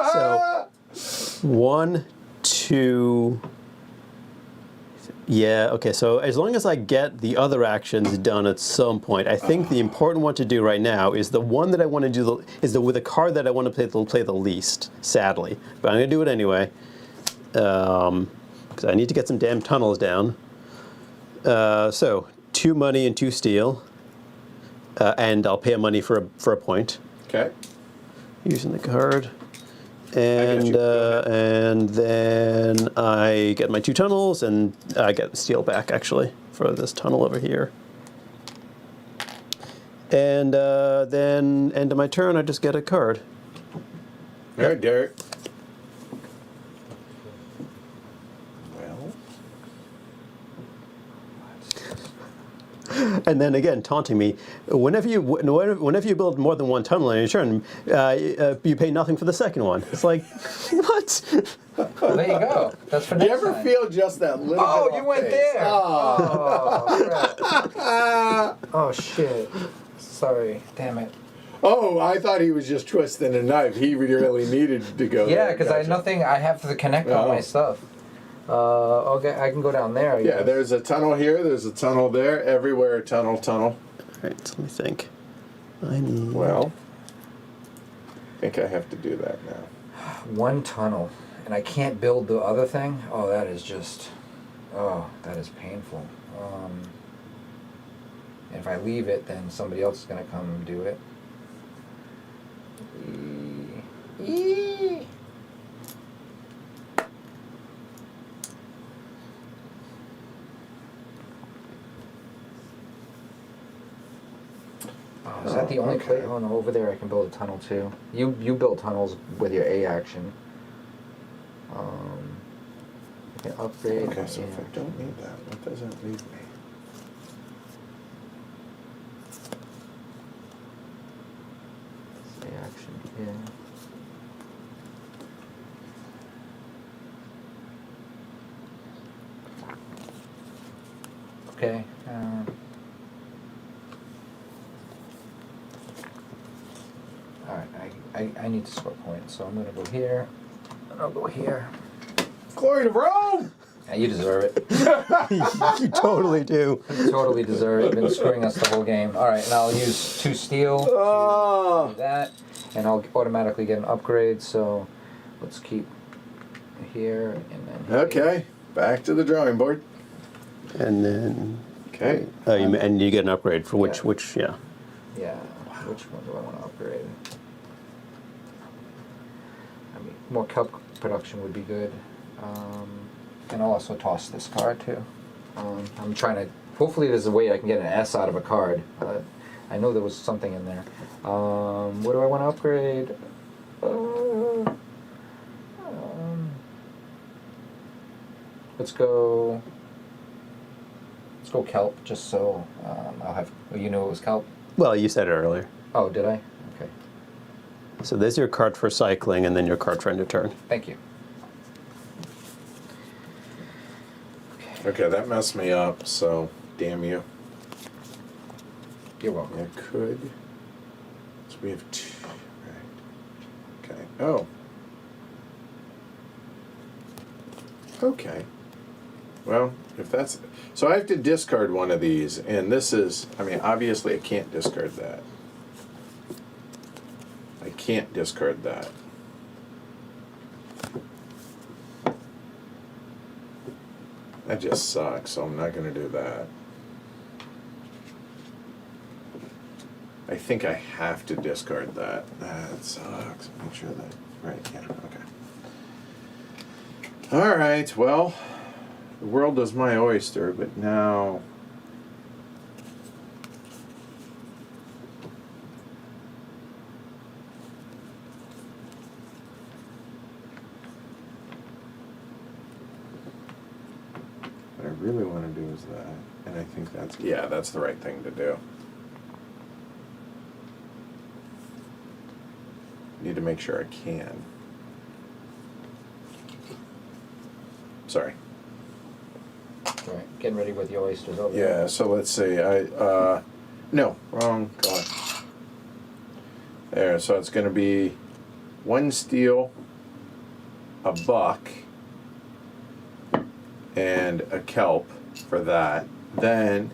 So 1, 2. Yeah, okay, so as long as I get the other actions done at some point, I think the important one to do right now is the one that I want to do, with the card that I want to play the least, sadly. But I'm going to do it anyway, because I need to get some damn tunnels down. So, 2 money and 2 steel, and I'll pay a money for a point. Okay. Using the card. And then I get my 2 tunnels, and I get the steel back, actually, for this tunnel over here. And then, end of my turn, I just get a card. All right, Derek. Well, And then again, taunting me. Whenever you build more than 1 tunnel in your turn, you pay nothing for the second one. It's like, what? Well, there you go. That's for do you next ever time. feel just that little Oh, bit you off went base? there. Oh. Oh, crap. Oh, shit. Sorry. Damn it. Oh, I thought he was just twisting a knife. He really needed to go Yeah, there. because I have to connect all my stuff. Okay, I can go down there. I Yeah, guess. there's a tunnel here. There's a tunnel there. Everywhere a tunnel. All right, so let me think. I need... Well, I think I have to do that now. 1 tunnel, and I can't build the other thing. Oh, that is just... Oh, that is painful. And if I leave it, then somebody else is going to come and do it. Oh, is that the only place? Oh no, over there I can build a tunnel too. You build tunnels with your A action. You can upgrade. Okay, so if I don't need that, what does that leave me? A action here. Okay. Alright, I need to score points, so I'm gonna go here, and I'll go here. Glory to Rome! Yeah, you deserve it. You totally do. You totally deserve it. You've been screwing us the whole game. Alright, and I'll use 2 steel to do that, and I'll automatically get an upgrade, so let's keep here, and then here. Okay, back to the drawing board. And then... Okay. and you get an upgrade for Yeah. which, yeah. Yeah, which one do I want to upgrade? I mean, more kelp production would be good. And I'll also toss this card too. I'm trying to, hopefully there's a way I can get an S out of a card. I know there was something in there. What do I want to upgrade? Let's go kelp, just so I'll have, you know it was kelp? Well, you said it earlier. Oh, did I? Okay. So there's your card for cycling, and then your card for end of turn. Thank you. Okay, that messed me up, so damn you. You're welcome. I could. So we have 2, right? Oh. Okay. Well, if that's... So I have to discard one of these, and this is... I mean, obviously I can't discard that. I can't discard that. That just sucks, so I'm not going to do that. I think I have to discard that. That sucks. Make sure that... Right, yeah, okay. All right, well, the world is my oyster, but now... What I really want to do is that, and I think that's... Yeah, that's the right thing to do. Need to make sure I can. Sorry. All right, getting ready with your oysters over Yeah, there. so let's see. No, wrong color. There, so it's going to be 1 steel, a buck, and a kelp for that. Then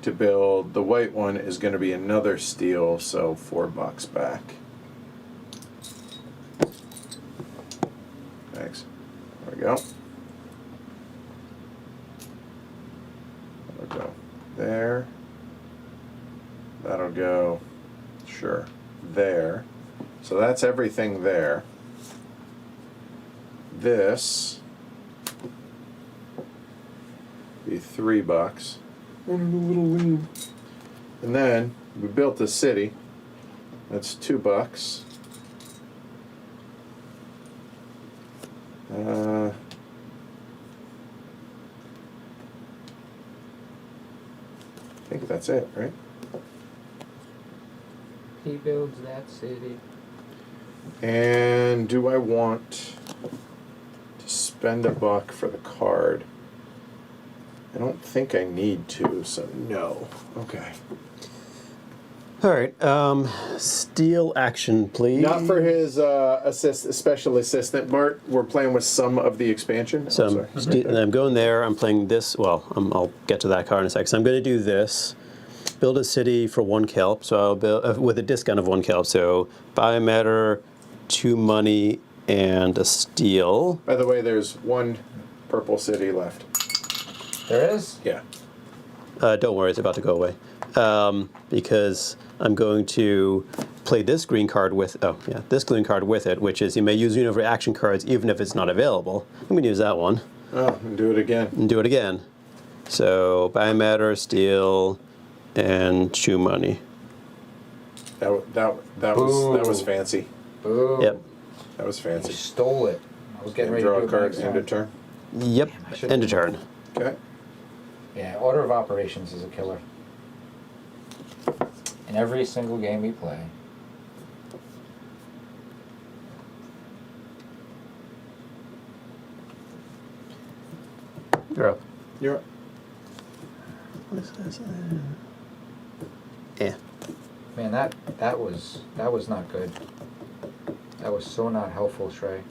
to build the white one is going to be another steel, so $4 back. Thanks. There we go. That'll go there. That'll go, sure, there. So that's everything there. This be $3. And a little lean. And then we built the city. That's $2. I think that's it, right? He builds that city. And do I want to spend $1 for the card? I don't think I need to, so no. Okay. All right. Steal action, please. Not for his special assistant. Bart, we're playing with some of the expansion. So I'm going there. I'm playing this. Well, I'll get to that card in a second. So I'm going to do this. Build a city for 1 kelp. So I'll build with a discount of 1 kelp. So buy a matter, 2 money, and a steel. By the way, there's 1 purple city left. There is? Yeah. Don't worry, it's about to go away. Because I'm going to play this green card with, this green card with it, which is you may use universal action cards even if it's not available. I'm going to use that one. Oh, and do it again. And do it again. So buy a matter, steal, and 2 money. That was fancy. Boo. Yep. That was You fancy. stole it. I was getting And ready draw to a do it card, next end of turn. turn. Yep. Damn, I should've End of turn. Okay. Yeah, order of operations is a killer. In every single game we play. You're up. You're up. What is this? Yeah. Man, that was not good. That was so not helpful, Shrey.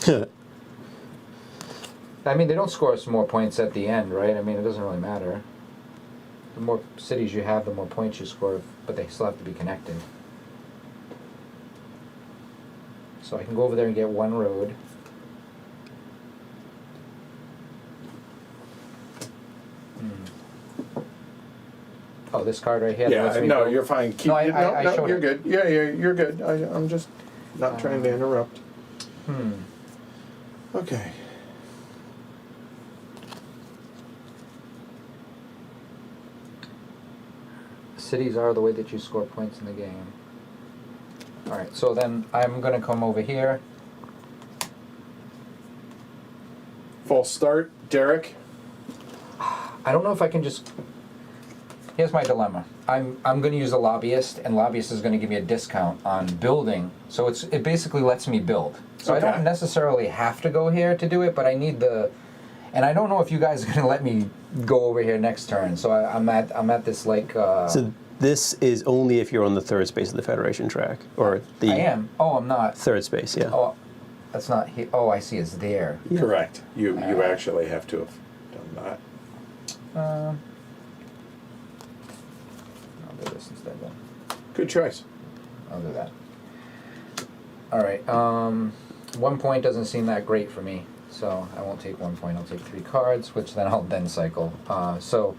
I mean, they don't score us more points at the end, right? I mean, it doesn't really matter. The more cities you have, the more points you score, but they still have to be connected. So I can go over there and get 1 road. Oh, this card right here? that lets Yeah, me no, go- you're fine. Keep, No, I no, showed you're it. good. Yeah, you're good. I'm just not trying to interrupt. Okay. Cities are the way that you score points in the game. Alright, so then I'm gonna come over here. False start, Derek. I don't know if I can just... Here's my dilemma. I'm gonna use a lobbyist, and lobbyist is gonna give me a discount on building. So it basically lets me build. So I Okay. don't necessarily have to go here to do it, but I need the... And I don't know if you guys are gonna let me go over here next turn. So I'm at this like... So this is only if you're on the 3rd space of the Federation track, or the I am. Oh, I'm not. 3rd space, yeah. Oh, That's not here. Oh, I see. It's there. Yeah. Correct. You actually have to have done that. I'll do this instead then. Good choice. I'll do that. All right. 1 point doesn't seem that great for me, so I won't take 1 point. I'll take 3 cards, which then I'll then cycle. So,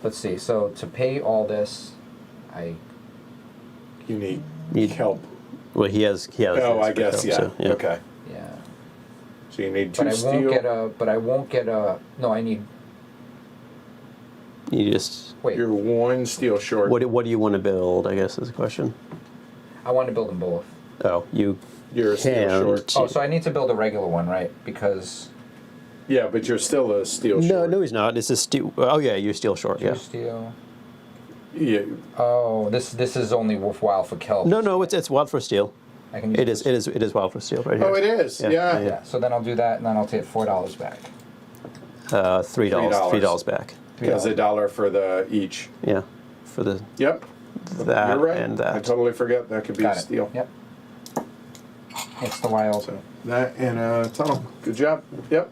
let's see. So to pay all this, You need Need- help. Well, he has. Oh, I his guess, backup, yeah. so, yeah. Okay. yeah. So you need But 2 I steel. won't get a. But I won't get a. No, I need. You just. Wait. You're 1 steel short. What do you want to build? I guess is the question. I want to build them both. Oh, you You're a steel can't. short. Oh, so I need to build a regular one, right? Because Yeah, but you're still a steel No, short. no, he's not. It's a steel. Oh, yeah, you're steel short. 2 Yeah. steel. Yeah. Oh, this is only worthwhile for kelp. No, it's wild for steel. I can use It is wild for steel right here. Oh, it is. Yeah, Yeah. yeah. Yeah. So then I'll do that, and then I'll take $4 back. $3. $3. $3 back. Because $1 for the each. Yeah, for the Yep. that You're right. and I that. totally forget that could be Got a it. steel. Yep. It's the wild. So that and a tunnel. Good job. Yep.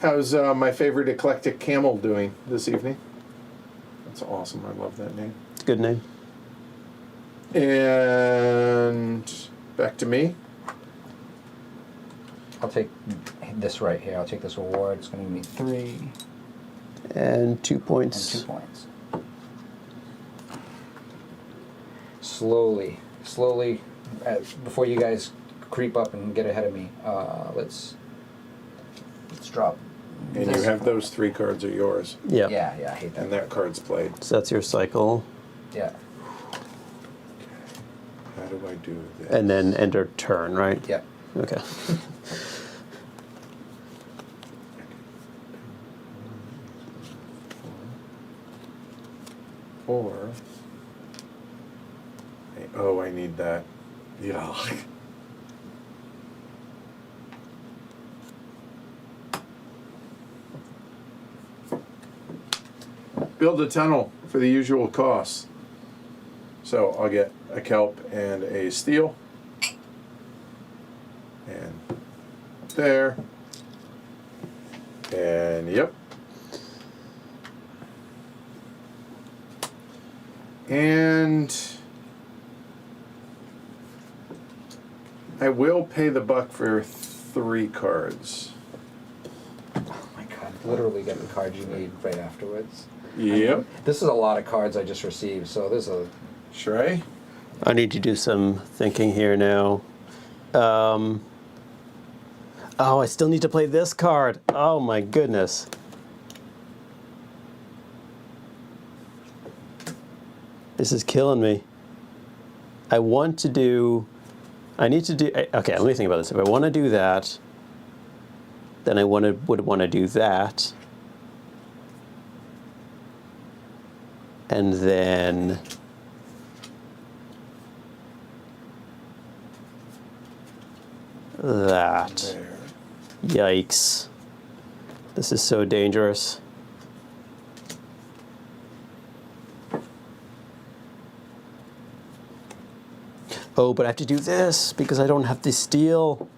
How's my favorite eclectic camel doing this evening? That's awesome. I love that name. It's a good name. And back to me. I'll take this right here. I'll take this reward. It's going to give me 3 And 2 and points. 2 points. Slowly, before you guys creep up and get ahead of me, let's drop. And this. you have those 3 cards are yours. Yeah. Yeah, I hate that. And that card's played. So that's your cycle. Yeah, How do I do this? And then enter turn, right? yeah. Okay. Or I need that. Yeah. Build a tunnel for the usual costs. So I'll get a kelp and a steel. And there. And yep. And I will pay the buck for 3 cards. Oh my god, literally get the cards you need right afterwards. Yep. This is a lot of cards I just received, so there's a. Shrey? I need to do some thinking here now. Oh, I still need to play this card. Oh my goodness. This is killing me. I need to do, okay, let me think about this. If I want to do that, then I would want to do that. And then that. There. Yikes. This is so dangerous. Oh, but I have to do this because I don't have the steel.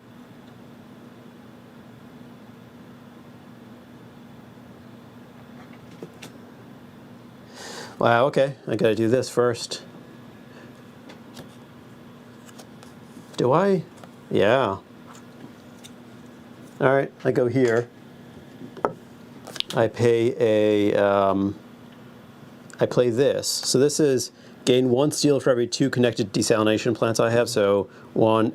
Wow, okay. I gotta do this first. Do I? Yeah. All right, I go here. I pay a, I play this. So this is gain 1 steel for every 2 connected desalination plants I have. So 1,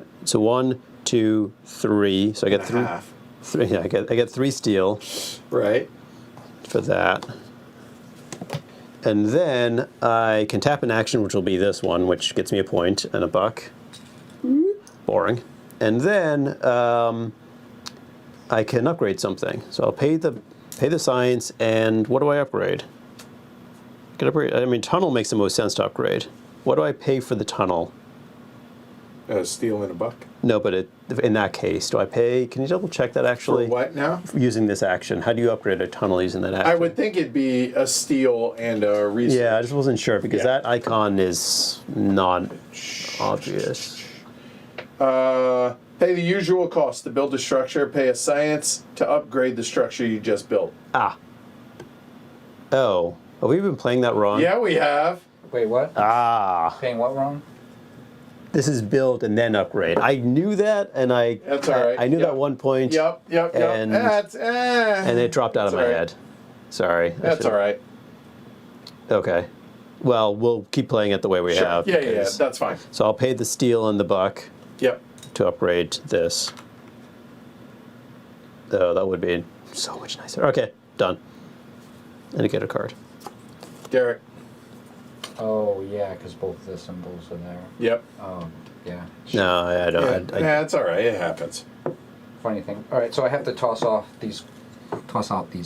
2, 3. So I get And a 3. half. 3. Yeah, I get 3 steel Right. for that. And then I can tap an action, which will be this one, which gets me a point and a buck. Boring. And then I can upgrade something. So I'll pay the science, and what do I upgrade? I can upgrade. I mean, tunnel makes the most sense to upgrade. What do I pay for the tunnel? Steel and a buck. No, but in that case, do I pay? Can you double check that actually? For what now? Using this action, how do you upgrade a tunnel using that action? I would think it'd be a steel and a research. Yeah, I just wasn't sure because Yeah. that icon is not obvious. Pay the usual cost to build a structure. Pay a science to upgrade the structure you just built. Ah. Oh. Have we been playing that wrong? Yeah, we have. Wait, what? Ah. Paying what wrong? This is build and then upgrade. I knew that, and That's all right. I knew Yep. that 1 point. Yep. And, and it dropped out of my all right. head. Sorry. That's all right. Okay. Well, we'll keep playing it the way we Sure. have. Yeah, because- that's fine. So I'll pay the steel and the buck Yep. to upgrade this. Oh, that would be so much nicer. Okay, done. And I get a card. Derek. Oh, yeah, because both the symbols are there. Yep. Oh, yeah. No, I don't. Yeah, it's all right. It happens. Funny thing. All right, so I have to toss out these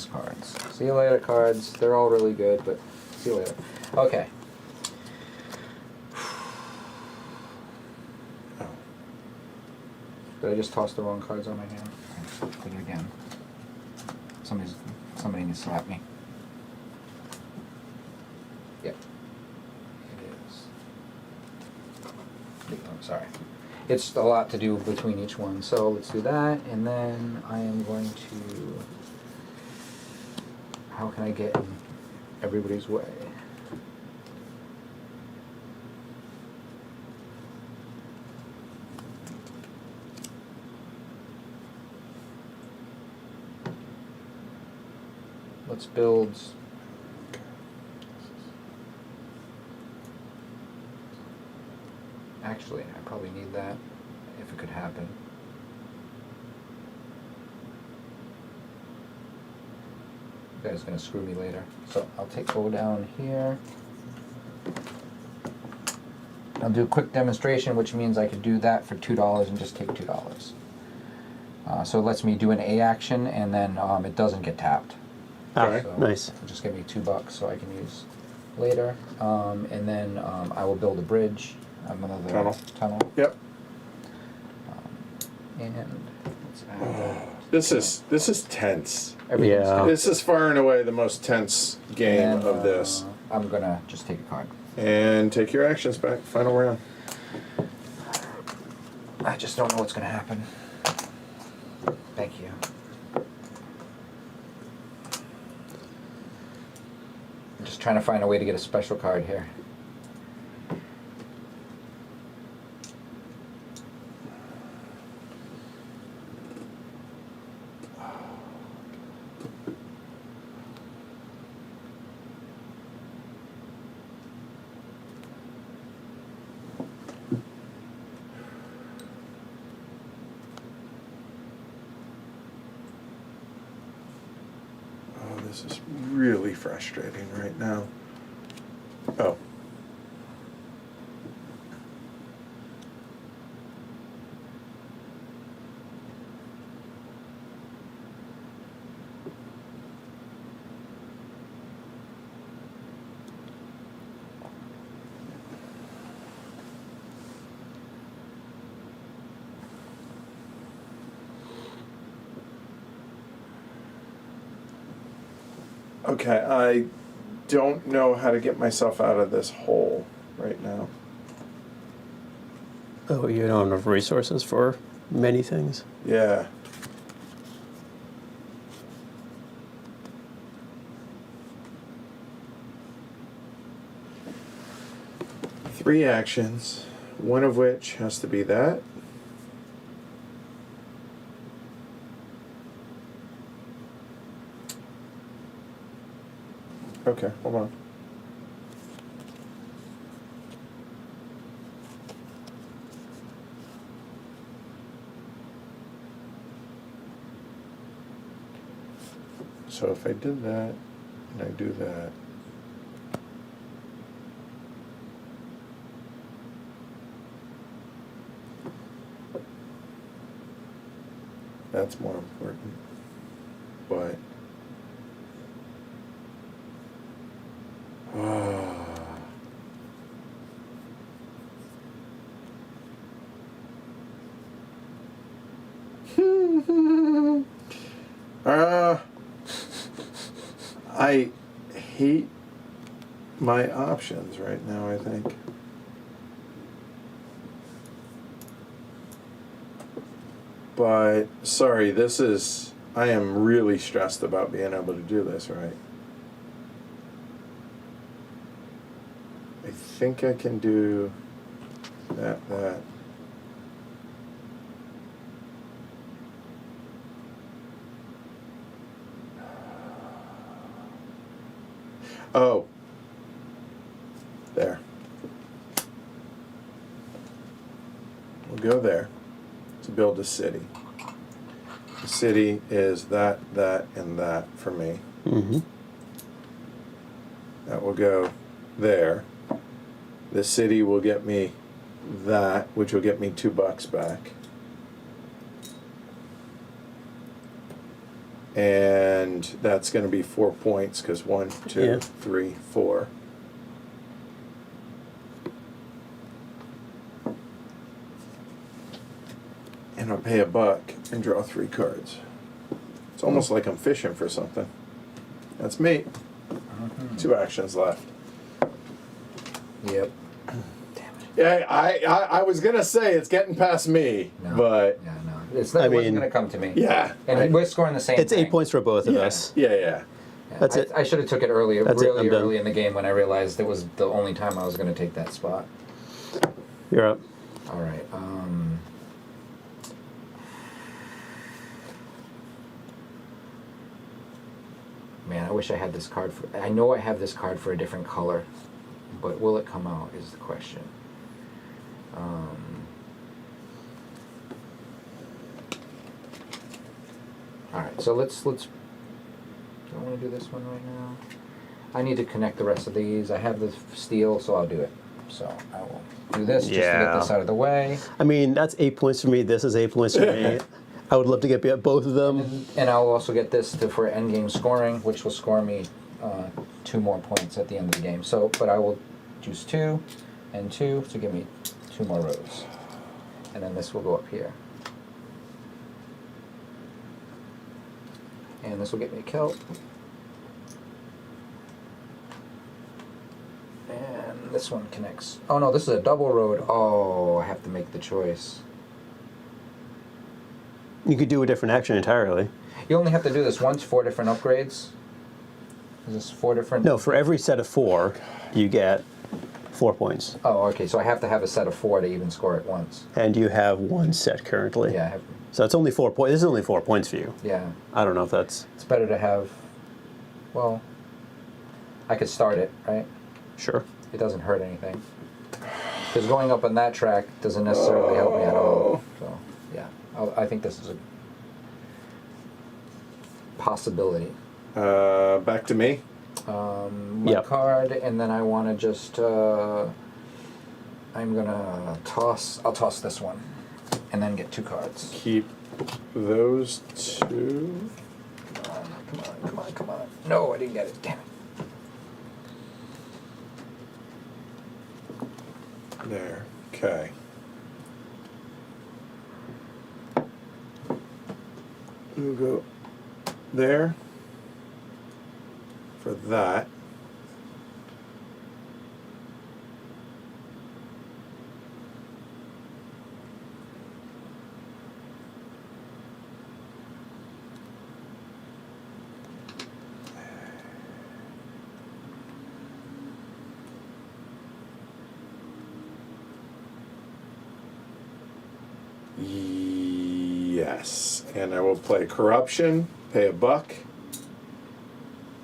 cards. See you later, cards. They're all really good, but see you later. Okay. Oh. Did I just toss the wrong cards on my hand? Put it again. Somebody needs to slap me. Yep. It is. I'm sorry. It's a lot to do between each one, so let's do that, and then I am going to... How can I get in everybody's way? Let's build... Actually, I probably need that, if it could happen. You guys are gonna screw me later. So I'll go down here. I'll do a quick demonstration, which means I could do that for $2 and just take $2. So it lets me do an A action, and then it doesn't get tapped. Ah, So nice. it'll just give me $2 so I can use later. And then I will build a bridge, another tunnel. Yep. And let's add that. This is tense. Everything's Yeah. done. This is far and away the most tense game And, of this. I'm gonna just take a card. And take your actions back. Final round. I just don't know what's gonna happen. Thank you. I'm just trying to find a way to get a special card here. Oh, this is really frustrating right now. Oh. Okay, I don't know how to get myself out of this hole right now. Oh, you don't have resources for many things. Yeah. Three actions, one of which has to be that. Okay, hold on. So if I did that, and I do that, that's more important. But I hate my options right now, I think. But, sorry, this is... I am really stressed about being able to do this, right? I think I can do that. Oh. There. We'll go there to build a city. The city is that, and that for me. Mm-hmm. That will go there. The city will get me that, which will get me $2 back. And that's going to be 4 points, because 1, 2, Yeah. 3, 4. And I'll pay $1 and draw 3 cards. It's almost like I'm fishing for something. That's me. 2 actions left. Yep. Yeah, I was gonna say it's getting past me, No. but Yeah, no. It wasn't mean, going to come to me. yeah, And we're scoring the same It's thing. 8 points for both of yeah, us. yeah. Yeah, That's it. I should have took it earlier, That's it, really I'm done. early in the game when I realized it was the only time I was going to take that spot. You're up. All right. Man, I wish I had this card for... I know I have this card for a different color, but will it come out is the question. All right, so let's... Do I want to do this one right now? I need to connect the rest of these. I have the steel, so I'll do it. So I will do this just to get Yeah. this out of the way. I mean, that's 8 points for me. This is 8 points for me. I would love to get both of them. And I'll also get this for endgame scoring, which will score me 2 more points at the end of the game. So, but I will choose 2 and 2 to give me 2 more rows. And then this will go up here. And this will get me a kill. And this one connects. Oh no, this is a double road. Oh, I have to make the choice. You could do a different action entirely. You only have to do this once, 4 different upgrades. Is this 4 different? No, for every set of 4, you get 4 points. Oh, okay. So I have to have a set of 4 to even score it once. And you have 1 set currently. Yeah. I have, So it's only 4 points. This is only 4 points for you. yeah. I don't know if that's... It's better to have. Well, I could start it, right? Sure. It doesn't hurt anything. Because going up on that track doesn't necessarily help me at all. So yeah, I think this is a possibility. Back to me. My Yep. card, and then I want to just. I'm gonna toss. I'll toss this one, and then get 2 cards. Keep those 2. Come on. No, I didn't get it. Damn it. There. Okay. We'll go there for that. Yes, and I will play corruption, pay $1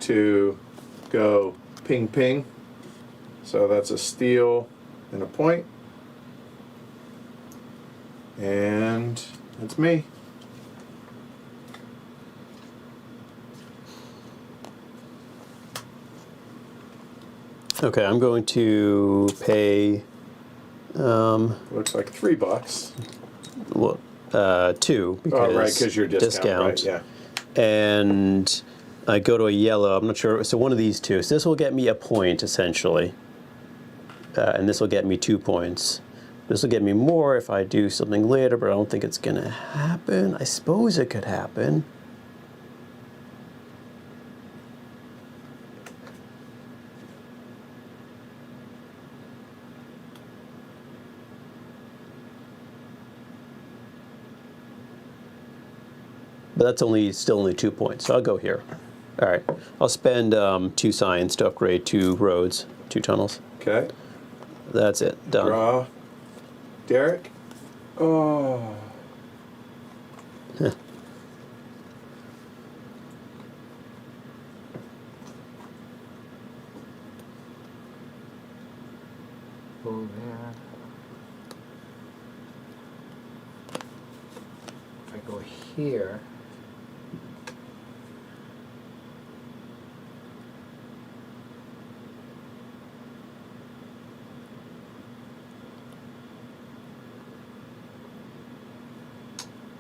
to go ping ping. So that's a steal and a point. And that's me. Okay, I'm going to pay... Looks like $3. Well, 2 because Oh, right, because you're discount, right? Yeah. And I go to a yellow. I'm not sure. So one of these 2. So this will get me a point essentially, and this will get me 2 points. This will get me more if I do something later, but I don't think it's gonna happen. I suppose it could happen. But that's still only 2 points, so I'll go here. All right, I'll spend 2 signs to upgrade 2 roads, 2 tunnels. Okay. That's it, done. Draw. Derek? Oh. Go there. If I go here.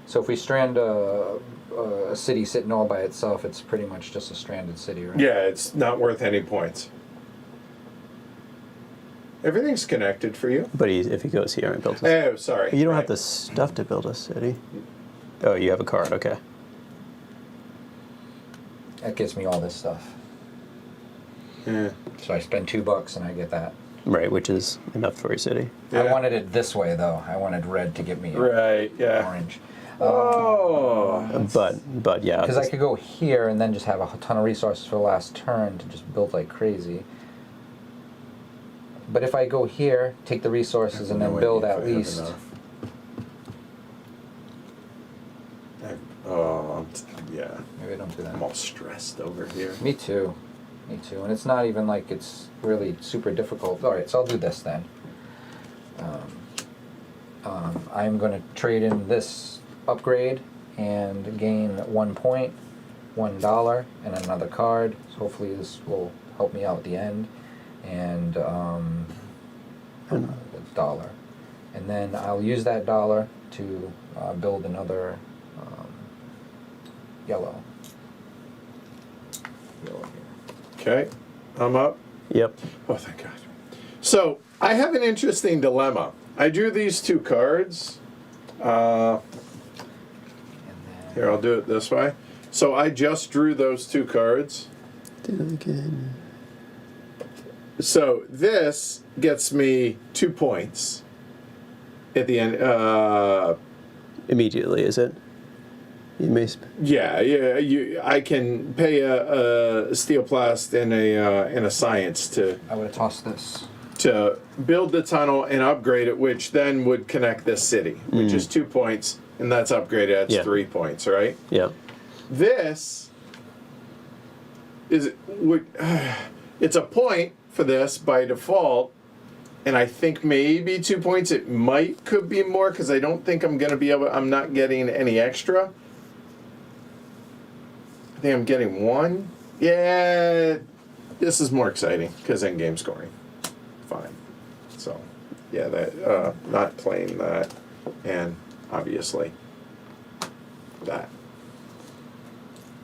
So if we strand a city sitting all by itself, it's pretty much just a stranded city, right? Yeah, it's not worth any points. Everything's connected for you. But if he goes here and builds a Oh, sorry. You don't Right. have the stuff to build a city. Oh, you have a card, okay. That gives me all this stuff. Yeah. So I spend $2 and I get that. Right, which is enough for your city. Yeah. I wanted it this way though. I wanted red to get me Right, yeah. orange. Oh. But yeah. Because I could go here and then just have a ton of resources for the last turn to just build like crazy. But if I go here, take the resources and then build at least. Yeah. Maybe I don't do that. I'm all stressed over here. Me too. Me too. And it's not even like it's really super difficult. All right, so I'll do this then. I'm going to trade in this upgrade and gain 1 point, $1, and another card. So hopefully this will help me out at the end. And a dollar. And then I'll use that dollar to build another yellow. Yellow here. Okay. I'm up. Yep. Oh, thank God. So, I have an interesting dilemma. I drew these 2 cards. And then Here, I'll do it this way. So, I just drew those 2 cards. Do it again. So, this gets me 2 points at the end. Immediately, is it? You may. I can pay a steel plast and a science to I would have tossed this. build the tunnel and upgrade it, which then would connect this city, which is 2 points, and that's upgraded. That's Yeah. 3 points, right? Yeah. This it's a point for this by default, and I think maybe 2 points. It could be more because I don't think I'm gonna be able. I'm not getting any extra. I think I'm getting 1. Yeah, this is more exciting because end-game scoring. Fine. So, yeah, that not playing that, and obviously that.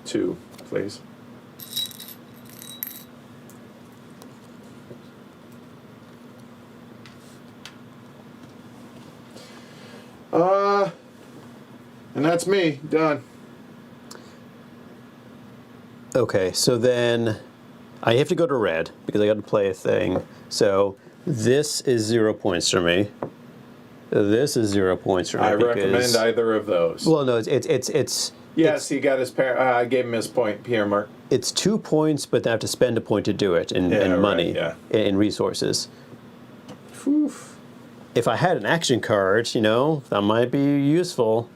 2, please. And that's me done. Okay, so then I have to go to red because I got to play a thing. So this is 0 points for me. This is 0 points for me. I recommend either of those. Well, no, it's Yes, he got his I gave him his point, Pierre Mark. it's 2 points, but I have to spend a point to do it in right, money, yeah. in resources. Oof. If I had an action card, that might be useful,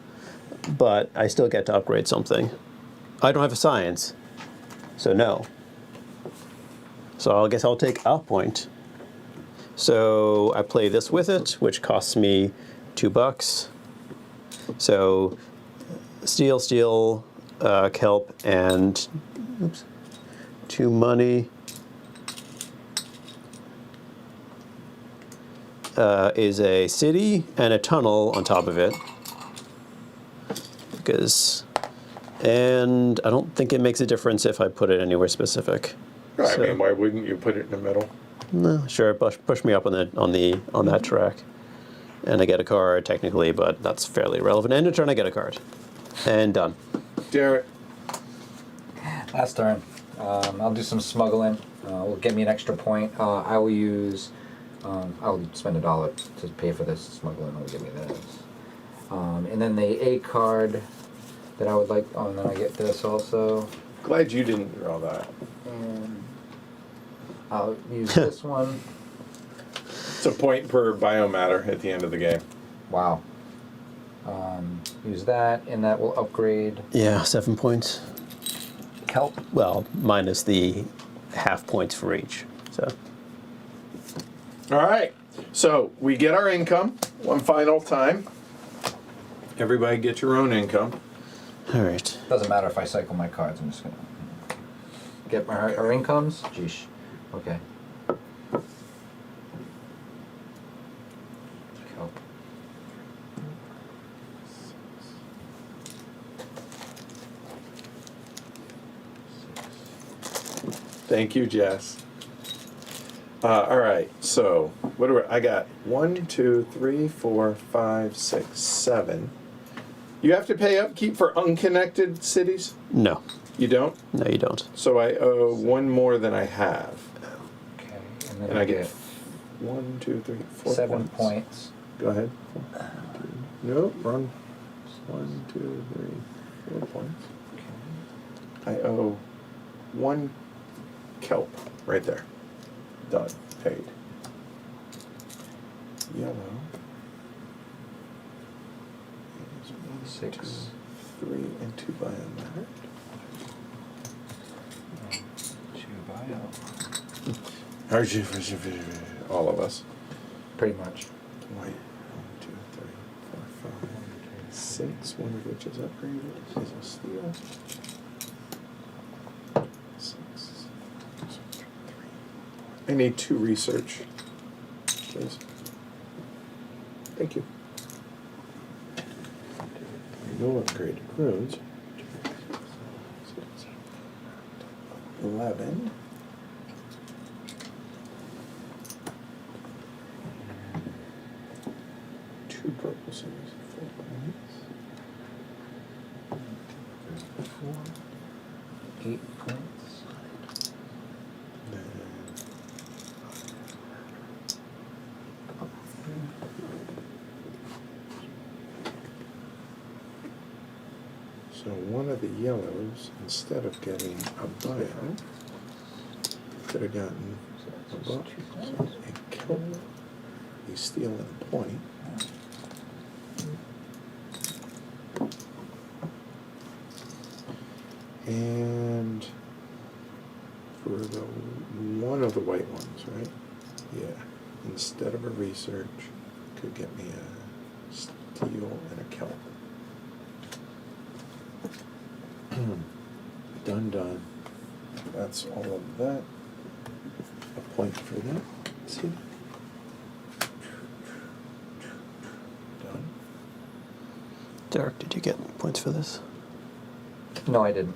but I still get to upgrade something. I don't have a science, so no. So I guess I'll take a point. So I play this with it, which costs me $2. So steel, kelp, and 2 money. Is a city and a tunnel on top of it. And I don't think it makes a difference if I put it anywhere specific. I mean, why wouldn't you put it in the middle? No, sure, push me up on that track. And I get a card technically, but that's fairly irrelevant. End of turn, I get a card. And done. Jarrett. Last turn. I'll do some smuggling. Will get me an extra point. I will use. I'll spend $1 to pay for this smuggling. Will give me this. And then the A card that I would like. Oh, and then I get this also. Glad you didn't draw that. And I'll use this one. It's a point per biomatter at the end of the game. Wow. Use that, and that will upgrade Yeah, 7 points. kelp. Well, minus the half points for each. So All right. So we get our income one final time. Everybody get your own income. all right. Doesn't matter if I cycle my cards. I'm just gonna get our incomes. Jeesh. Okay. Kelp. Thank you, Jess. All right. So what do I got? 1, 2, 3, 4, 5, 6, 7. You have to pay upkeep for unconnected cities? No, You don't? no, you don't. So I owe one more than I have. Okay. And then And I get 1, 2, 3, 4 7 points. Go ahead. Nope, wrong. 1, 2, 3, 4 points. I owe 1 kelp right there. Done. Paid. Yellow. Is 1, 6. 2, 3, and 2 biomatter. 2 bio. How's you? All of us. Pretty much. White. 1, 2, 3, 4, 5, 6. One of which is upgraded. Is a steel. 6. I need 2 research, please. Thank you. No upgraded roads. 11. Two purple cities, 4 points. 4. 8 points. So one of the yellows, instead of getting a bio, could have gotten a buck, so a kelp, a steel and a point. And for the one of the white ones, right? Yeah. Instead of a research, could get me a steel and a kelp. Done. That's all of that. A point for that. See? Done. Derek, did you get points for this? No, I didn't.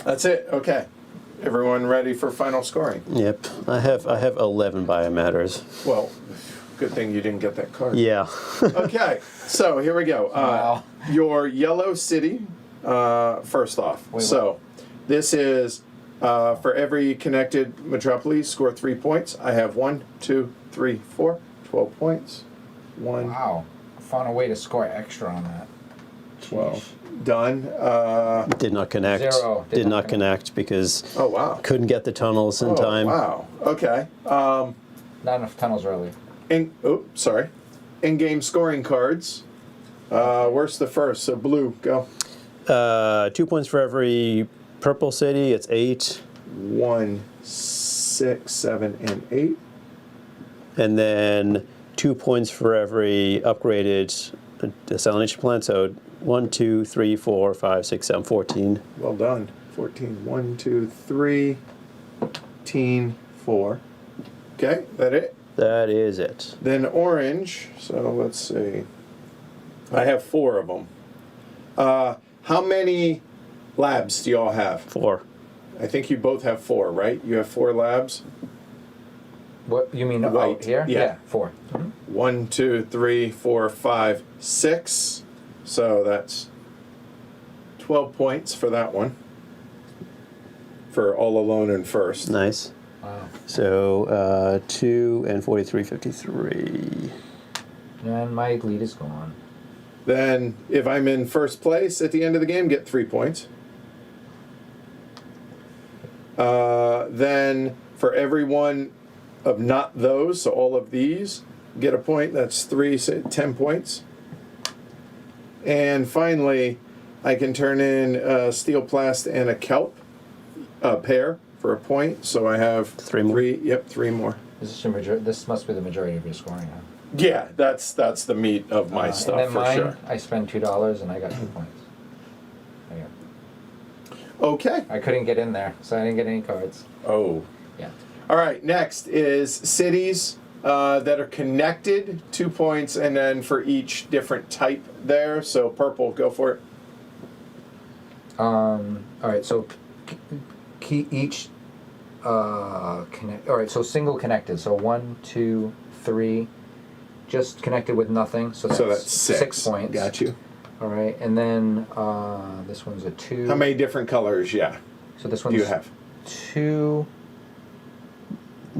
That's it. Okay. Everyone ready for final scoring? Yep. I have 11 biomatters. Well, good thing you didn't get that card. Yeah. Okay. So here we go. Wow. Your yellow city, first off. Wait, so this is for every connected metropolis, score 3 points. I have 1, 2, 3, 4, 12 points. 1, Wow. I found a way to score extra on that. 12. Done. Did not connect. 0. Did not connect because Oh, wow. couldn't get the tunnels in Oh, time. wow. Okay. Not enough tunnels early. Sorry. In-game scoring cards. Where's the first? So blue, go. 2 points for every purple city. It's 8. 1, 6, 7, and 8. And then 2 points for every upgraded desalination plant. So 1, 2, 3, 4, 5, 6, 7, 14. Well done. 14. 1, 2, 3, 14, 4. Okay, that it? That is it. Then orange. So let's see. I have 4 of them. How many labs do y'all have? 4. I think you both have 4, right? You have 4 labs? What you mean White. out here? Yeah. 4. 1, 2, 3, 4, 5, 6. So that's 12 points for that one. For all alone and first. Nice. Wow. So 2 and 43, 53. And my lead is gone. Then, if I'm in first place at the end of the game, get 3 points. Then, for every one of not those, so all of these, get a point. That's 3, so 10 points. And finally, I can turn in steel plast and a kelp pair for a point. So I have 3 more. Three more. This must be the majority of your scoring, huh? Yeah, that's the meat of my stuff and then for mine, sure. I spent $2 and I got 2 points. There you go. Okay. I couldn't get in there, so I didn't get any cards. Oh. Yeah. All right. Next is cities that are connected. 2 points, and then for each different type there. So purple, go for it. All right. So each connect. All right. So single connected. So 1, 2, 3, just connected with nothing. So that's 6 points. Got you. All right. And then this one's a 2. How many different colors? Yeah. So this Do one's you have? 2.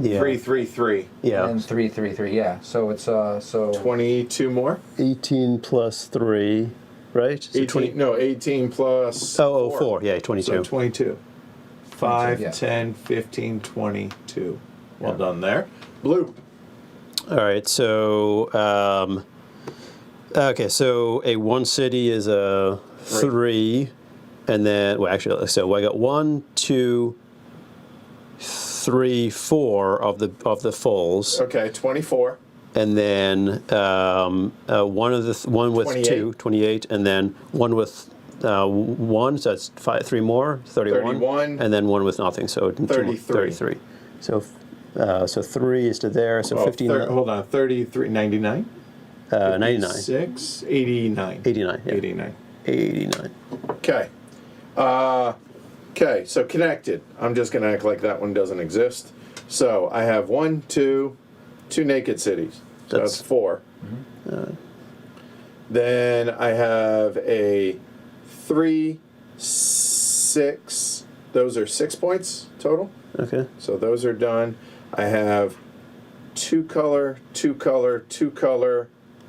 Yeah. 3, 3, 3. Yeah. And 3, 3, 3. Yeah. So it's so 22 more. 18 plus 3, right? So 18 plus. Oh, 4. Yeah, 22. So 22. 5, yeah. 10, 15, 22. Well Yeah. done there. Blue. All right, so okay, so a 1 city is a 3, and then actually, so I got 1, 2, 3, 4 of the fulls, Okay, 24. and then one with 2, 28, and then one with 1, so that's 3 more, 31, 31. and then one with nothing, so 33. 33. So 3 is to there, so 15. Hold on, 33, 99? 99. 6, 89. 89, yeah. 89. 89. Okay. Okay, so connected. I'm just going to act like that one doesn't exist. So I have 1, 2 naked cities. So that's 4. Then I have a 3, 6. Those are 6 points total. Okay. So those are done. I have 2 color, 2 color, 2 color.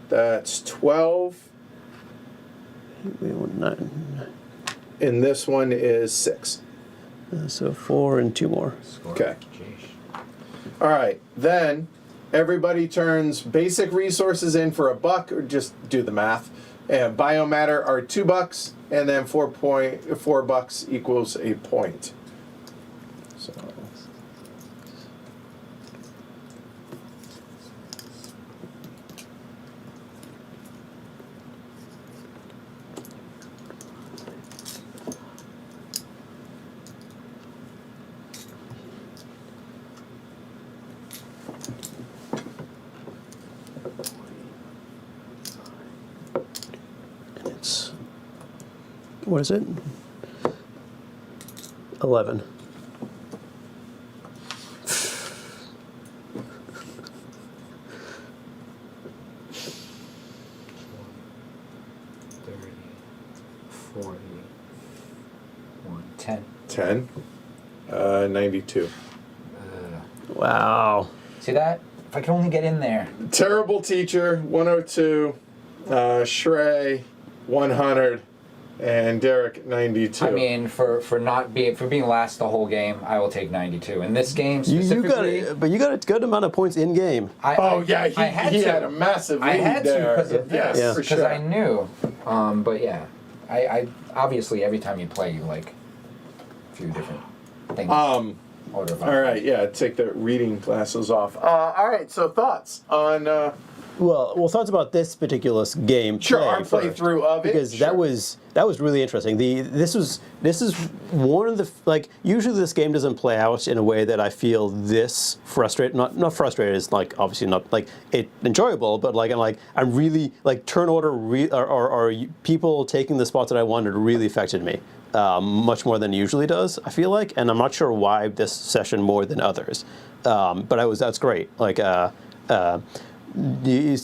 That's 12. We want 9. And this one is 6. So 4 and 2 more. Okay. Jeez. All right. Then everybody turns basic resources in for $1, or just do the math. And biomatter are $2, and then $4 equals a point. So. And it's, what is it? 11. One, 10. 10. 92. Wow. See that? If I could only get in there. Terrible teacher, 102. Shrey, 100. And Derek, 92. I mean, for being last the whole game, I will take 92. In this game You specifically, got you got a good amount of points in game. he had a massive lead I had to there. because of this, Yeah. for because sure. I knew. But yeah, I obviously every time you play, you like a few different things. Order of All right, yeah, take the reading glasses off. All right, so thoughts on Well, thoughts about this particular game. sure play our first, playthrough of it because sure. that was really interesting. This is one of the, like, usually this game doesn't play out in a way that I feel this frustrated. Not frustrated is like obviously not like it enjoyable, but I'm really like turn order or people taking the spots that I wanted really affected me. Much more than it usually does, I feel like, and I'm not sure why this session more than others. But that's great. Like taking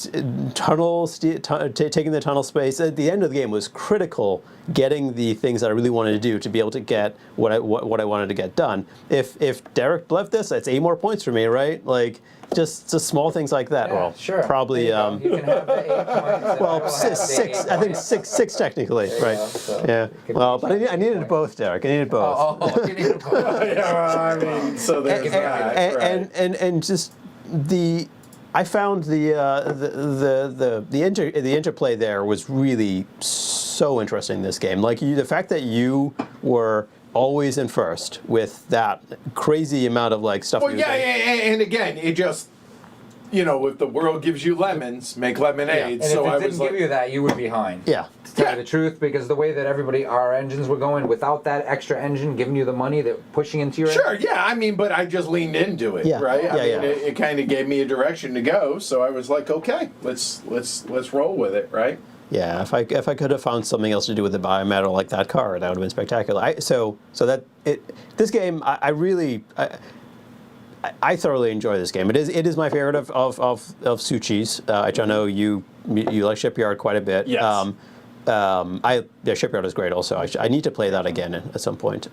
the tunnel space at the end of the game was critical. Getting the things that I really wanted to do to be able to get what I wanted to get done. If Derek left this, that's 8 more points for me, right? Like just small things like that. Yeah, well, sure. probably. You can have the 8 points. And I Well, will have the 6. 8 I think points. six technically, There you right? go. So Yeah. it could Well, be but I needed both, Derek. I needed both. Oh, you need both. Yeah, well, I mean, so there's And- that. Right. and just I found the interplay there was really so interesting in this game. Like the fact that you were always in first with that crazy amount of like stuff. Well, you were doing. and again, it just, if the world gives you lemons, make lemonade. And So if I it was didn't give like, you that, you would be behind. Yeah. To tell you the truth, because the way that our engines were going, without that extra engine giving you the money that pushing into your sure, yeah, I mean, but I just leaned into it, Yeah. right? I Yeah, mean, yeah. it kind of gave me a direction to go, so I was like, okay, let's roll with it, right? Yeah, if I could have found something else to do with the biometal like that car, that would have been spectacular. This game, I thoroughly enjoy this game. It is my favorite of Suchy's, which I know you like Shipyard quite a bit. Yes. Shipyard is great also. I need to play that again at some point.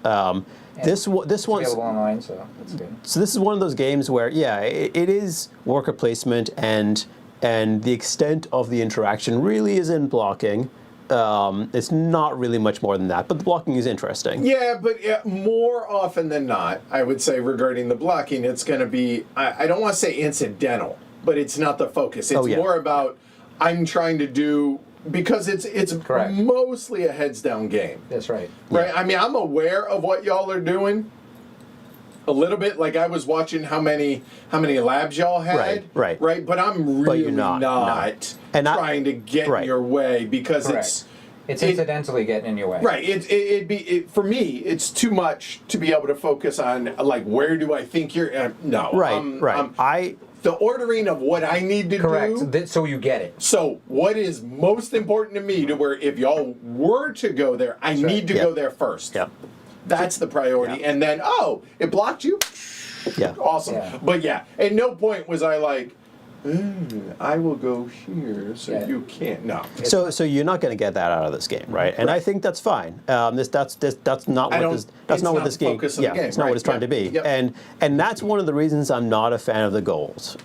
This one's available online, so that's good. so this is one of those games where it is worker placement and the extent of the interaction really is in blocking. It's not really much more than that, but the blocking is interesting. Yeah, but more often than not, I would say regarding the blocking, it's going to be, I don't want to say incidental, but it's not the focus. It's more about, I'm trying to do, because it's Correct. mostly a heads down game. That's right. Right? I mean, I'm aware of what y'all are doing a little bit. Like I was watching how many labs y'all had. Right. But I'm really you're not, no. And trying to get in your way because Correct. It's incidentally getting in your way. Right. For me, it's too much to be able to focus on, like, where do I think you're... no. Right. The ordering of what I need to do... Correct. So you get it. So what is most important to me to where if y'all were to go there, I need to go there first. Yep. That's the priority. And then, it blocked you? Yeah. Awesome. Yeah. But yeah, at no point was I like, I will go here so you can't. No. So you're not going to get that out of this game, right? And I think that's fine. That's not what this game. Yeah, it's not what it's trying to be. Yep. And that's one of the reasons I'm not a fan of the goals,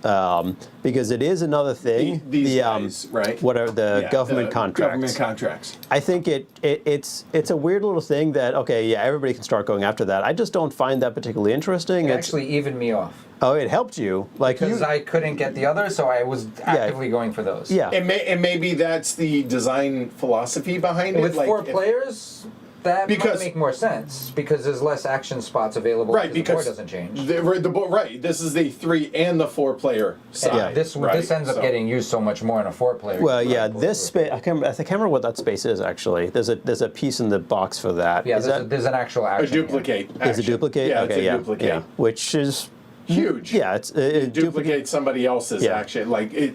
because it is another thing. These guys, right? What are the government contracts? Government contracts. I think it's a weird little thing that everybody can start going after that. I just don't find that particularly interesting. It actually evened me off. Oh, it helped you, because I couldn't get the other, so I was actively going for those. Yeah, and maybe that's the design philosophy behind it. With 4 players, that might make more sense because there's less action spots available. Right, because the board doesn't change. Right, this is the 3 and the 4 player side. Yeah, this ends up getting used so much more in a 4 player. Well, yeah, this space. I can't remember what that space is actually. There's a piece in the box for that. Yeah, there's an actual action. A duplicate. Is a duplicate? Yeah, okay, it's a duplicate. Yeah, which is huge. Yeah, it duplicates somebody else's action,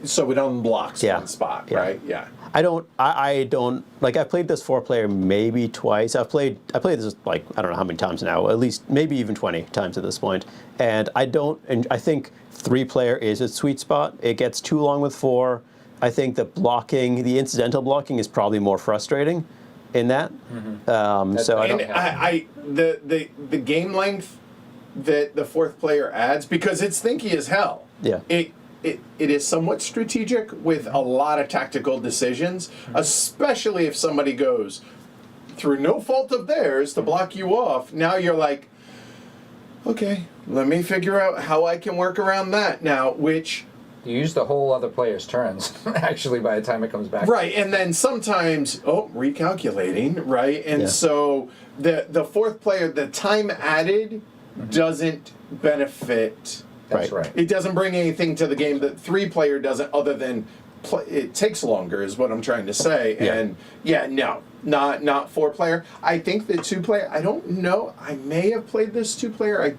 so it unblocks one spot, right? Yeah. I don't like. I've played this 4-player maybe twice. I played this like I don't know how many times now. At least maybe even 20 times at this point. And I think 3-player is a sweet spot. It gets too long with 4. I think the incidental blocking is probably more frustrating in that. So the game length that the 4th player adds, because it's thinky as hell. Yeah. It is somewhat strategic with a lot of tactical decisions, especially if somebody goes through no fault of theirs to block you off. Now you're like, okay, let me figure out how I can work around that now, which... You use the whole other player's turns, actually, by the time it comes back. Right, and then sometimes, recalculating, right? And so the 4th player, the time added doesn't benefit... That's right. It doesn't bring anything to the game that 3-player doesn't, other than it takes longer, is what I'm trying to say. Yeah. And no, not 4-player. I think the 2-player. I don't know. I may have played this 2-player.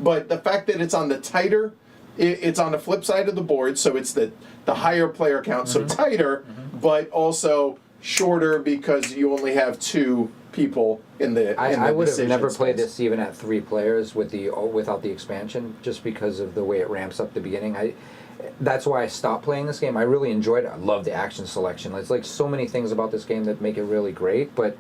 But the fact that it's on the tighter, it's on the flip side of the board, so it's the higher player count, so tighter, but also shorter because you only have 2 people in the I would have decision never played space. this even at 3 players without the expansion, just because of the way it ramps up the beginning. That's why I stopped playing this game. I really enjoyed it. I love the action selection. It's like so many things about this game that make it really great, but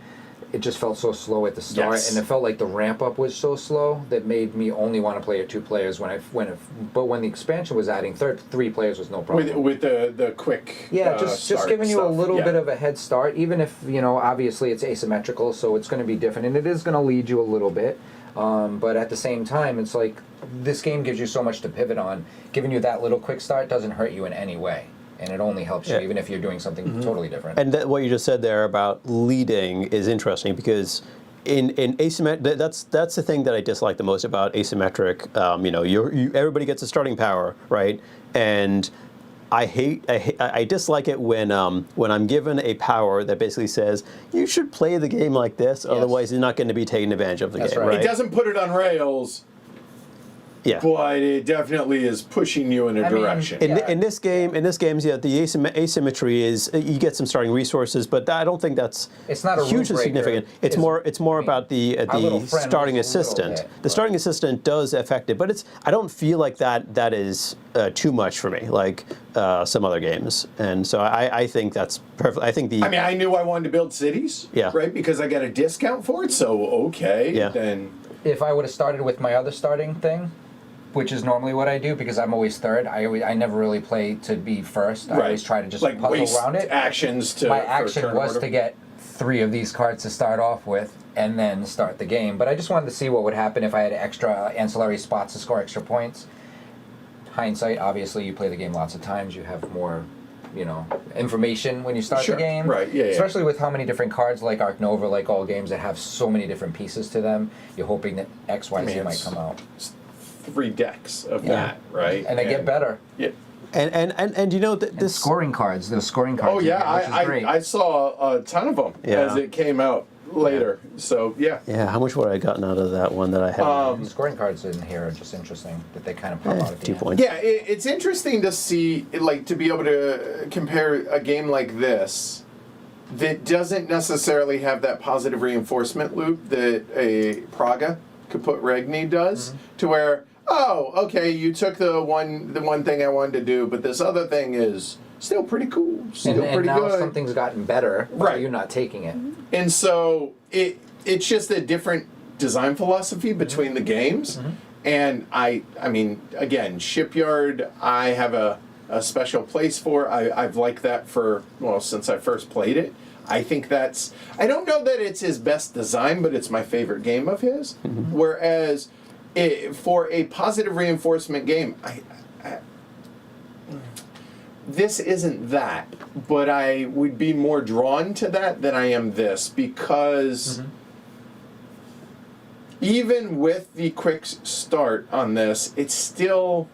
it just felt so slow at the start, Yes. and it felt like the ramp up was so slow that made me only want to play at 2 players. But when the expansion was adding 3 players was no problem. With the quick Just start giving you a stuff. little Yeah. bit of a head start, even if obviously it's asymmetrical, so it's going to be different, and it is going to lead you a little bit. But at the same time, it's like this game gives you so much to pivot on. Giving you that little quick start doesn't hurt you in any way, and it only helps you, even if you're doing something totally different. And what you just said there about leading is interesting because in asymmetric, that's the thing that I dislike the most about asymmetric. Everybody gets a starting power, right? And I dislike it when I'm given a power that basically says you should play the game like this, otherwise you're not going to be taking advantage of the game. right. It doesn't put it on rails. Yeah. But it definitely is pushing you in a direction. In this game, the asymmetry is you get some starting resources, but I don't think that's It's not a hugely rule breaker. significant. It's more about the our little friend starting was a little assistant. bit, The starting assistant does affect it, but I don't feel like that is too much for me, like some other games. And so I think that's perfect. I think I knew I wanted to build cities, Yeah. right? Because I got a discount for it, so okay, Yeah. then. If I would have started with my other starting thing, which is normally what I do because I'm always third, I never really play to be first. I always try to just like puzzle waste around it. actions to. My for action turn was order. to get 3 of these cards to start off with and then start the game. But I just wanted to see what would happen if I had extra ancillary spots to score extra points. Hindsight, obviously, you play the game lots of times. You have more, information when you start Sure, the game. right, yeah. Especially with how many different cards, like Arc Nova, like all games that have so many different pieces to them. You're hoping that X, Y, Z might it's- come out. 3 decks of that, right? And they get better. Yeah. and this Scoring cards, those scoring cards. Oh in yeah, there, which is great. I saw a ton of them Yeah. as it came out later. So yeah. Yeah, how much would I have gotten out of that one that I had? The scoring cards in here are just interesting that they kind of pop out at the 2 end. points. Yeah, it's interesting to see, like, to be able to compare a game like this that doesn't necessarily have that positive reinforcement loop that a Praga Kaput Regni does, to where, oh, okay, you took the one thing I wanted to do, but this other thing is still pretty cool, still And pretty now good. something's gotten better, but Right. you're not taking it. And so it's just a different design philosophy between the games. And I mean, again, Shipyard, I have a special place for. I've liked that since I first played it. I think I don't know that it's his best design, but it's my favorite game of his. Whereas for a positive reinforcement game, this isn't that, but I would be more drawn to that than I am this, because even with the quick start on this, it's still,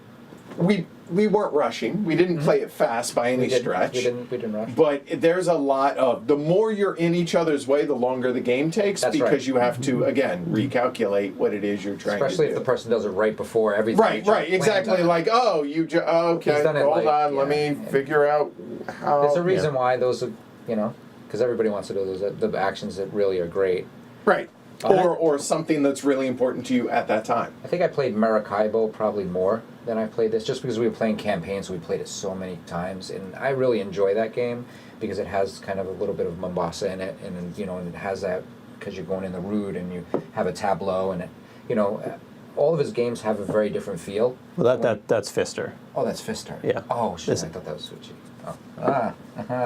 we weren't rushing. We didn't play it fast by any stretch. We didn't rush. But there's a lot of, the more you're in each other's way, the longer the game takes, That's because right. you have to, again, recalculate what it is you're trying Especially to if do. the person does it right before everything. Right, exactly. Like, oh, okay, He's done it hold like- on, let me yeah. figure out how. There's a reason why those are, because everybody wants to do those, the actions that really are great. Right. Or something that's really important to you at that time. I think I played Maracaibo probably more than I played this, just because we were playing campaigns, so we played it so many times, and I really enjoy that game because it has kind of a little bit of Mombasa in it, and and it has that because you're going in the route and you have a tableau, and all of his games have a very different feel. Well, that's Fister. Oh, that's Fister. Yeah. Oh shit! This- I thought that was Suchy. Oh.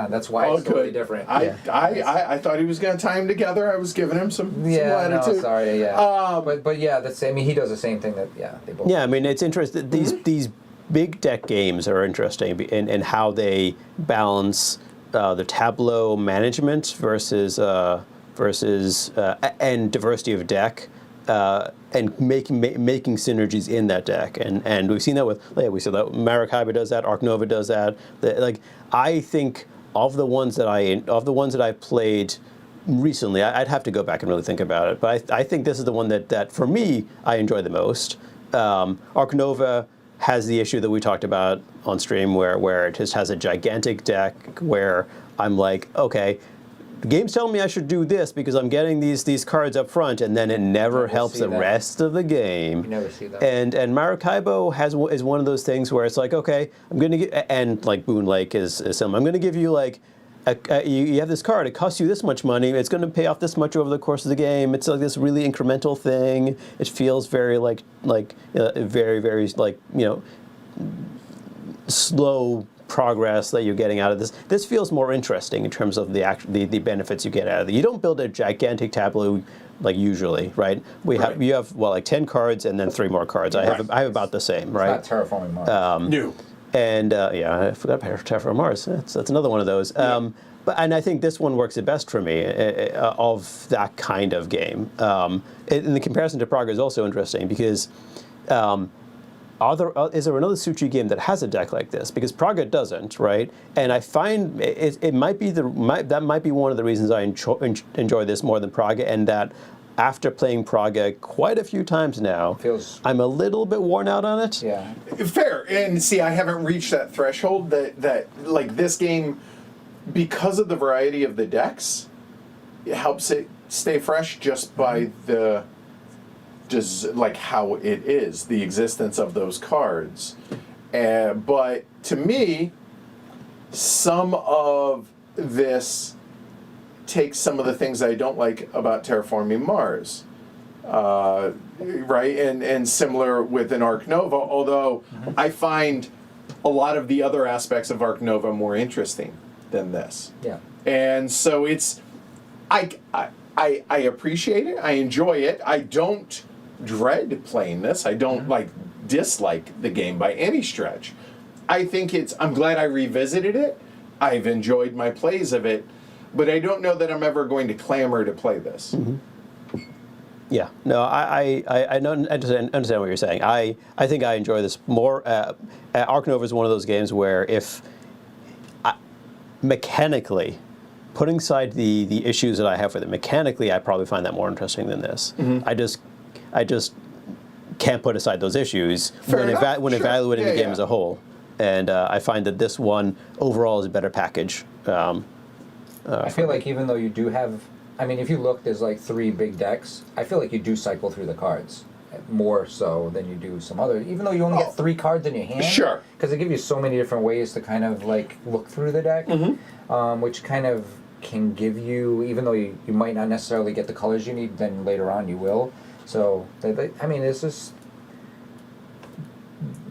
That's why it's totally different. I thought he was going to tie them together. I was giving him some latitude. No, sorry, yeah. But yeah, he does the same thing they both. Yeah, I mean, it's interesting. These big deck games are interesting in how they balance the tableau management versus and diversity of deck. And making synergies in that deck, and we've seen that we saw that Maracaibo does that, Arc Nova does that. I think of the ones that I've played recently, I'd have to go back and really think about it. But I think this is the one that for me I enjoy the most. Arc Nova has the issue that we talked about on stream, where it just has a gigantic deck where I'm like, okay, the game's telling me I should do this because I'm getting these cards up front, and then it never helps the rest of the game. You never see that. And Maracaibo is one of those things where it's like, okay, I'm going to get, and like Boone Lake is some. I'm going to give you like, you have this card. It costs you this much money. It's going to pay off this much over the course of the game. It's like this really incremental thing. It feels very very very like slow progress that you're getting out of this. This feels more interesting in terms of the benefits you get out of it. You don't build a gigantic tableau like usually, right? You have like 10 cards and then 3 more cards. I have about the same, right? It's not Terraforming Mars. New. And I forgot about Terraforming Mars. That's another one of those. And I think this one works the best for me of that kind of game. And the comparison to Praga is also interesting because is there another Suchy game that has a deck like this? Because Praga doesn't, right? And I find it might be that might be one of the reasons I enjoy this more than Praga, and that after playing Praga quite a few times now, I'm a little bit worn out on it. Yeah. Fair. And see, I haven't reached that threshold that like this game, because of the variety of the decks, it helps it stay fresh just by just like how it is, the existence of those cards. But to me, some of this takes some of the things I don't like about Terraforming Mars. Right? And similar with an Arc Nova, although I find a lot of the other aspects of Arc Nova more interesting than this. Yeah. And so it's, I appreciate it. I enjoy it. I don't dread playing this. I don't dislike the game by any stretch. I think I'm glad I revisited it. I've enjoyed my plays of it, but I don't know that I'm ever going to clamor to play this. Mm-hmm. Yeah, no, I understand what you're saying. I think I enjoy this more. Arc Nova is one of those games where mechanically, putting aside the issues that I have with it, mechanically I probably find that more interesting than this. Mm-hmm. I just can't put aside those issues when evaluating the game as a whole. And I find that this one overall is a better package. I feel like even though you do have, I mean, if you look, there's like 3 big decks. I feel like you do cycle through the cards more so than you do some other. Even though you only get 3 cards in your hand. Sure. Because they give you so many different ways to kind of like look through the deck, which kind of can give you, even though you might not necessarily get the colors you need, then later on you will. So, I mean, it's just,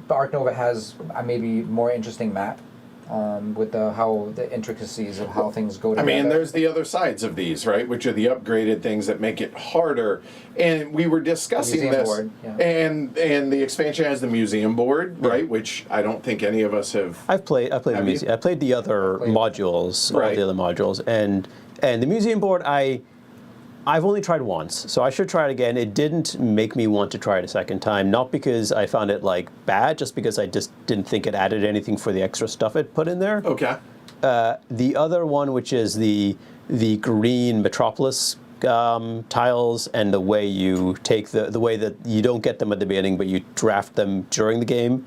Arc Nova has a maybe more interesting map with the intricacies of how things go together. I mean, there's the other sides of these, right? Which are the upgraded things that make it harder. And we were discussing this. Board, yeah. And the expansion has the museum board, right? Which I don't think any of us have. I played the museum. I played the other modules, right? The other modules, and the museum board I've only tried once, so I should try it again. It didn't make me want to try it a second time, not because I found it bad, just because I just didn't think it added anything for the extra stuff it put in there. Okay. The other one, which is the green Metropolis tiles, and the way you take the way that you don't get them at the beginning, but you draft them during the game.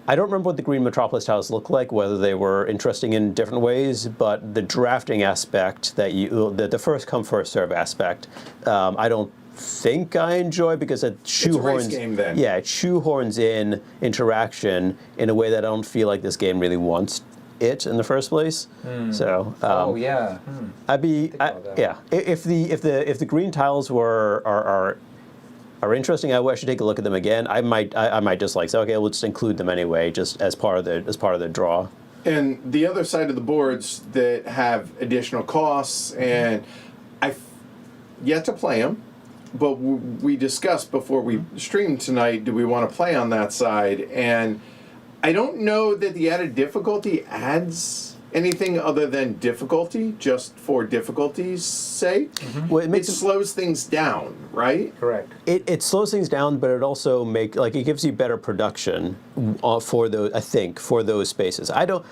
I don't remember what the green Metropolis tiles look like, whether they were interesting in different ways, but the drafting aspect, the first come first serve aspect, I don't think I enjoy, because it shoehorns. It's a race game then. Yeah, it shoehorns in interaction in a way that I don't feel like this game really wants it in the first place. So. I'd be if the green tiles are interesting. I should take a look at them again. I might just say, okay, we'll just include them anyway, just as part of the draw. And the other side of the boards that have additional costs, and I've yet to play them, but we discussed before we streamed tonight, do we want to play on that side? And I don't know that the added difficulty adds anything other than difficulty, just for difficulty's sake. Well, it slows things down, right? Correct. It slows things down, but it also it gives you better production for those. I think for those spaces. I don't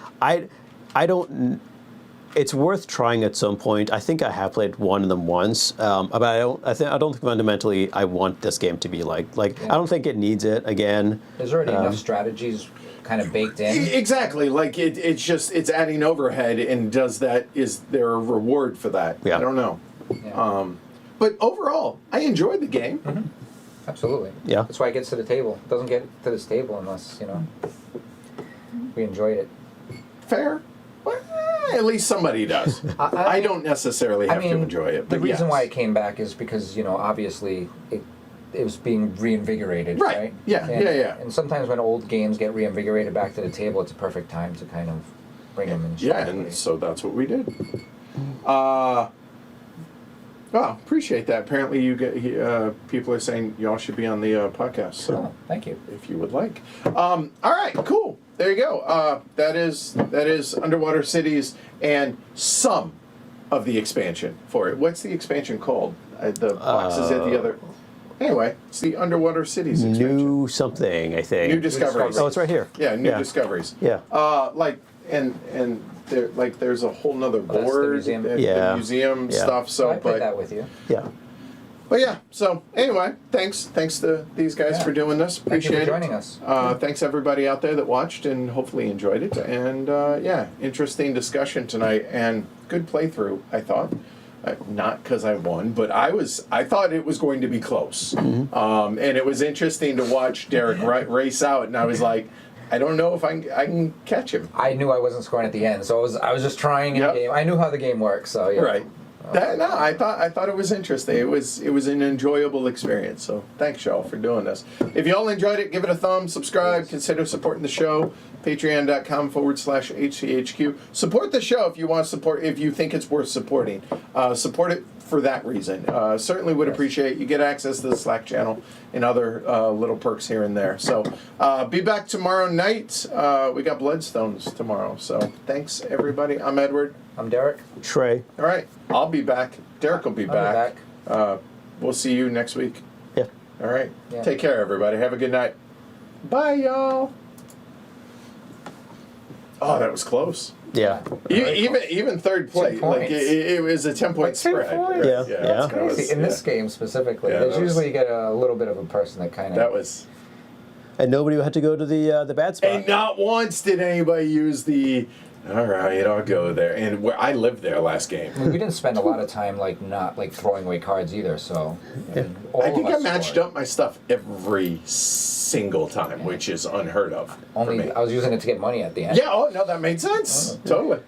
it's worth trying at some point. I think I have played one of them once, but I don't think fundamentally I want this game to be like. I don't think it needs it again. There's already enough strategies kind of baked in. Exactly. Like it's adding overhead, and is there a reward for that? Yeah. I don't know. Yeah. But overall, I enjoyed the game. Mm-hmm. Absolutely. Yeah. That's why it gets to the table. It doesn't get to this table unless, we enjoyed it. Fair. Well, at least somebody does. I don't necessarily have to enjoy it. But the reason yes. why it came back is because, obviously it was being reinvigorated, Right. right? Yeah, yeah. And sometimes when old games get reinvigorated back to the table, it's a perfect time to kind of bring them in. Yeah, and so that's what we did. Well, appreciate that. Apparently, you get people are saying y'all should be on the podcast. So, Oh, thank you. if you would like. All right, cool. There you go. That is Underwater Cities and some of the expansion for it. What's the expansion called? The box is at the other. Anyway, it's the Underwater Cities expansion. New something, I think. New Discoveries. Oh, it's right here. Yeah, New Discoveries. Yeah. And there's a whole nother that's the board, museum. and Yeah. the museum Yeah. stuff. So, I played that with you. Yeah. But yeah. So anyway, thanks to these guys Yeah. for doing this. Thank you Appreciate for it. joining us. Thanks everybody out there that watched and hopefully enjoyed it. And interesting discussion tonight and good playthrough. I thought. Not because I won, but I thought it was going to be close. And it was interesting to watch Derek race out, and I was like, I don't know if I can catch him. I knew I wasn't scoring at the end, so I was just trying in the game. I knew how the game works, so yeah. Right. I thought it was interesting. It was an enjoyable experience. So thanks y'all for doing this. If y'all enjoyed it, give it a thumb, subscribe, consider supporting the show. Patreon.com/HCHQ. Support the show if you want to support. If you think it's worth supporting, support it for that reason. Certainly would appreciate. You get access to the Slack channel and other little perks here and there. So be back tomorrow night. We got Bloodstones tomorrow. So thanks everybody. I'm Edward. I'm Derek. Trey. All right, I'll be back. Derek will be back. back. We'll see you next week. Yeah. All right. Yeah. Take care, everybody. Have a good night. Bye, y'all. Oh, that was close. Yeah. Even third place, like points. it was a 10-point Like 10 spread. points? Yeah. Yeah. Yeah. Crazy. In this game specifically, Yeah, there's that was- usually you get a little bit of a person that kind of... That was. And nobody had to go to the bad spot. And not once did anybody use the. All right, I'll go there. And I lived there last game. We didn't spend a lot of time not throwing away cards either, so... I think I matched up my stuff every single time, which is unheard of. for Only me. I was using it to get money at the end. Yeah, oh no, that made sense. Totally.